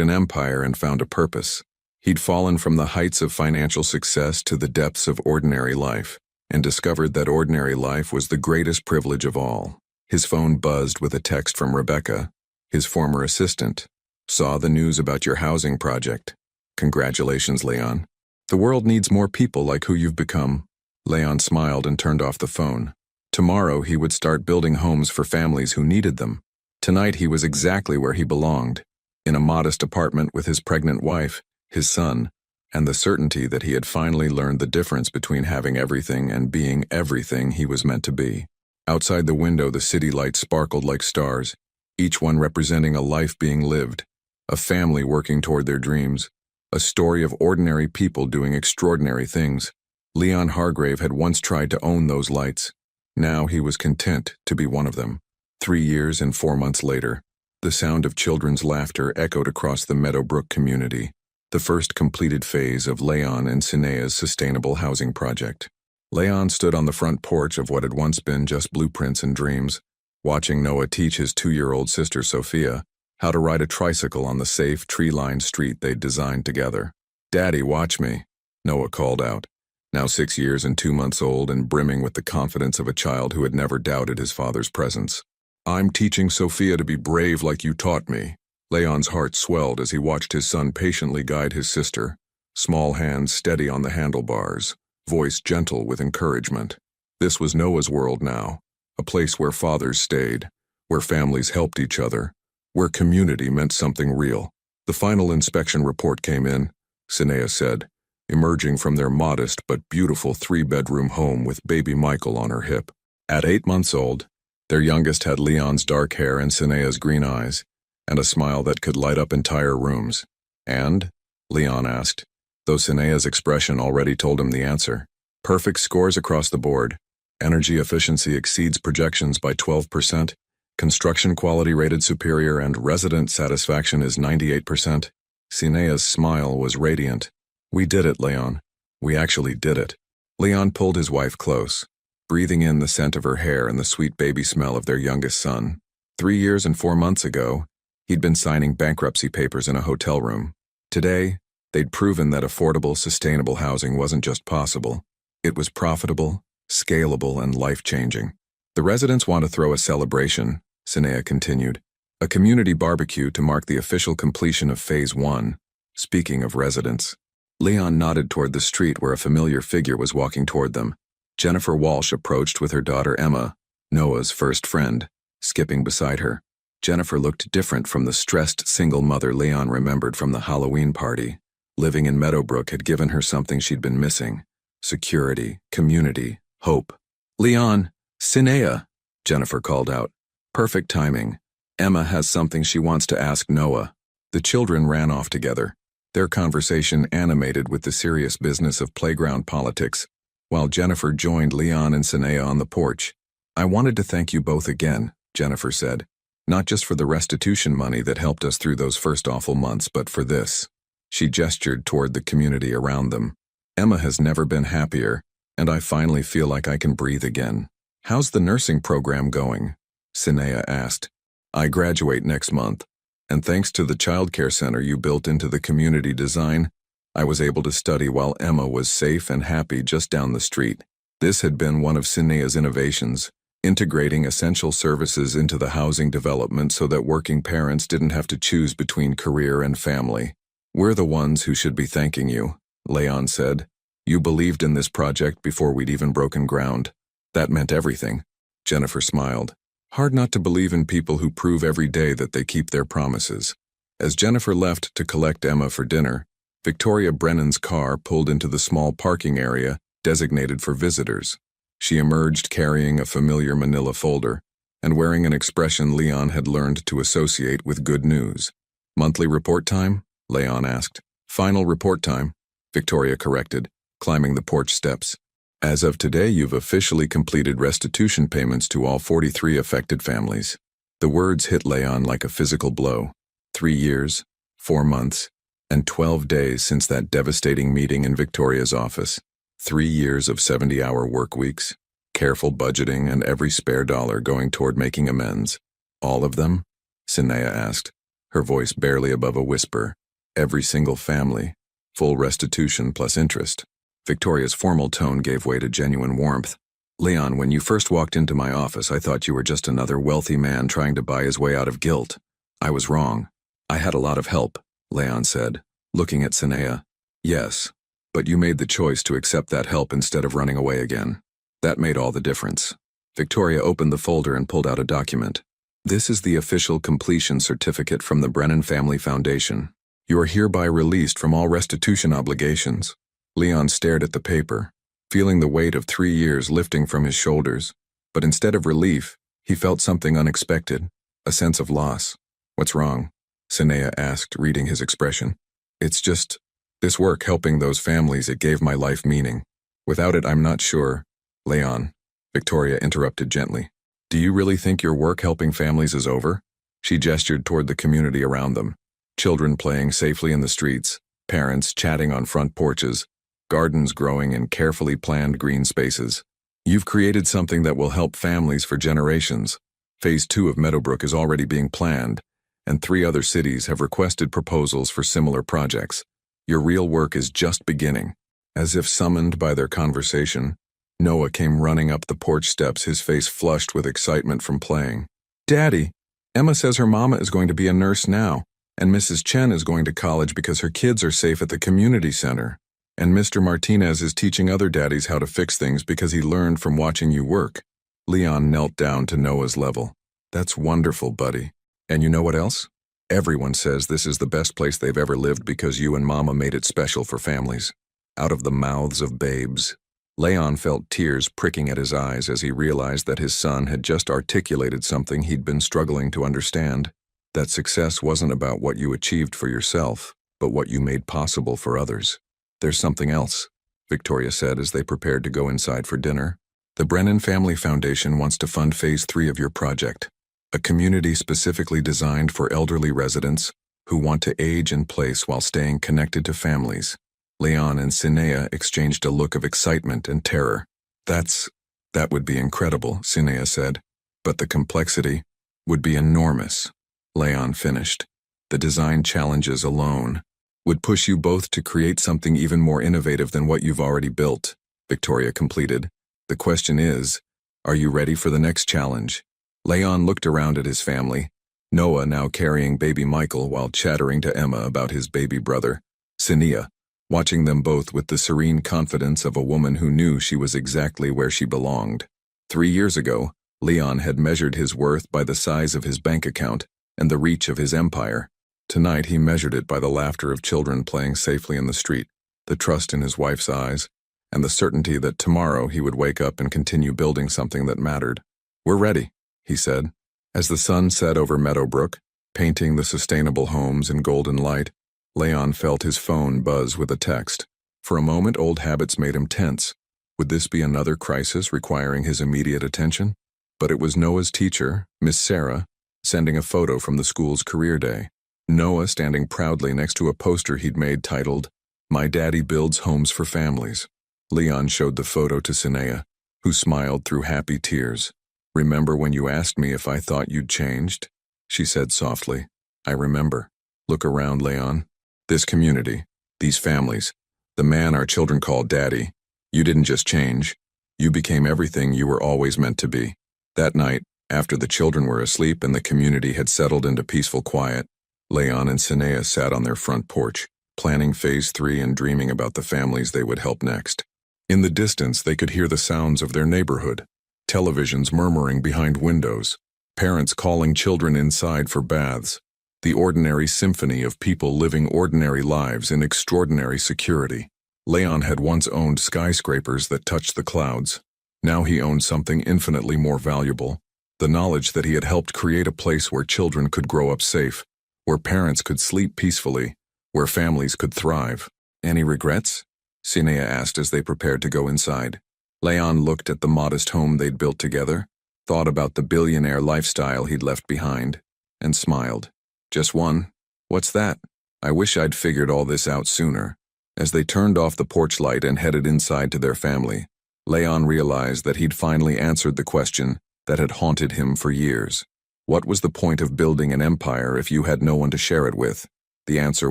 an empire and found a purpose. He'd fallen from the heights of financial success to the depths of ordinary life, and discovered that ordinary life was the greatest privilege of all. His phone buzzed with a text from Rebecca, his former assistant. "Saw the news about your housing project. Congratulations, Leon. The world needs more people like who you've become." Leon smiled and turned off the phone. Tomorrow he would start building homes for families who needed them. Tonight he was exactly where he belonged, in a modest apartment with his pregnant wife, his son, and the certainty that he had finally learned the difference between having everything and being everything he was meant to be. Outside the window, the city lights sparkled like stars, each one representing a life being lived, a family working toward their dreams, a story of ordinary people doing extraordinary things. Leon Hargrave had once tried to own those lights. Now he was content to be one of them. 3 years and 4 months later, the sound of children's laughter echoed across the Meadowbrook community, the first completed phase of Leon and Sinea's sustainable housing project. Leon stood on the front porch of what had once been just blueprints and dreams, watching Noah teach his 2-year-old sister Sophia how to ride a tricycle on the safe, tree-lined street they'd designed together. "Daddy, watch me," Noah called out, now 6 years and 2 months old and brimming with the confidence of a child who had never doubted his father's presence. "I'm teaching Sophia to be brave like you taught me." Leon's heart swelled as he watched his son patiently guide his sister, small hands steady on the handlebars, voice gentle with encouragement. This was Noah's world now, a place where fathers stayed, where families helped each other, where community meant something real. The final inspection report came in, Sinea said, emerging from their modest but beautiful 3-bedroom home with baby Michael on her hip. At 8 months old, their youngest had Leon's dark hair and Sinea's green eyes, and a smile that could light up entire rooms. "And?" Leon asked, though Sinea's expression already told him the answer. "Perfect scores across the board. Energy efficiency exceeds projections by 12%, construction quality rated superior, and resident satisfaction is 98%. Sinea's smile was radiant. "We did it, Leon. We actually did it." Leon pulled his wife close, breathing in the scent of her hair and the sweet baby smell of their youngest son. 3 years and 4 months ago, he'd been signing bankruptcy papers in a hotel room. Today, they'd proven that affordable, sustainable housing wasn't just possible. It was profitable, scalable, and life-changing. "The residents want to throw a celebration," Sinea continued. "A community barbecue to mark the official completion of Phase 1. Speaking of residents." Leon nodded toward the street where a familiar figure was walking toward them. Jennifer Walsh approached with her daughter Emma, Noah's first friend, skipping beside her. Jennifer looked different from the stressed single mother Leon remembered from the Halloween party. Living in Meadowbrook had given her something she'd been missing: security, community, hope. "Leon, Sinea," Jennifer called out. "Perfect timing. Emma has something she wants to ask Noah." The children ran off together, their conversation animated with the serious business of playground politics, while Jennifer joined Leon and Sinea on the porch. "I wanted to thank you both again," Jennifer said. "Not just for the restitution money that helped us through those first awful months, but for this." She gestured toward the community around them. "Emma has never been happier, and I finally feel like I can breathe again." "How's the nursing program going?" Sinea asked. "I graduate next month, and thanks to the childcare center you built into the community design, I was able to study while Emma was safe and happy just down the street." This had been one of Sinea's innovations, integrating essential services into the housing development so that working parents didn't have to choose between career and family. "We're the ones who should be thanking you," Leon said. "You believed in this project before we'd even broken ground. That meant everything." Jennifer smiled. "Hard not to believe in people who prove every day that they keep their promises." As Jennifer left to collect Emma for dinner, Victoria Brennan's car pulled into the small parking area designated for visitors. She emerged carrying a familiar manila folder and wearing an expression Leon had learned to associate with good news. "Monthly report time?" Leon asked. "Final report time," Victoria corrected, climbing the porch steps. "As of today, you've officially completed restitution payments to all 43 affected families." The words hit Leon like a physical blow. 3 years, 4 months, and 12 days since that devastating meeting in Victoria's office. 3 years of 70-hour work weeks, careful budgeting, and every spare dollar going toward making amends. "All of them?" Sinea asked, her voice barely above a whisper. "Every single family. Full restitution plus interest." Victoria's formal tone gave way to genuine warmth. "Leon, when you first walked into my office, I thought you were just another wealthy man trying to buy his way out of guilt. I was wrong. I had a lot of help," Leon said, looking at Sinea. "Yes, but you made the choice to accept that help instead of running away again. That made all the difference." Victoria opened the folder and pulled out a document. This is the official completion certificate from the Brennan Family Foundation. You are hereby released from all restitution obligations. Leon stared at the paper, feeling the weight of 3 years lifting from his shoulders. But instead of relief, he felt something unexpected, a sense of loss. What's wrong? Sinea asked, reading his expression. It's just, this work helping those families, it gave my life meaning. Without it, I'm not sure. Leon, Victoria interrupted gently. Do you really think your work helping families is over? She gestured toward the community around them. Children playing safely in the streets, parents chatting on front porches, gardens growing in carefully planned green spaces. You've created something that will help families for generations. Phase 2 of Meadowbrook is already being planned, and 3 other cities have requested proposals for similar projects. Your real work is just beginning. As if summoned by their conversation, Noah came running up the porch steps, his face flushed with excitement from playing. Daddy, Emma says her mama is going to be a nurse now, and Mrs. Chen is going to college because her kids are safe at the community center. And Mr. Martinez is teaching other daddies how to fix things because he learned from watching you work. Leon knelt down to Noah's level. That's wonderful, buddy. And you know what else? Everyone says this is the best place they've ever lived because you and Mama made it special for families. Out of the mouths of babes. Leon felt tears pricking at his eyes as he realized that his son had just articulated something he'd been struggling to understand. That success wasn't about what you achieved for yourself, but what you made possible for others. There's something else, Victoria said as they prepared to go inside for dinner. The Brennan Family Foundation wants to fund Phase 3 of your project, a community specifically designed for elderly residents who want to age in place while staying connected to families. Leon and Sinea exchanged a look of excitement and terror. That would be incredible, Sinea said, but the complexity would be enormous. Leon finished. The design challenges alone would push you both to create something even more innovative than what you've already built, Victoria completed. The question is, are you ready for the next challenge? Leon looked around at his family, Noah now carrying baby Michael while chattering to Emma about his baby brother, Sinea, watching them both with the serene confidence of a woman who knew she was exactly where she belonged. 3 years ago, Leon had measured his worth by the size of his bank account and the reach of his empire. Tonight he measured it by the laughter of children playing safely in the street, the trust in his wife's eyes, and the certainty that tomorrow he would wake up and continue building something that mattered. We're ready, he said. As the sun set over Meadowbrook, painting the sustainable homes in golden light, Leon felt his phone buzz with a text. For a moment, old habits made him tense. Would this be another crisis requiring his immediate attention? But it was Noah's teacher, Miss Sarah, sending a photo from the school's career day. Noah standing proudly next to a poster he'd made titled, "My Daddy Builds Homes for Families." Leon showed the photo to Sinea, who smiled through happy tears. "Remember when you asked me if I thought you'd changed?" she said softly. "I remember. Look around, Leon. This community, these families, the man our children call Daddy. You didn't just change. You became everything you were always meant to be." That night, after the children were asleep and the community had settled into peaceful quiet, Leon and Sinea sat on their front porch, planning Phase 3 and dreaming about the families they would help next. In the distance, they could hear the sounds of their neighborhood, televisions murmuring behind windows, parents calling children inside for baths, the ordinary symphony of people living ordinary lives in extraordinary security. Leon had once owned skyscrapers that touched the clouds. Now he owned something infinitely more valuable, the knowledge that he had helped create a place where children could grow up safe, where parents could sleep peacefully, where families could thrive. "Any regrets?" Sinea asked as they prepared to go inside. Leon looked at the modest home they'd built together, thought about the billionaire lifestyle he'd left behind, and smiled. "Just one. What's that? I wish I'd figured all this out sooner." As they turned off the porch light and headed inside to their family, Leon realized that he'd finally answered the question that had haunted him for years. What was the point of building an empire if you had no one to share it with? The answer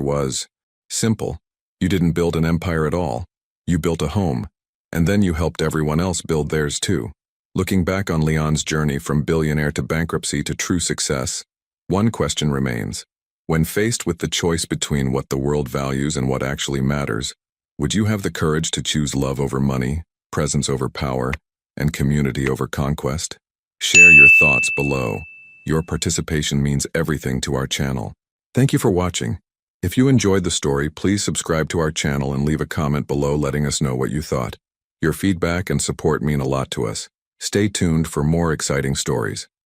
was simple. You didn't build an empire at all. You built a home, and then you helped everyone else build theirs too. Looking back on Leon's journey from billionaire to bankruptcy to true success, one question remains. When faced with the choice between what the world values and what actually matters, would you have the courage to choose love over money, presence over power, and community over conquest? Share your thoughts below. Your participation means everything to our channel. Thank you for watching. If you enjoyed the story, please subscribe to our channel and leave a comment below letting us know what you thought. Your feedback and support mean a lot to us. Stay tuned for more exciting stories.